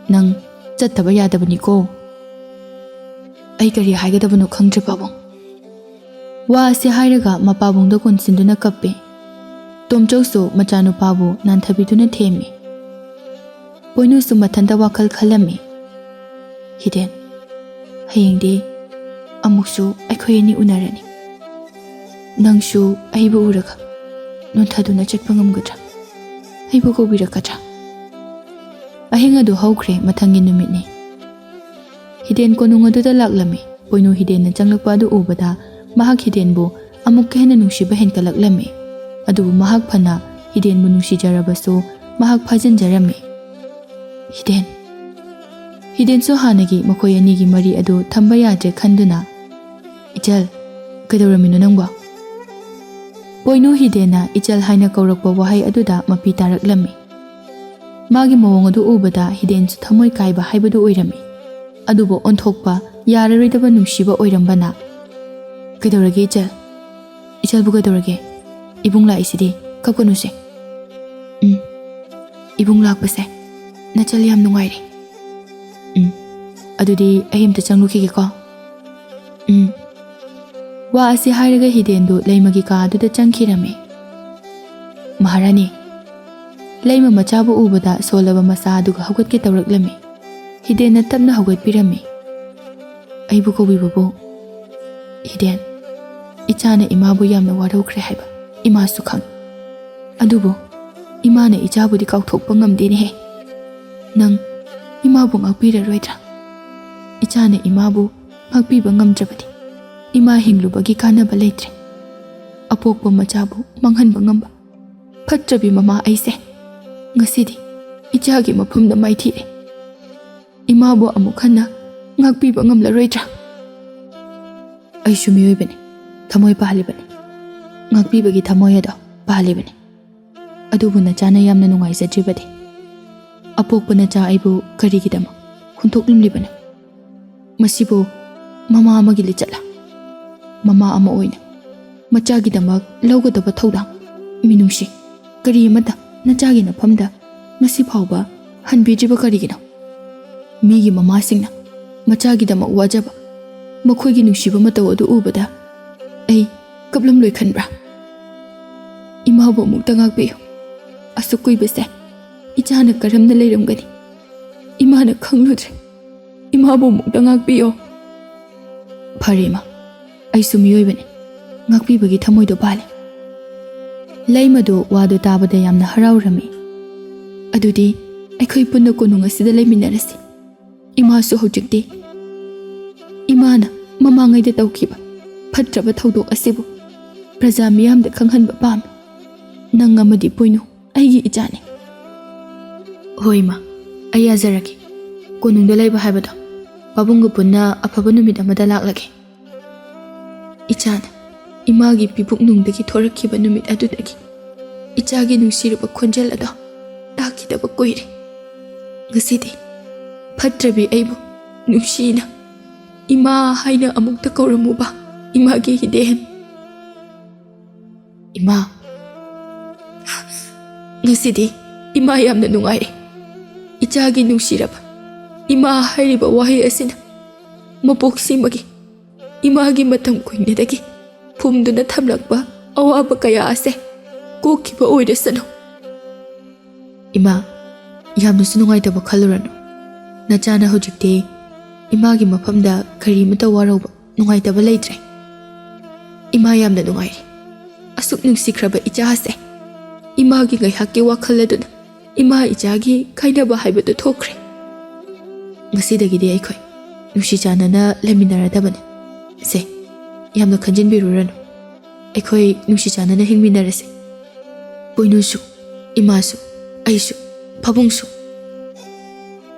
ꯅꯪ ꯆꯠꯇꯕ ꯌꯥꯗꯕꯅꯤꯀꯣ꯫ ꯑꯩ ꯀꯔꯤ ꯍꯥꯏꯒꯗꯕꯅꯣ ꯈꯪꯗ꯭ꯔꯦ ꯄꯥꯕꯨꯡ꯫ ꯋꯥ ꯑꯁꯤ ꯍꯥꯏꯔꯒ ꯃꯄꯥꯕꯨꯡꯗ ꯀꯣꯟꯁꯤꯟꯗꯨꯅ ꯀꯞꯄꯤ꯫ ꯇꯣꯝꯆꯧꯁꯨ ꯃꯆꯥꯅꯨꯄꯥꯕꯨ ꯅꯥꯟꯊꯕꯤꯗꯨꯅ ꯊꯦꯝꯃꯤ꯫ ꯄꯣꯏꯅꯨꯁꯨ ꯃꯊꯟꯇ ꯋꯥꯈꯜ ꯈꯜꯂꯝꯃꯤ꯫ ꯍꯤꯗꯦꯟ, ꯍꯌꯦꯡꯗꯤ ꯑꯃꯨꯛꯁꯨ ꯑꯩꯈꯣꯏ ꯑꯅꯤ ꯎꯅꯔꯅꯤ꯫ ꯅꯪꯁꯨ ꯑꯩꯕꯨ ꯎꯔꯒ ꯅꯣꯟꯊꯗꯨꯅ ꯆꯠꯄ ꯉꯝꯒꯗ꯭ꯔꯥ? ꯑꯩꯕꯨ ꯀꯧꯕꯤꯔꯛꯀꯗ꯭ꯔꯥ? ꯑꯍꯤꯡ ꯑꯗꯨ ꯍꯧꯈ꯭ꯔꯦ꯫ ꯃꯊꯪꯒꯤ ꯅꯨꯃꯤꯠꯅꯤ꯫ ꯍꯤꯗꯦꯟ ꯀꯣꯅꯨꯡ ꯑꯗꯨꯗ ꯂꯥꯛꯂꯝꯃꯤ꯫ ꯄꯣꯏꯅꯨ ꯍꯤꯗꯦꯟꯅ ꯆꯪꯂꯛꯄ ꯑꯗꯨ ꯎꯕꯗ ꯃꯍꯥꯛ ꯍꯤꯗꯦꯟꯕꯨ ꯑꯃꯨꯛꯀ ꯍꯦꯟꯅ ꯅꯨꯡꯁꯤꯕ ꯍꯦꯟꯀꯠꯂꯛꯂꯝꯃꯤ꯫ ꯑꯗꯨꯕꯨ ꯃꯍꯥꯛ ꯐꯅ ꯍꯤꯗꯦꯟꯕꯨ ꯅꯨꯡꯁꯤꯖꯔꯕꯁꯨ ꯃꯍꯥꯛ ꯐꯥꯖꯤꯟꯖꯔꯝꯃꯤ꯫ ꯍꯤꯗꯦꯟꯁꯨ ꯍꯥꯟꯅꯒꯤ ꯃꯈꯣꯏ ꯑꯅꯤꯒꯤ ꯃꯔꯤ ꯑꯗꯨ ꯊꯝꯕ ꯌꯥꯗ꯭ꯔꯦ ꯈꯟꯗꯨꯅ, ꯏꯆꯜ, ꯀꯩꯗꯧꯔꯝꯃꯤꯅꯣ ꯅꯪꯕꯣ? ꯄꯣꯏꯅꯨ ꯍꯤꯗꯦꯟꯅ ꯏꯆꯜ ꯍꯥꯏꯅ ꯀꯧꯔꯛꯄ ꯋꯥꯍꯩ ꯑꯗꯨꯗ ꯃꯄꯤ ꯇꯥꯔꯛꯂꯝꯃꯤ꯫ ꯃꯥꯒꯤ ꯃꯑꯣꯡ ꯑꯗꯨ ꯎꯕꯗ ꯍꯤꯗꯦꯟꯁꯨ ꯊꯃꯣꯏ ꯀꯥꯏꯕ ꯍꯥꯏꯕꯗꯨ ꯑꯣꯏꯔꯝꯃꯤ꯫ ꯑꯗꯨꯕꯨ ꯑꯣꯟꯊꯣꯛꯄ ꯌꯥꯔꯔꯣꯏꯗꯕ ꯅꯨꯡꯁꯤꯕ ꯑꯣꯏꯔꯝꯕꯅ, ꯀꯩꯗꯧꯔꯒꯦ ꯏꯆꯜ? ꯏꯆꯜꯕꯨ ꯀꯩꯗꯧꯔꯒꯦ? ꯏꯕꯨꯡ ꯂꯥꯛꯏꯁꯤꯗꯤ, ꯀꯞꯀꯅꯨꯁꯦ꯫ ꯏꯕꯨꯡ ꯂꯥꯛꯄꯁꯦ ꯅꯆꯜ ꯌꯥꯝ ꯅꯨꯡꯉꯥꯏꯔꯦ꯫ ꯑꯗꯨꯗꯤ ꯑꯩ ꯑꯝꯇ ꯆꯪꯂꯨꯈꯤꯒꯦꯀꯣ꯫ ꯋꯥ ꯑꯁꯤ ꯍꯥꯏꯔꯒ ꯍꯤꯗꯦꯟꯗꯨ ꯂꯩꯃꯒꯤ ꯀꯥ ꯑꯗꯨꯗ ꯆꯪꯈꯤꯔꯝꯃꯤ꯫ ꯃꯍꯥꯔꯥꯅꯤ, ꯂꯩꯃ ꯃꯆꯥꯕꯨ ꯎꯕꯗ ꯁꯣꯜꯂꯕ ꯃꯆꯥ ꯑꯗꯨꯒ ꯍꯧꯒꯠꯀꯦ ꯇꯧꯔꯛꯂꯝꯃꯤ꯫ ꯍꯤꯗꯦꯟꯅ ꯇꯞꯅ ꯍꯧꯒꯠꯄꯤꯔꯝꯃꯤ꯫ ꯑꯩꯕꯨ ꯀꯧꯕꯤꯕꯕꯨ? ꯍꯤꯗꯦꯟ, ꯏꯆꯥꯅ ꯏꯃꯥꯕꯨ ꯌꯥꯝꯅ ꯋꯥꯔꯧꯈ꯭ꯔꯦ ꯍꯥꯏꯕ ꯏꯃꯥꯁꯨ ꯈꯪꯏ꯫ ꯑꯗꯨꯕꯨ ꯏꯃꯥꯅ ꯏꯆꯥꯕꯨꯗꯤ ꯀꯥꯎꯊꯣꯛꯄ ꯉꯝꯗꯦꯅꯦꯍꯦ꯫ ꯅꯪ ꯏꯃꯥꯕꯨ ꯉꯥꯛꯄꯤꯔꯔꯣꯏꯗ꯭ꯔꯥ? ꯏꯆꯥꯅ ꯏꯃꯥꯕꯨ ꯉꯥꯛꯄꯤꯕ ꯉꯝꯗ꯭ꯔꯕꯗꯤ ꯏꯃꯥ ꯍꯤꯡꯂꯨꯕꯒꯤ ꯀꯥꯟꯅꯕ ꯂꯩꯇ꯭ꯔꯦ꯫ ꯑꯄꯣꯛꯄ ꯃꯆꯥꯕꯨ ꯃꯥꯡꯍꯟꯕ ꯉꯝꯕ ꯐꯠꯇ꯭ꯔꯕꯤ ꯃꯃꯥ ꯑꯩꯁꯦ ꯉꯁꯤꯗꯤ ꯏꯆꯥꯒꯤ ꯃꯐꯝꯗ ꯃꯥꯏꯊꯤꯔꯦ꯫ ꯏꯃꯥꯕꯨ ꯑꯃꯨꯛ ꯍꯟꯅ ꯉꯥꯛꯄꯤꯕ ꯉꯝꯂꯔꯣꯏꯗ꯭ꯔꯥ? ꯑꯩꯁꯨ ꯃꯤꯑꯣꯏꯕꯅꯤ, ꯊꯃꯣꯏ ꯄꯥꯜꯂꯤꯕꯅꯤ, ꯉꯥꯛꯄꯤꯕꯒꯤ ꯊꯃꯣꯏ ꯑꯗꯣ ꯄꯥꯜꯂꯤꯕꯅꯤ꯫ ꯑꯗꯨꯕꯨ ꯅꯆꯥꯅ ꯌꯥꯝꯅ ꯅꯨꯡꯉꯥꯏꯖꯗ꯭ꯔꯤꯕꯗꯤ ꯑꯄꯣꯛꯄ ꯅꯆꯥ ꯑꯩꯕꯨ ꯀꯔꯤꯒꯤꯗꯃꯛ ꯍꯨꯟꯇꯣꯛꯂꯝꯂꯤꯕꯅꯣ? ꯃꯁꯤꯕꯨ ꯃꯃꯥ ꯑꯃꯒꯤ ꯂꯤꯆꯠꯂ? ꯃꯃꯥ ꯑꯃ ꯑꯣꯏꯅ ꯃꯆꯥꯒꯤꯗꯃꯛ ꯂꯧꯒꯗꯕ ꯊꯧꯗꯥꯡ, ꯃꯤꯅꯨꯡꯁꯤ ꯀꯔꯤ ꯑꯃꯠꯇ ꯅꯆꯥꯒꯤ ꯅꯐꯝꯗ ꯉꯁꯤ ꯐꯥꯎꯕ ꯍꯟꯕꯤꯗ꯭ꯔꯤꯕ ꯀꯔꯤꯒꯤꯅꯣ? ꯃꯤꯒꯤ ꯃꯃꯥꯁꯤꯡꯅ ꯃꯆꯥꯒꯤꯗꯃꯛ ꯋꯥꯖꯕ ꯃꯈꯣꯏꯒꯤ ꯅꯨꯡꯁꯤꯕ ꯃꯇꯧ ꯑꯗꯨ ꯎꯕꯗ ꯑꯩ ꯀꯞꯂꯝꯂꯣꯏ ꯈꯟꯕ꯭ꯔꯥ? ꯏꯃꯥꯕꯨ ꯑꯃꯨꯛꯇ ꯉꯥꯛꯄꯤꯌꯨ꯫ ꯑꯁꯨꯛ ꯀꯨꯏꯕꯁꯦ ꯏꯆꯥꯅ ꯀꯔꯝꯅ ꯂꯩꯔꯝꯒꯅꯤ? ꯏꯃꯥꯅ ꯈꯪꯂꯨꯗ꯭ꯔꯦ꯫ ꯏꯃꯥꯕꯨ ꯑꯃꯨꯛꯇ ꯉꯥꯛꯄꯤꯌꯣ꯫ ꯐꯔꯦ ꯏꯃꯥ, ꯑꯩꯁꯨ ꯃꯤꯑꯣꯏꯕꯅꯤ, ꯉꯥꯛꯄꯤꯕꯒꯤ ꯊꯃꯣꯏꯗꯣ ꯄꯥꯜꯂꯤ꯫ ꯂꯩꯃꯗꯨ ꯋꯥꯗꯨ ꯇꯥꯕꯗ ꯌꯥꯝꯅ ꯍꯔꯥꯎꯔꯝꯃꯤ꯫ ꯑꯗꯨꯗꯤ ꯑꯩꯈꯣꯏ ꯄꯨꯟꯅ ꯀꯣꯅꯨꯡ ꯑꯁꯤꯗ ꯂꯩꯃꯤꯟꯅꯔꯁꯤ꯫ ꯏꯃꯥꯁꯨ ꯍꯧꯖꯤꯛꯇꯤ ꯏꯃꯥꯅ ꯃꯃꯥꯡꯉꯩꯗ ꯇꯧꯈꯤꯕ ꯐꯠꯇ꯭ꯔꯕ ꯊꯧꯗꯣꯛ ꯑꯁꯤꯕꯨ ꯄ꯭ꯔꯖꯥ ꯃꯤꯌꯥꯝꯗ ꯈꯪꯍꯟꯕ ꯄꯥꯝꯃꯤ꯫ ꯅꯪ ꯑꯃꯗꯤ ꯄꯣꯏꯅꯨ ꯑꯩꯒꯤ ꯏꯆꯥꯅꯤ. ꯍꯣꯏ ꯏꯃꯥ, ꯑꯩ ꯌꯥꯖꯔꯒꯦ. ꯀꯣꯅꯨꯡꯗ ꯂꯩꯕ ꯍꯥꯏꯕꯗꯣ ꯄꯥꯕꯨꯡꯒ ꯄꯨꯟꯅ ꯑꯐꯕ ꯅꯨꯃꯤꯠ ꯑꯃꯗ ꯂꯥꯛꯂꯒꯦ. ꯏꯆꯥꯅ ꯏꯃꯥꯒꯤ ꯄꯤꯕꯨꯛꯅꯨꯡꯗꯒꯤ ꯊꯣꯔꯛꯈꯤꯕ ꯅꯨꯃꯤꯠ ꯑꯗꯨꯗꯒꯤ ꯏꯆꯥꯒꯤ ꯅꯨꯡꯁꯤꯔꯕ ꯈꯣꯟꯖꯦꯜ ꯑꯗꯣ ꯇꯥꯈꯤꯗꯕ ꯀꯨꯏꯔꯦ. ꯉꯁꯤꯗꯤ ꯐꯠꯇ꯭ꯔꯕꯤ ꯑꯩꯕꯨ ꯅꯨꯡꯁꯤꯅ ꯏꯃꯥ ꯍꯥꯏꯅ ꯑꯃꯨꯛꯇ ꯀꯧꯔꯝꯃꯨꯕ ꯏꯃꯥꯒꯤ ꯍꯤꯗꯦꯟ. ꯏꯃꯥ, ꯉꯁꯤꯗꯤ ꯏꯃꯥ ꯌꯥꯝꯅ ꯅꯨꯡꯉꯥꯏꯔꯦ. ꯏꯆꯥꯒꯤ ꯅꯨꯡꯁꯤꯔꯕ ꯏꯃꯥ ꯍꯥꯏꯔꯤꯕ ꯋꯥꯍꯩ ꯑꯁꯤꯅ ꯃꯄꯣꯛꯁꯤꯃꯒꯤ ꯏꯃꯥꯒꯤ ꯃꯇꯝ ꯀꯨꯏꯅꯗꯒꯤ ꯐꯨꯝꯗꯨꯅ ꯊꯝꯂꯛꯄ ꯑꯋꯥꯕ ꯀꯌꯥ ꯑꯁꯦ ꯀꯣꯛꯈꯤꯕ ꯑꯣꯏꯔꯁꯅꯨ. ꯏꯃꯥ, ꯌꯥꯝꯅꯁꯨ ꯅꯨꯡꯉꯥꯏꯇꯕ ꯈꯜꯂꯨꯔꯅꯨ. ꯅꯆꯥꯅ ꯍꯧꯖꯤꯛꯇꯤ ꯏꯃꯥꯒꯤ ꯃꯐꯝꯗ ꯀꯔꯤꯃꯇ ꯋꯥꯔꯧꯕ ꯅꯨꯡꯉꯥꯏꯇꯕ ꯂꯩꯇ꯭ꯔꯦ. ꯏꯃꯥ ꯌꯥꯝꯅ ꯅꯨꯡꯉꯥꯏꯔꯦ. ꯑꯁꯨꯛ ꯅꯨꯡꯁꯤꯈ꯭ꯔꯕ ꯏꯆꯥꯁꯦ ꯏꯃꯥꯒꯤ ꯉꯥꯏꯍꯥꯛꯀꯤ ꯋꯥꯈꯜ ꯑꯗꯨꯅ ꯏꯃꯥ ꯏꯆꯥꯒꯤ ꯈꯥꯏꯅꯕ ꯍꯥꯏꯕꯗꯨ ꯊꯣꯛꯈ꯭ꯔꯦ. ꯉꯁꯤꯗꯒꯤꯗꯤ ꯑꯩꯈꯣꯏ ꯅꯨꯡꯁꯤ ꯆꯥꯟꯅꯅ ꯂꯩꯃꯤꯟꯅꯔꯗꯕꯅꯤ. ꯁꯦ, ꯌꯥꯝꯅ ꯈꯟꯖꯤꯟꯕꯤꯔꯨꯔꯅꯨ. ꯑꯩꯈꯣꯏ ꯅꯨꯡꯁꯤ ꯆꯥꯟꯅꯅ ꯍꯤꯡꯃꯤꯟꯅꯔꯁꯦ. ꯄꯣꯏꯅꯨꯁꯨ, ꯏꯃꯥꯁꯨ, ꯑꯩꯁꯨ, ꯄꯥꯕꯨꯡꯁꯨ.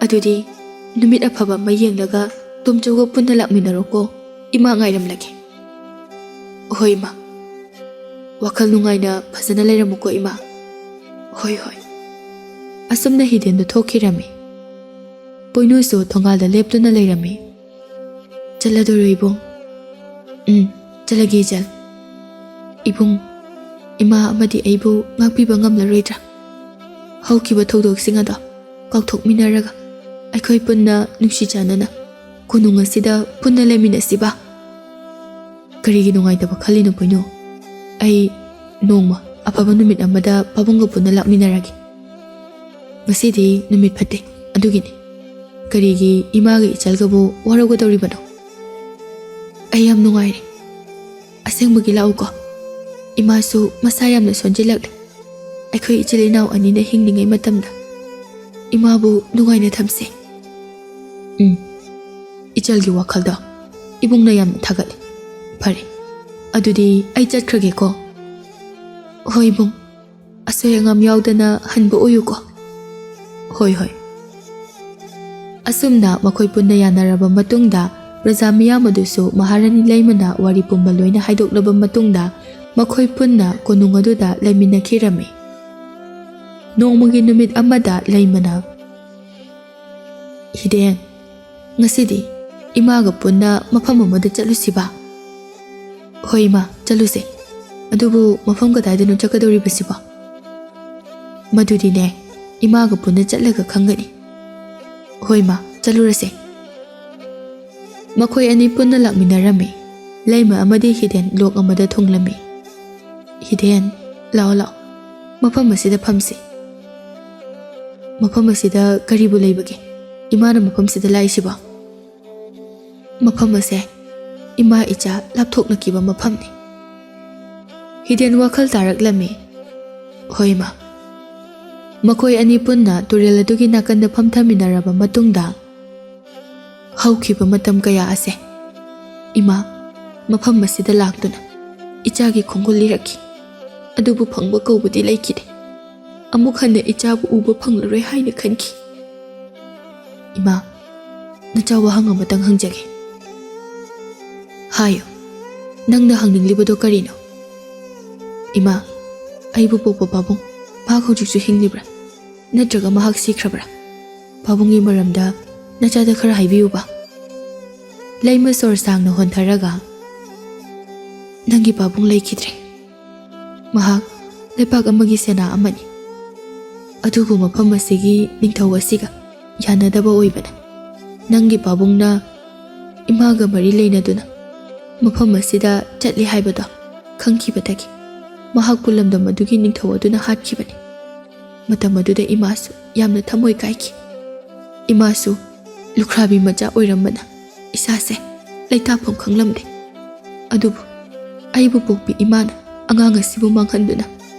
ꯑꯗꯨꯗꯤ ꯅꯨꯃꯤꯠ ꯑꯐꯕ ꯑꯃ ꯌꯦꯡꯂꯒ ꯇꯣꯝꯆꯧꯒ ꯄꯨꯟꯅ ꯂꯥꯛꯃꯤꯟꯅꯔꯣꯀꯣ. ꯏꯃꯥ ꯉꯥꯏꯔꯝꯂꯒꯦ. ꯍꯣꯏ ꯏꯃꯥ. ꯋꯥꯈꯜ ꯅꯨꯡꯉꯥꯏꯅ ꯐꯖꯅ ꯂꯩꯔꯝꯃꯨꯀꯣ ꯏꯃꯥ. ꯍꯣꯏ ꯍꯣꯏ. ꯑꯁꯨꯝꯅ ꯍꯤꯗꯦꯟꯗꯨ ꯊꯣꯛꯈꯤꯔꯝꯃꯤ. ꯄꯣꯏꯅꯨꯁꯨ ꯊꯣꯡꯒꯥꯜꯗ ꯂꯦꯞꯇꯨꯅ ꯂꯩꯔꯝꯃꯤ. ꯆꯠꯂꯗꯣꯏꯔꯣ ꯏꯕꯨꯡ? ꯆꯠꯂꯒꯦ ꯏꯆꯜ. ꯏꯕꯨꯡ, ꯏꯃꯥ ꯑꯃꯗꯤ ꯑꯩꯕꯨ ꯉꯥꯛꯄꯤꯕ ꯉꯝꯂꯔꯣꯏꯗ꯭ꯔꯥ? ꯍꯧꯈꯤꯕ ꯊꯧꯗꯣꯛꯁꯤꯡ ꯑꯗꯣ ꯀꯥꯎꯊꯣꯛꯃꯤꯟꯅꯔꯒ ꯑꯩꯈꯣꯏ ꯄꯨꯟꯅ ꯅꯨꯡꯁꯤ ꯆꯥꯟꯅꯅ ꯀꯣꯅꯨꯡ ꯑꯁꯤꯗ ꯄꯨꯟꯅ ꯂꯩꯃꯤꯟꯅꯁꯤꯕ. ꯀꯔꯤꯒꯤ ꯅꯨꯡꯉꯥꯏꯇꯕ ꯈꯜꯂꯤꯅꯣ ꯄꯣꯏꯅꯨ? ꯑꯩ ꯅꯣꯡꯃ ꯑꯐꯕ ꯅꯨꯃꯤꯠ ꯑꯃꯗ ꯄꯥꯕꯨꯡꯒ ꯄꯨꯟꯅ ꯂꯥꯛꯃꯤꯟꯅꯔꯒꯦ. ꯉꯁꯤꯗꯤ ꯅꯨꯃꯤꯠ ꯐꯠꯇꯦ, ꯑꯗꯨꯒꯤꯅꯤ. ꯀꯔꯤꯒꯤ ꯏꯃꯥꯒ ꯏꯆꯜꯒꯕꯨ ꯋꯥꯔꯧꯒꯗꯧꯔꯤꯕꯅꯣ? ꯑꯩ ꯌꯥꯝ ꯅꯨꯡꯉꯥꯏꯔꯦ. ꯑꯁꯦꯡꯕꯒꯤ ꯂꯥꯛꯎꯀꯣ. ꯏꯃꯥꯁꯨ ꯃꯁꯥ ꯌꯥꯝꯅ ꯁꯣꯟꯖꯤꯜꯂꯛꯂꯦ. ꯑꯩꯈꯣꯏ ꯏꯆꯤꯜ ꯏꯅꯥꯎ ꯑꯅꯤꯅ ꯍꯤꯡꯂꯤꯉꯩ ꯃꯇꯝꯗ ꯏꯃꯥꯕꯨ ꯅꯨꯡꯉꯥꯏꯅ ꯊꯝꯁꯦ. ꯏꯆꯜꯒꯤ ꯋꯥꯈꯜꯗꯣ ꯏꯕꯨꯡꯅ ꯌꯥꯝꯅ ꯊꯥꯒꯠꯂꯦ. ꯐꯔꯦ, ꯑꯗꯨꯗꯤ ꯑꯩ ꯆꯠꯈ꯭ꯔꯒꯦꯀꯣ. ꯍꯣꯏ ꯏꯕꯨꯡ, ꯑꯁꯣꯏ ꯑꯉꯥꯝ ꯌꯥꯎꯗꯅ ꯍꯟꯕ ꯑꯣꯏꯌꯨꯀꯣ. ꯍꯣꯏ ꯍꯣꯏ. ꯑꯁꯨꯝꯅ ꯃꯈꯣꯏ ꯄꯨꯟꯅ ꯌꯥꯅꯔꯕ ꯃꯇꯨꯡꯗ ꯄ꯭ꯔꯖꯥ ꯃꯤꯌꯥꯝ ꯑꯗꯨꯁꯨ ꯃꯍꯥꯔꯥꯅꯤ ꯂꯩꯃꯅ ꯋꯥꯔꯤ ꯄꯨꯝꯕ ꯂꯣꯏꯅ ꯍꯥꯏꯗꯣꯛꯂꯕ ꯃꯇꯨꯡꯗ ꯃꯈꯣꯏ ꯄꯨꯟꯅ ꯀꯣꯅꯨꯡ ꯑꯗꯨꯗ ꯂꯩꯃꯤꯟꯅꯈꯤꯔꯝꯃꯤ. ꯅꯣꯡꯃꯒꯤ ꯅꯨꯃꯤꯠ ꯑꯃꯗ ꯂꯩꯃꯅ, ꯍꯤꯗꯦꯟ, ꯉꯁꯤꯗꯤ ꯏꯃꯥꯒ ꯄꯨꯟꯅ ꯃꯐꯝ ꯑꯃꯗ ꯆꯠꯂꯨꯁꯤꯕ. ꯍꯣꯏ ꯏꯃꯥ, ꯆꯠꯂꯨꯁꯦ. ꯑꯗꯨꯕꯨ ꯃꯐꯝ ꯀꯗꯥꯏꯗꯅꯣ ꯆꯠꯀꯗꯧꯔꯤꯕꯁꯤꯕꯣ? ꯃꯗꯨꯗꯤꯅꯦ, ꯏꯃꯥꯒ ꯄꯨꯟꯅ ꯆꯠꯂꯒ ꯈꯪꯒꯅꯤ. ꯍꯣꯏ ꯏꯃꯥ, ꯆꯠꯂꯨꯔꯁꯦ. ꯃꯈꯣꯏ ꯑꯅꯤ ꯄꯨꯟꯅ ꯂꯥꯛꯃꯤꯟꯅꯔꯝꯃꯤ. ꯂꯩꯃ ꯑꯃꯗꯤ ꯍꯤꯗꯦꯟ ꯂꯣꯛ ꯑꯃꯗ ꯊꯨꯡꯂꯝꯃꯤ. ꯍꯤꯗꯦꯟ, ꯂꯥꯛꯑꯣ ꯂꯥꯛꯑꯣ, ꯃꯐꯝ ꯑꯁꯤꯗ ꯐꯝꯁꯤ. ꯃꯐꯝ ꯑꯁꯤꯗ ꯀꯔꯤꯕꯨ ꯂꯩꯕꯒꯦ ꯏꯃꯥꯅ ꯃꯐꯝꯁꯤꯗ ꯂꯥꯛꯏꯁꯤꯕꯣ? ꯃꯐꯝ ꯑꯁꯦ ꯏꯃꯥ ꯏꯆꯥ ꯂꯥꯞꯊꯣꯛꯅꯈꯤꯕ ꯃꯐꯝꯅꯤ. ꯍꯤꯗꯦꯟ ꯋꯥꯈꯜ ꯇꯥꯔꯛꯂꯝꯃꯤ. ꯍꯣꯏ ꯏꯃꯥ. ꯃꯈꯣꯏ ꯑꯅꯤ ꯄꯨꯟꯅ ꯇꯨꯔꯦꯜ ꯑꯗꯨꯒꯤ ꯅꯥꯀꯟꯗ ꯐꯝꯊꯃꯤꯟꯅꯔꯕ ꯃꯇꯨꯡꯗ ꯍꯧꯈꯤꯕ ꯃꯇꯝ ꯀꯌꯥ ꯑꯁꯦ ꯏꯃꯥ ꯃꯐꯝ ꯑꯁꯤꯗ ꯂꯥꯛꯇꯨꯅ ꯏꯆꯥꯒꯤ ꯈꯣꯡꯒꯨꯜ ꯂꯤꯔꯛꯈꯤ. ꯑꯗꯨꯕꯨ ꯐꯪꯕ ꯀꯧꯕꯗꯤ ꯂꯩꯈꯤꯗꯦ. ꯑꯃꯨꯛ ꯍꯟꯅ ꯏꯆꯥꯕꯨ ꯎꯕ ꯐꯪꯂꯔꯣꯏ ꯍꯥꯏꯅ ꯈꯟꯈꯤ. ꯏꯃꯥ, ꯅꯆꯥ ꯋꯥꯍꯪ ꯑꯃꯇꯪ ꯍꯪꯖꯒꯦ. ꯍꯥꯏꯌꯣ, ꯅꯪꯅ ꯍꯪꯅꯤꯡꯂꯤꯕꯗꯣ ꯀꯔꯤꯅꯣ? ꯏꯃꯥ, ꯑꯩꯕꯨ ꯄꯣꯛꯄ ꯄꯥꯕꯨꯡ, ꯃꯍꯥꯛ ꯍꯧꯖꯤꯛꯁꯨ ꯍꯤꯡꯂꯤꯕ꯭ꯔꯥ ꯅꯠꯇ꯭ꯔꯒ ꯃꯍꯥꯛ ꯁꯤꯈ꯭ꯔꯕ꯭ꯔꯥ? ꯄꯥꯕꯨꯡꯒꯤ ꯃꯔꯝꯗ ꯅꯆꯥꯗ ꯈꯔ ꯍꯥꯏꯕꯤꯌꯨꯕ. ꯂꯩꯃ ꯁꯣꯔ ꯁꯥꯡꯅ ꯍꯣꯟꯊꯔꯒ, ꯅꯪꯒꯤ ꯄꯥꯕꯨꯡ ꯂꯩꯈꯤꯗ꯭ꯔꯦ. ꯃꯍꯥꯛ ꯂꯩꯄꯥꯛ ꯑꯃꯒꯤ ꯁꯦꯅꯥ ꯑꯃꯅꯤ. ꯑꯗꯨꯕꯨ ꯃꯐꯝ ꯑꯁꯤꯒꯤ ꯅꯤꯡꯊꯧ ꯑꯁꯤꯒ ꯌꯥꯅꯗꯕ ꯑꯣꯏꯕꯅ ꯅꯪꯒꯤ ꯄꯥꯕꯨꯡꯅ ꯏꯃꯥꯒ ꯃꯔꯤ ꯂꯩꯅꯗꯨꯅ ꯃꯐꯝ ꯑꯁꯤꯗ ꯆꯠꯂꯤ ꯍꯥꯏꯕꯗꯣ ꯈꯪꯈꯤꯕꯗꯒꯤ ꯃꯍꯥꯛꯄꯨ ꯂꯝꯗꯝ ꯑꯗꯨꯒꯤ ꯅꯤꯡꯊꯧ ꯑꯗꯨꯅ ꯍꯥꯠꯈꯤꯕꯅꯤ. ꯃꯇꯝ ꯑꯗꯨꯗ ꯏꯃꯥꯁꯨ ꯌꯥꯝꯅ ꯊꯃꯣꯏ ꯀꯥꯏꯈꯤ. ꯏꯃꯥꯁꯨ ꯂꯨꯈ꯭ꯔꯥꯕꯤ ꯃꯆꯥ ꯑꯣꯏꯔꯝꯕꯅ ꯏꯁꯥꯁꯦ ꯂꯩꯇꯥꯐꯝ ꯈꯪꯂꯝꯗꯦ. ꯑꯗꯨꯕꯨ ꯑꯩꯕꯨ ꯄꯣꯛꯄꯤ ꯏꯃꯥꯅ ꯑꯉꯥꯡ ꯑꯁꯤꯕꯨ ꯃꯥꯡꯍꯟꯗꯨꯅ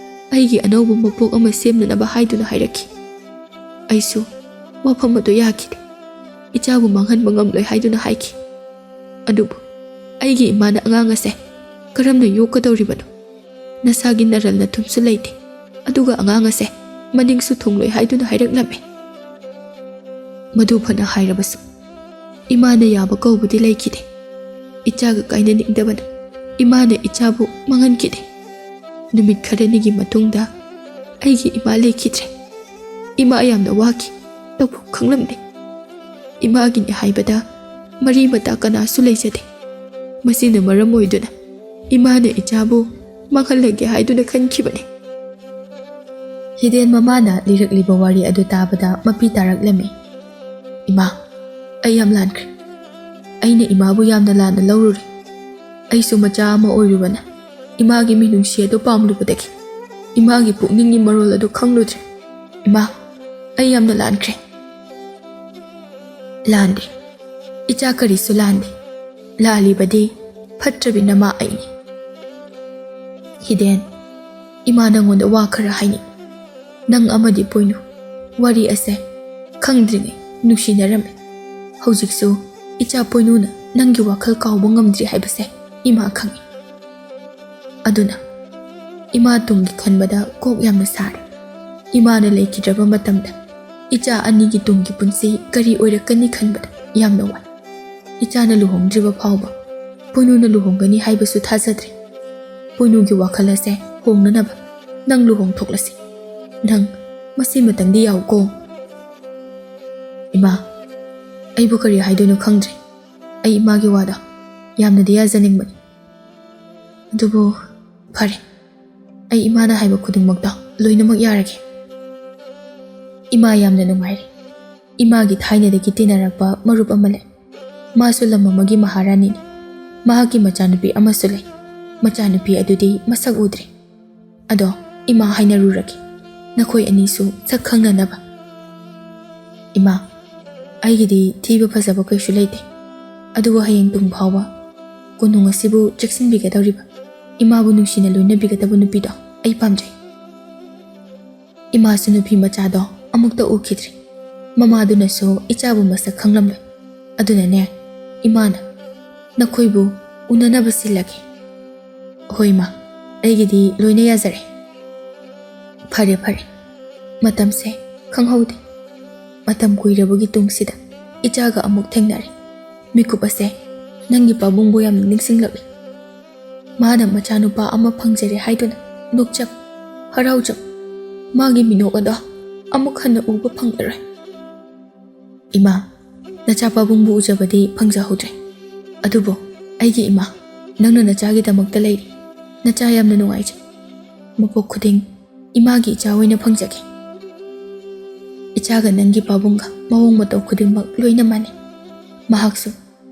ꯑꯩꯒꯤ ꯑꯅꯧꯕ ꯃꯄꯣꯛ ꯑꯃ ꯁꯦꯝꯅꯅꯕ ꯍꯥꯏꯗꯨꯅ ꯍꯥꯏꯔꯛꯈꯤ. ꯑꯩꯁꯨ ꯋꯥꯐꯝ ꯑꯗꯨ ꯌꯥꯈꯤꯗꯦ. ꯏꯆꯥꯕꯨ ꯃꯥꯡꯍꯟꯕ ꯉꯝꯂꯣꯏ ꯍꯥꯏꯗꯨꯅ ꯍꯥꯏꯈꯤ. ꯑꯗꯨꯕꯨ ꯑꯩꯒꯤ ꯏꯃꯥꯅ ꯑꯉꯥꯡ ꯑꯁꯦ ꯀꯔꯝꯅ ꯌꯣꯛꯀꯗꯧꯔꯤꯕꯅꯣ? ꯅꯁꯥꯒꯤ ꯅꯔꯜ ꯅꯊꯨꯝꯁꯨ ꯂꯩꯇꯦ. ꯑꯗꯨꯒ ꯑꯉꯥꯡ ꯑꯁꯦ ꯃꯅꯤꯡꯁꯨ ꯊꯨꯡꯂꯣꯏ ꯍꯥꯏꯗꯨꯅ ꯍꯥꯏꯔꯛꯂꯝꯃꯤ꯫ ꯃꯗꯨ ꯐꯅ ꯍꯥꯏꯔꯕꯁꯨ ꯏꯃꯥꯅ ꯌꯥꯕ ꯀꯧꯕꯗꯤ ꯂꯩꯈꯤꯗꯦ꯫ ꯏꯆꯥꯒ ꯀꯥꯏꯅꯅꯤꯡꯗꯕꯅ ꯏꯃꯥꯅ ꯏꯆꯥꯕꯨ ꯃꯥꯡꯍꯟꯈꯤꯗꯦ꯫ ꯅꯨꯃꯤꯠ ꯈꯔꯅꯤꯒꯤ ꯃꯇꯨꯡꯗ ꯑꯩꯒꯤ ꯏꯃꯥ ꯂꯩꯈꯤꯗ꯭ꯔꯦ꯫ ꯏꯃꯥ ꯌꯥꯝꯅ ꯋꯥꯈꯤ, ꯇꯧꯐꯝ ꯈꯪꯂꯝꯗꯦ꯫ ꯏꯃꯥꯒꯤꯅꯤ ꯍꯥꯏꯕꯗ ꯃꯔꯤ ꯃꯇꯥ ꯀꯅꯥꯁꯨ ꯂꯩꯖꯗꯦ꯫ ꯃꯁꯤꯅ ꯃꯔꯝ ꯑꯣꯏꯗꯨꯅ ꯏꯃꯥꯅ ꯏꯆꯥꯕꯨ ꯃꯥꯡꯍꯜꯂꯒꯦ ꯍꯥꯏꯗꯨꯅ ꯈꯟꯈꯤꯕꯅꯤ꯫ ꯍꯤꯗꯦꯟ ꯃꯃꯥꯅ ꯂꯤꯔꯛꯂꯤꯕ ꯋꯥꯔꯤ ꯑꯗꯨ ꯇꯥꯕꯗ ꯃꯄꯤ ꯇꯥꯔꯛꯂꯝꯃꯤ꯫ ꯏꯃꯥ, ꯑꯩ ꯌꯥꯝ ꯂꯥꯟꯈ꯭ꯔꯦ꯫ ꯑꯩꯅ ꯏꯃꯥꯕꯨ ꯌꯥꯝꯅ ꯂꯥꯟꯅ ꯂꯧꯔꯨꯔꯦ꯫ ꯑꯩꯁꯨ ꯃꯆꯥ ꯑꯃ ꯑꯣꯏꯔꯨꯕꯅ ꯏꯃꯥꯒꯤ ꯃꯤꯅꯨꯡꯁꯤ ꯑꯗꯨ ꯄꯥꯝꯂꯨꯕꯗꯒꯤ ꯏꯃꯥꯒꯤ ꯄꯨꯛꯅꯤꯡꯒꯤ ꯃꯔꯣꯜ ꯑꯗꯨ ꯈꯪꯂꯨꯗ꯭ꯔꯦ꯫ ꯏꯃꯥ, ꯑꯩ ꯌꯥꯝꯅ ꯂꯥꯟꯈ꯭ꯔꯦ꯫ ꯂꯥꯟꯗꯦ, ꯏꯆꯥ ꯀꯔꯤꯁꯨ ꯂꯥꯟꯗꯦ꯫ ꯂꯥꯜꯂꯤꯕꯗꯤ ꯐꯠꯇ꯭ꯔꯕꯤ ꯅꯃꯥ ꯑꯩꯅꯤ꯫ ꯍꯤꯗꯦꯟ, ꯏꯃꯥ ꯅꯪꯉꯣꯟꯗ ꯋꯥ ꯈꯔ ꯍꯥꯏꯅꯤꯡꯏ꯫ ꯅꯪ ꯑꯃꯗꯤ ꯄꯣꯏꯅꯨ ꯋꯥꯔꯤ ꯑꯁꯦ ꯈꯪꯗ꯭ꯔꯤꯉꯩ ꯅꯨꯡꯁꯤꯅꯔꯝꯃꯦ꯫ ꯍꯧꯖꯤꯛꯁꯨ ꯏꯆꯥ ꯄꯣꯏꯅꯨꯅ ꯅꯪꯒꯤ ꯋꯥꯈꯜ ꯀꯥꯎꯕ ꯉꯝꯗ꯭ꯔꯤ ꯍꯥꯏꯕꯁꯦ ꯏꯃꯥ ꯈꯪꯏ꯫ ꯑꯗꯨꯅ ꯏꯃꯥ ꯇꯨꯡꯒꯤ ꯈꯟꯕꯗ ꯀꯣꯛ ꯌꯥꯝꯅ ꯁꯥꯔꯦ꯫ ꯏꯃꯥꯅ ꯂꯩꯈꯤꯗ꯭ꯔꯕ ꯃꯇꯝꯗ ꯏꯆꯥ ꯑꯅꯤꯒꯤ ꯇꯨꯡꯒꯤ ꯄꯨꯟꯁꯤ ꯀꯔꯤ ꯑꯣꯏꯔꯛꯀꯅꯤ ꯈꯟꯕꯗ ꯌꯥꯝꯅ ꯋꯥꯏ꯫ ꯏꯆꯥꯅ ꯂꯨꯍꯣꯡꯗ꯭ꯔꯤꯕ ꯐꯥꯎꯕ ꯄꯣꯏꯅꯨꯅ ꯂꯨꯍꯣꯡꯒꯅꯤ ꯍꯥꯏꯕꯁꯨ ꯊꯥꯖꯗ꯭ꯔꯦ꯫ ꯄꯣꯏꯅꯨꯒꯤ ꯋꯥꯈꯜ ꯑꯁꯦ ꯍꯣꯡꯅꯅꯕ ꯅꯪ ꯂꯨꯍꯣꯡꯊꯣꯛꯂꯁꯤ꯫ ꯅꯪ ꯃꯁꯤꯃꯇꯪꯗꯤ ꯌꯥꯎꯀꯣ꯫ ꯏꯃꯥ, ꯑꯩꯕꯨ ꯀꯔꯤ ꯍꯥꯏꯗꯣꯏꯅꯣ ꯈꯪꯗ꯭ꯔꯦ꯫ ꯑꯩ ꯏꯃꯥꯒꯤ ꯋꯥꯗ ꯌꯥꯝꯅꯗꯤ ꯌꯥꯖꯅꯤꯡꯕꯅꯤ꯫ ꯑꯗꯨꯕꯨ ꯐꯔꯦ, ꯑꯩ ꯏꯃꯥꯅ ꯍꯥꯏꯕ ꯈꯨꯗꯤꯡꯃꯛꯇ ꯂꯣꯏꯅꯃꯛ ꯌꯥꯔꯒꯦ꯫ ꯏꯃꯥ ꯌꯥꯝꯅ ꯅꯨꯡꯉꯥꯏꯔꯦ꯫ ꯏꯃꯥꯒꯤ ꯊꯥꯏꯅꯗꯒꯤ ꯇꯤꯟꯅꯔꯛꯄ ꯃꯔꯨꯞ ꯑꯃ ꯂꯩ꯫ ꯃꯥꯁꯨ ꯂꯝ ꯑꯃꯒꯤ ꯃꯍꯥꯔꯥꯅꯤꯅꯤ꯫ ꯃꯍꯥꯛꯀꯤ ꯃꯆꯥꯅꯨꯄꯤ ꯑꯃꯁꯨ ꯂꯩ꯫ ꯃꯆꯥꯅꯨꯄꯤ ꯑꯗꯨꯗꯤ ꯃꯁꯛ ꯎꯗ꯭ꯔꯤ꯫ ꯑꯗꯣ ꯏꯃꯥ ꯍꯥꯏꯅꯔꯨꯔꯒꯦ, ꯅꯈꯣꯏ ꯑꯅꯤꯁꯨ ꯁꯛ ꯈꯪꯅꯅꯕ꯫ ꯏꯃꯥ, ꯑꯩꯒꯤꯗꯤ ꯊꯤꯕ ꯐꯖꯕ ꯀꯩꯁꯨ ꯂꯩꯇꯦ꯫ ꯑꯗꯨꯕꯨ ꯍꯌꯦꯡ ꯇꯨꯡ ꯐꯥꯎꯕ ꯀꯣꯅꯨꯡ ꯑꯁꯤꯕꯨ ꯆꯦꯛꯁꯤꯟꯕꯤꯒꯗꯧꯔꯤꯕ, ꯏꯃꯥꯕꯨ ꯅꯨꯡꯁꯤꯅ ꯂꯣꯏꯅꯕꯤꯒꯗꯕ ꯅꯨꯄꯤꯗꯣ ꯑꯩ ꯄꯥꯝꯖꯩ꯫ ꯏꯃꯥꯁꯨ ꯅꯨꯄꯤ ꯃꯆꯥꯗꯣ ꯑꯃꯨꯛꯇ ꯎꯈꯤꯗ꯭ꯔꯤ꯫ ꯃꯃꯥꯗꯨꯅꯁꯨ ꯏꯆꯥꯕꯨ ꯃꯁꯛ ꯈꯪꯂꯝꯂꯣꯏ꯫ ꯑꯗꯨꯅꯅꯦ ꯏꯃꯥꯅ ꯅꯈꯣꯏꯕꯨ ꯎꯅꯅꯕ ꯁꯤꯜꯂꯒꯦ꯫ ꯍꯣꯏ ꯏꯃꯥ, ꯑꯩꯒꯤꯗꯤ ꯂꯣꯏꯅ ꯌꯥꯖꯔꯦ꯫ ꯐꯔꯦ ꯐꯔꯦ, ꯃꯇꯝꯁꯦ ꯈꯪꯍꯧꯗꯦ꯫ ꯃꯇꯝ ꯀꯨꯏꯔꯕꯒꯤ ꯇꯨꯡꯁꯤꯗ ꯏꯆꯥꯒ ꯑꯃꯨꯛ ꯊꯦꯡꯅꯔꯦ꯫ ꯃꯤꯀꯨꯞ ꯑꯁꯦ ꯅꯪꯒꯤ ꯄꯥꯕꯨꯡꯕꯨ ꯌꯥꯝꯅ ꯅꯤꯡꯁꯤꯡꯂꯛꯂꯤ꯫ ꯃꯥꯅ ꯃꯆꯥꯅꯨꯄꯥ ꯑꯃ ꯐꯪꯖꯔꯦ ꯍꯥꯏꯗꯨꯅ ꯅꯣꯛꯆꯕ, ꯍꯔꯥꯎꯖꯕ, ꯃꯥꯒꯤ ꯃꯤꯅꯣꯛ ꯑꯗꯣ ꯑꯃꯨꯛ ꯍꯟꯅ ꯎꯕ ꯐꯪꯂꯔꯣꯏ꯫ ꯏꯃꯥ, ꯅꯆꯥ ꯄꯥꯕꯨꯡꯕꯨ ꯎꯖꯕꯗꯤ ꯐꯪꯖꯍꯧꯗ꯭ꯔꯦ꯫ ꯑꯗꯨꯕꯨ ꯑꯩꯒꯤ ꯏꯃꯥ, ꯅꯪꯅ ꯅꯆꯥꯒꯤꯗꯃꯛꯇ ꯂꯩꯔꯤ꯫ ꯅꯆꯥ ꯌꯥꯝꯅ ꯅꯨꯡꯉꯥꯏꯖꯩ꯫ ꯃꯄꯣꯛ ꯈꯨꯗꯤꯡ ꯏꯃꯥꯒꯤ ꯏꯆꯥ ꯑꯣꯏꯅ ꯐꯪꯖꯒꯦ꯫ ꯏꯆꯥꯒ ꯅꯪꯒꯤ ꯄꯥꯕꯨꯡꯒ ꯃꯑꯣꯡ ꯃꯇꯧ ꯈꯨꯗꯤꯡꯃꯛ ꯂꯣꯏꯅ ꯃꯥꯟꯅꯩ꯫ ꯃꯍꯥꯛꯁꯨ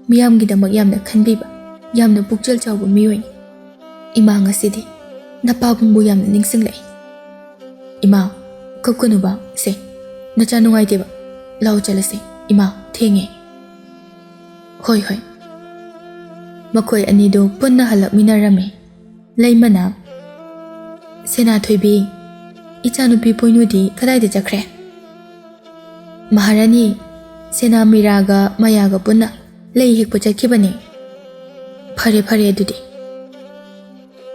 ꯃꯤꯌꯥꯝꯒꯤꯗꯃꯛ ꯌꯥꯝꯅ ꯈꯟꯕꯤꯕ, ꯌꯥꯝꯅ ꯄꯨꯛꯆꯦꯜ ꯆꯥꯎꯕ ꯃꯤꯑꯣꯏꯅꯤ꯫ ꯏꯃꯥ ꯉꯁꯤꯗꯤ ꯅꯄꯥꯕꯨꯡꯕꯨ ꯌꯥꯝꯅ ꯅꯤꯡꯁꯤꯡꯂꯛꯏ꯫ ꯏꯃꯥ, ꯀꯞꯀꯅꯨꯕ ꯁꯦ, ꯅꯆꯥ ꯅꯨꯡꯉꯥꯏꯇꯦꯕ꯫ ꯂꯥꯎ ꯆꯠꯂꯁꯤ ꯏꯃꯥ, ꯊꯦꯡꯉꯦ꯫ ꯍꯣꯏ ꯍꯣꯏ꯫ ꯃꯈꯣꯏ ꯑꯅꯤꯗꯨ ꯄꯨꯟꯅ ꯍꯜꯂꯛꯃꯤꯟꯅꯔꯝꯃꯤ꯫ ꯂꯩꯃꯅ, ꯁꯦꯅꯥꯊꯣꯏꯕꯤ, ꯏꯆꯥꯅꯨꯄꯤ ꯄꯣꯏꯅꯨꯗꯤ ꯀꯗꯥꯏꯗ ꯆꯠꯈ꯭ꯔꯦ? ꯃꯍꯥꯔꯥꯅꯤ, ꯁꯦꯅꯥ ꯃꯤꯔꯥꯒ ꯃꯌꯥꯒ ꯄꯨꯟꯅ ꯂꯩ ꯍꯦꯛꯄ ꯆꯠꯈꯤꯕꯅꯤ꯫ ꯐꯔꯦ ꯐꯔꯦ ꯑꯗꯨꯗꯤ꯫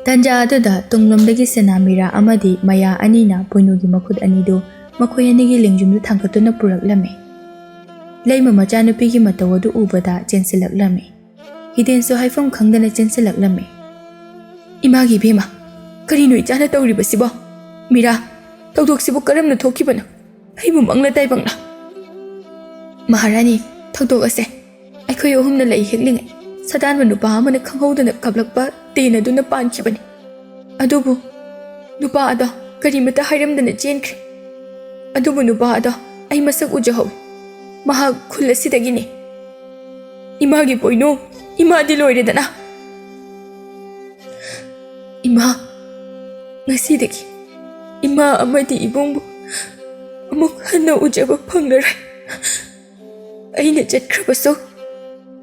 ꯇꯟꯖꯥ ꯑꯗꯨꯗ ꯇꯨꯡꯂꯣꯝꯗꯒꯤ ꯁꯦꯅꯥ ꯃꯤꯔꯥ ꯑꯃꯗꯤ ꯃꯌꯥ ꯑꯅꯤꯅ ꯄꯣꯏꯅꯨꯒꯤ ꯃꯈꯨꯠ ꯑꯅꯤꯗꯨ ꯃꯈꯣꯏ ꯑꯅꯤꯒꯤ ꯂꯦꯡꯖꯨꯝꯗ ꯊꯥꯡꯒꯠꯇꯨꯅ ꯄꯨꯔꯛꯂꯝꯃꯤ꯫ ꯂꯩꯃ ꯃꯆꯥꯅꯨꯄꯤꯒꯤ ꯃꯇꯧ ꯑꯗꯨ ꯎꯕꯗ ꯆꯦꯟꯁꯤꯜꯂꯛꯂꯝꯃꯤ꯫ ꯍꯤꯗꯦꯟꯁꯨ ꯍꯥꯏꯐꯝ ꯈꯪꯗꯅ ꯆꯦꯟꯁꯤꯜꯂꯛꯂꯝꯃꯤ꯫ ꯏꯃꯥꯒꯤ ꯏꯕꯦꯝꯃ, ꯀꯔꯤꯅꯣ ꯏꯆꯥꯅ ꯇꯧꯔꯤꯕꯁꯤꯕꯣ? ꯃꯤꯔꯥ, ꯊꯧꯗꯣꯛꯁꯤꯕꯨ ꯀꯔꯝꯅ ꯊꯣꯛꯈꯤꯕꯅꯣ? ꯑꯩꯕꯨ ꯃꯪꯂ ꯇꯥꯏꯕꯪꯂ? ꯃꯍꯥꯔꯥꯅꯤ, ꯊꯧꯗꯣꯛ ꯑꯁꯦ ꯑꯩꯈꯣꯏ ꯑꯍꯨꯝꯅ ꯂꯩ ꯍꯦꯛꯂꯤꯉꯩ ꯁꯗꯥꯟꯕ ꯅꯨꯄꯥ ꯑꯃꯅ ꯈꯪꯍꯧꯗꯅ ꯀꯥꯞꯂꯛꯄ ꯇꯦꯟ ꯑꯗꯨꯅ ꯄꯥꯟꯈꯤꯕꯅꯤ꯫ ꯑꯗꯨꯕꯨ ꯅꯨꯄꯥ ꯑꯗꯣ ꯀꯔꯤꯃꯇ ꯍꯥꯏꯔꯝꯗꯅ ꯆꯦꯟꯈ꯭ꯔꯦ꯫ ꯑꯗꯨꯕꯨ ꯅꯨꯄꯥ ꯑꯗꯣ ꯑꯩ ꯃꯁꯛ ꯎꯖꯍꯧꯏ꯫ ꯃꯍꯥꯛ ꯈꯨꯜ ꯑꯁꯤꯗꯒꯤꯅꯤ꯫ ꯏꯃꯥꯒꯤ ꯄꯣꯏꯅꯨ, ꯏꯃꯥꯗꯤ ꯂꯣꯏꯔꯦꯗꯅ꯫ ꯏꯃꯥ, ꯉꯁꯤꯗꯒꯤ ꯏꯃꯥ ꯑꯃꯗꯤ ꯏꯕꯨꯡꯕꯨ ꯑꯃꯨꯛ ꯍꯟꯅ ꯎꯖꯕ ꯐꯪꯂꯔꯣꯏ꯫ ꯑꯩꯅ ꯆꯠꯈ꯭ꯔꯕꯁꯨ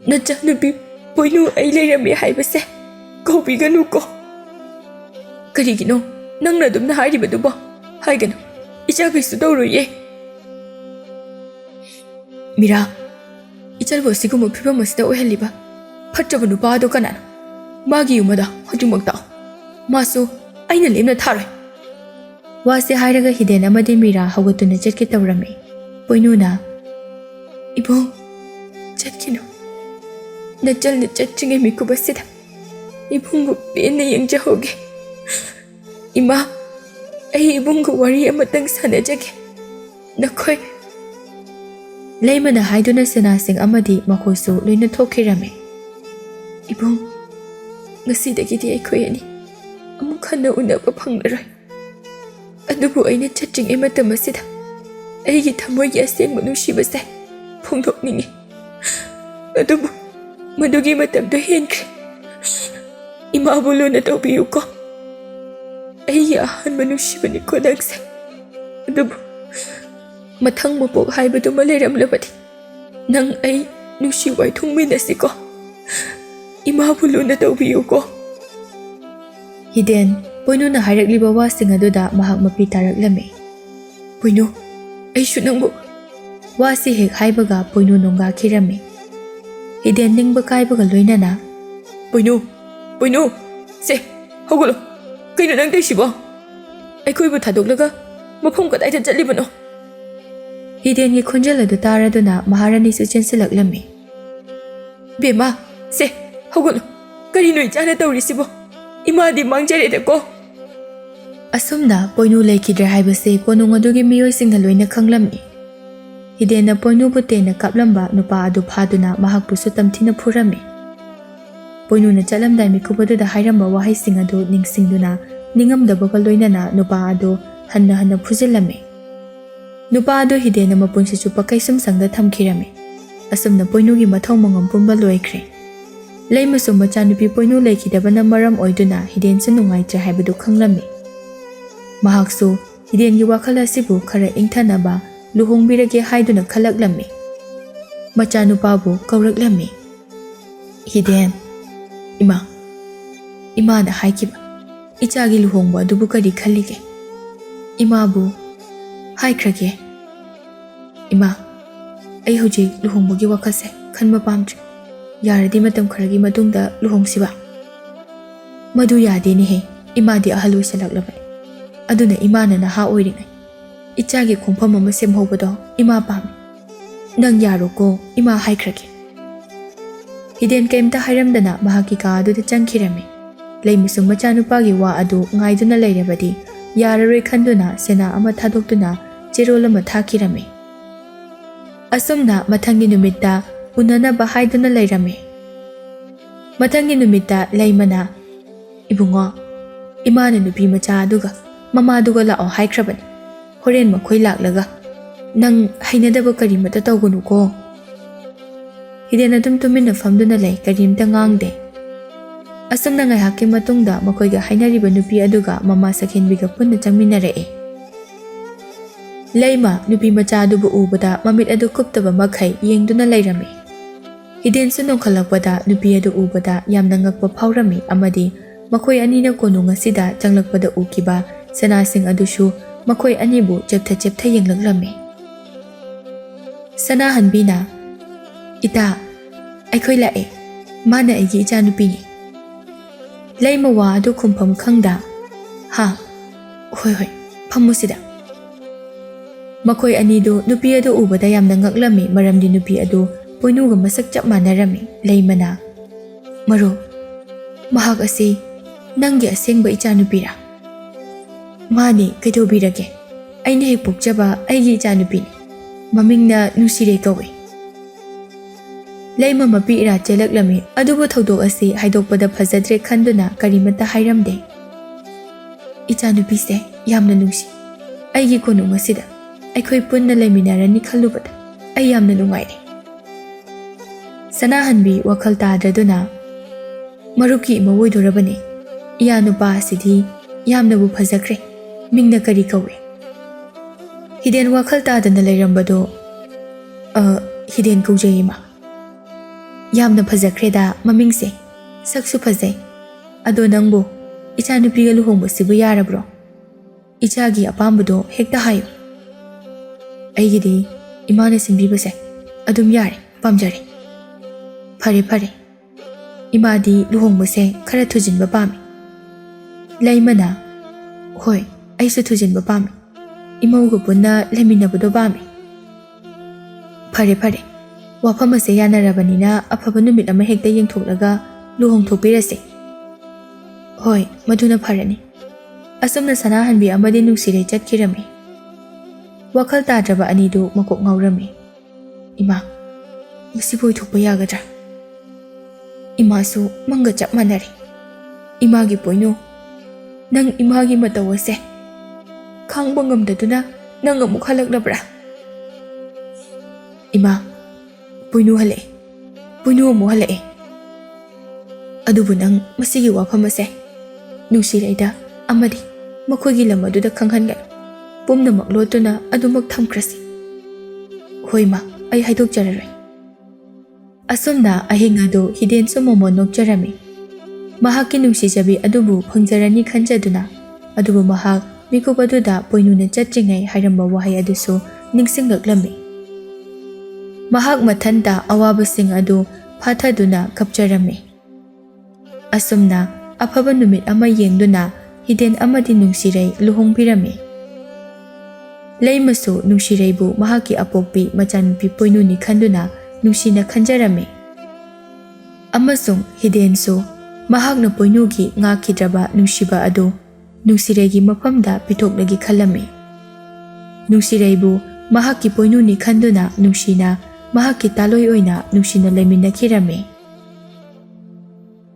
ꯅꯆꯥꯅꯨꯄꯤ ꯄꯣꯏꯅꯨ ꯑꯩ ꯂꯩꯔꯝꯃꯤ ꯍꯥꯏꯕꯁꯦ ꯀꯧꯕꯤꯒꯅꯨꯀꯣ꯫ ꯀꯔꯤꯒꯤꯅꯣ ꯅꯪꯅ ꯑꯗꯨꯝꯅ ꯍꯥꯏꯔꯤꯕꯗꯨꯕꯣ? ꯍꯥꯏꯒꯅꯨ, ꯏꯆꯥ ꯀꯩꯁꯨ ꯇꯧꯔꯣꯏꯌꯦ꯫ ꯃꯤꯔꯥ, ꯏꯆꯜꯕꯨ ꯑꯁꯤꯒꯨꯝꯕ ꯐꯤꯕꯝ ꯑꯁꯤꯗ ꯑꯣꯏꯍꯜꯂꯤꯕ ꯐꯠꯇ꯭ꯔꯕ ꯅꯨꯄꯥ ꯑꯗꯣ ꯀꯅꯥꯅꯣ? ꯃꯥꯒꯤ ꯌꯨꯝ ꯑꯗꯣ ꯍꯧꯖꯤꯛꯃꯛ ꯇꯥꯛꯎ꯫ ꯃꯥꯁꯨ ꯑꯩꯅ ꯂꯦꯝꯅ ꯊꯥꯔꯣꯏ꯫ Wase hairaga Hiden amadi Mira hawatuna chatke tawrami. Poinuna, Ibong, chatkino. Najal na chatchinge mikubasida. Ibong pina yang jahoge. Ima, ay ibong wari amatang sanajage. Nakoy. Laymana haiduna sanasing amadi makoso loina thokirame. Ibong, ngasidagidi aikoy ani. Amukha na unaba phangnaroy. Adubu aina chatching matam asida. Aigi thamoygi asengba nungsibase phongdokningi. Adubu madugi matamdo henkre. Imabu luna tawbiyuko. Aigi ahanba nungsibani ko nangse. Adubu mathang mapok haibadu maleiramlabadi nang ai nungsi wai thungminasiko. Imabu luna tawbiyuko. Hiden Poinuna hairakliba wasing aduda mahak mapi taraklame. Poinu, aishu nangbu. Wasi hek haibaga Poinu nongga kirame. Hiden ningba kaibaga loinana. Poinu, Poinu, se, haugulo. Kaino nang taisibo? Aikoi bu thadoglaga mafam kadaida chatlibano. Hiden gi khonjal adu taraduna Maharani su chensilaklame. Bema, se, haugulo. Karino ichana tawrisibo. Imadi mangjareda Asumna Poinu leikidra haibase konung adugi miyoi singna loina khanglamni. Hidena Poinu butena kaplamba nupa adu phaduna mahakpu su tamthina phurame. Poinu na chalamdai mikubadu hairamba wahai sing adu ningsingduna ningamdabaga loinana nupa adu hanna phujilame. Nupa adu hidena mapunsi chupa kaisum sangda thamkhirame. Asumna Poinu gi mathau mangam pumba loikre. Leimasu machanupi Poinu leikidabana maram oiduna hiden su nungaitra haibadu khanglame. Mahaksu Hiden gi wakhala sibu khara ingthanaba luhongbirage haiduna khalaklame. Machanupabu kawraklame. Hiden, Ima na haikiba. Ichagi luhongba adubu kari khalige. Imabu haikrage. Ima, ai hujik luhongbagi wakhase khanba pamdre. Yaradi matam kharagi matungda luhongsiba. Madu yadeni he. Imadi ahalu salaklabani. Aduna imana naha oiringai. Ichagi khongpham ama semhobado ima pami. Nang yaroko ima haikrage. Hiden kaimta hairamdana mahaki ka aduda changkhirame. Leimusu machanupagi wa adu ngaiduna leirabadi yararoi khanduna sena ama thadokduna cherol ama thakirame. Asumna mathangi numitta unanaba haiduna leirame. Mathangi numitta leimana ibungo imana nupi macha aduga Mama duga lao haikrabani. Horen makhoi laklaga. Nang hainadaba karimata tawgunu ko. Hiden adum tumina famduna lay karimta ngangde. Asumna ngaihaki matungda makoiga hainariba nupi aduga mama sakhenbiga punna changminarae. Leima nupi macha adubu ubada mamit adu kuptaba makhai yengduna layrame. Hiden su nongkhalakpada nupi adu ubada yamna ngakpa phawrami amadi makhoi anina konunga sida changlakpada ukiba Sanasing adushu makhoi anibu cheptha yenglaklame. Sana hanbina ita aikhoi lae mana aigi ichanupini. Leima wa adu khumpham khangda ha hoi phamusida. Makhoi anidu nupi adu ubada yamna ngaklame maramdi nupi adu Poinuga masak chap manarame. Leimana maro mahak asi nanggi asengba ichanupira. Mani kaitobirage. Aina hek pokjaba aigi ichanupini. Mamingna nusire kawe. Leima mapi ira chelaklame adubu thodok asi haidokpada phajadre khanduna karimata hairamde. Ichanupise yamna nusi. Aigi konung asida aikhoi punna leiminarani khallubada ai yamna nungaire. Sanahanbi wakhal tadraduna maruki ima woidorabane. Iya nupa asidi yamnabu phajakre. Mingna kari kawe. Hiden wakhal tadana leirambado Hiden kaujayima. Yamna phajakreda mamingse saksu phajai. Ado nangbo ichanupiga luhongba sibu yarabro. Ichagi apambado hekta hayo. Aigidi imana simbibase adum yare pamjare. Phare imadi luhongbase khara thujinba pami. Leimana hoi ꯑꯩꯁꯨ ꯊꯨꯖꯤꯟꯕ ꯄꯥꯝꯃꯤ꯫ ꯏꯃꯧꯒ ꯄꯨꯟꯅ ꯂꯩꯃꯤꯟꯅꯕꯗꯣ ꯄꯥꯝꯃꯤ꯫ ꯐꯔꯦ ꯐꯔꯦ, ꯋꯥꯐꯝ ꯑꯁꯦ ꯌꯥꯅꯔꯕꯅꯤꯅ ꯑꯐꯕ ꯅꯨꯃꯤꯠ ꯑꯃ ꯍꯦꯛꯇ ꯌꯦꯡꯊꯣꯛꯂꯒ ꯂꯨꯍꯣꯡꯊꯣꯛꯄꯤꯔꯁꯤ꯫ ꯍꯣꯏ, ꯃꯗꯨꯅ ꯐꯔꯅꯤ꯫ ꯑꯁꯨꯝꯅ ꯁꯅꯥꯍꯟꯕꯤ ꯑꯃꯗꯤ ꯅꯨꯡꯁꯤꯔꯩ ꯆꯠꯈꯤꯔꯝꯃꯤ꯫ ꯋꯥꯈꯜ ꯇꯥꯗ꯭ꯔꯕ ꯑꯅꯤꯗꯨ ꯃꯀꯣꯛ ꯉꯥꯎꯔꯝꯃꯤ꯫ ꯏꯃꯥ, ꯉꯁꯤꯕꯨ ꯑꯣꯏꯊꯣꯛꯄ ꯌꯥꯒꯗ꯭ꯔꯥ? ꯏꯃꯥꯁꯨ ꯃꯪꯒ ꯆꯞ ꯃꯥꯟꯅꯔꯤ꯫ ꯏꯃꯥꯒꯤ ꯄꯣꯏꯅꯨ, ꯅꯪ ꯏꯃꯥꯒꯤ ꯃꯇꯧ ꯑꯁꯦ ꯈꯥꯡꯕ ꯉꯝꯗꯗꯨꯅ ꯅꯪ ꯑꯃꯨꯛ ꯍꯜꯂꯛꯂꯕ꯭ꯔꯥ? ꯏꯃꯥ, ꯄꯣꯏꯅꯨ ꯍꯜꯂꯛꯑꯦ꯫ ꯄꯣꯏꯅꯨ ꯑꯃꯨꯛ ꯍꯜꯂꯛꯑꯦ꯫ ꯑꯗꯨꯕꯨ ꯅꯪ ꯃꯁꯤꯒꯤ ꯋꯥꯐꯝ ꯑꯁꯦ ꯅꯨꯡꯁꯤꯔꯩꯗ ꯑꯃꯗꯤ ꯃꯈꯣꯏꯒꯤ ꯂꯝ ꯑꯗꯨꯗ ꯈꯪꯍꯟꯒꯅꯨ꯫ ꯄꯨꯝꯅꯃꯛ ꯂꯣꯠꯇꯨꯅ ꯑꯗꯨꯃꯛ ꯊꯝꯈ꯭ꯔꯁꯤ꯫ ꯍꯣꯏ ꯃꯥ, ꯑꯩ ꯍꯥꯏꯗꯣꯛꯆꯔꯔꯣꯏ꯫ ꯑꯁꯨꯝꯅ ꯑꯍꯤꯡ ꯑꯗꯨ ꯍꯤꯗꯦꯟꯁꯨ ꯃꯣꯃꯣꯟ ꯅꯣꯛꯆꯔꯝꯃꯤ꯫ ꯃꯍꯥꯛꯀꯤ ꯅꯨꯡꯁꯤꯖꯕꯤ ꯑꯗꯨꯕꯨ ꯐꯪꯖꯔꯅꯤ ꯈꯟꯖꯗꯨꯅ, ꯑꯗꯨꯕꯨ ꯃꯍꯥꯛ ꯃꯤꯀꯨꯞ ꯑꯗꯨꯗ ꯄꯣꯏꯅꯨꯅ ꯆꯠꯇ꯭ꯔꯤꯉꯩ ꯍꯥꯏꯔꯝꯕ ꯋꯥꯍꯩ ꯑꯗꯨꯁꯨ ꯅꯤꯡꯁꯤꯡꯂꯛꯂꯝꯃꯤ꯫ ꯃꯍꯥꯛ ꯃꯊꯟꯇ ꯑꯋꯥꯕꯁꯤꯡ ꯑꯗꯨ ꯐꯥꯊꯗꯨꯅ ꯀꯞꯆꯔꯝꯃꯤ꯫ ꯑꯁꯨꯝꯅ ꯑꯐꯕ ꯅꯨꯃꯤꯠ ꯑꯃ ꯌꯦꯡꯗꯨꯅ ꯍꯤꯗꯦꯟ ꯑꯃꯗꯤ ꯅꯨꯡꯁꯤꯔꯩ ꯂꯨꯍꯣꯡꯕꯤꯔꯝꯃꯤ꯫ ꯂꯩꯃꯁꯨ ꯅꯨꯡꯁꯤꯔꯩꯕꯨ ꯃꯍꯥꯛꯀꯤ ꯑꯄꯣꯛꯄꯤ ꯃꯆꯥꯅꯨꯄꯤ ꯄꯣꯏꯅꯨꯅꯤ ꯈꯟꯗꯨꯅ ꯅꯨꯡꯁꯤꯅ ꯈꯟꯖꯔꯝꯃꯤ꯫ ꯑꯃꯁꯨꯡ ꯍꯤꯗꯦꯟꯁꯨ ꯃꯍꯥꯛꯅ ꯄꯣꯏꯅꯨꯒꯤ ꯉꯥꯛꯈꯤꯗ꯭ꯔꯕ ꯅꯨꯡꯁꯤꯕ ꯑꯗꯨ ꯅꯨꯡꯁꯤꯔꯩꯒꯤ ꯃꯐꯝꯗ ꯄꯤꯊꯣꯛꯂꯒꯦ ꯈꯜꯂꯝꯃꯤ꯫ ꯅꯨꯡꯁꯤꯔꯩꯕꯨ ꯃꯍꯥꯛꯀꯤ ꯄꯣꯏꯅꯨꯅꯤ ꯈꯟꯗꯨꯅ ꯅꯨꯡꯁꯤꯅ ꯃꯍꯥꯛꯀꯤ ꯇꯥꯂꯣꯏ ꯑꯣꯏꯅ ꯅꯨꯡꯁꯤꯅ ꯂꯩꯃꯤꯟꯅꯈꯤꯔꯝꯃꯤ꯫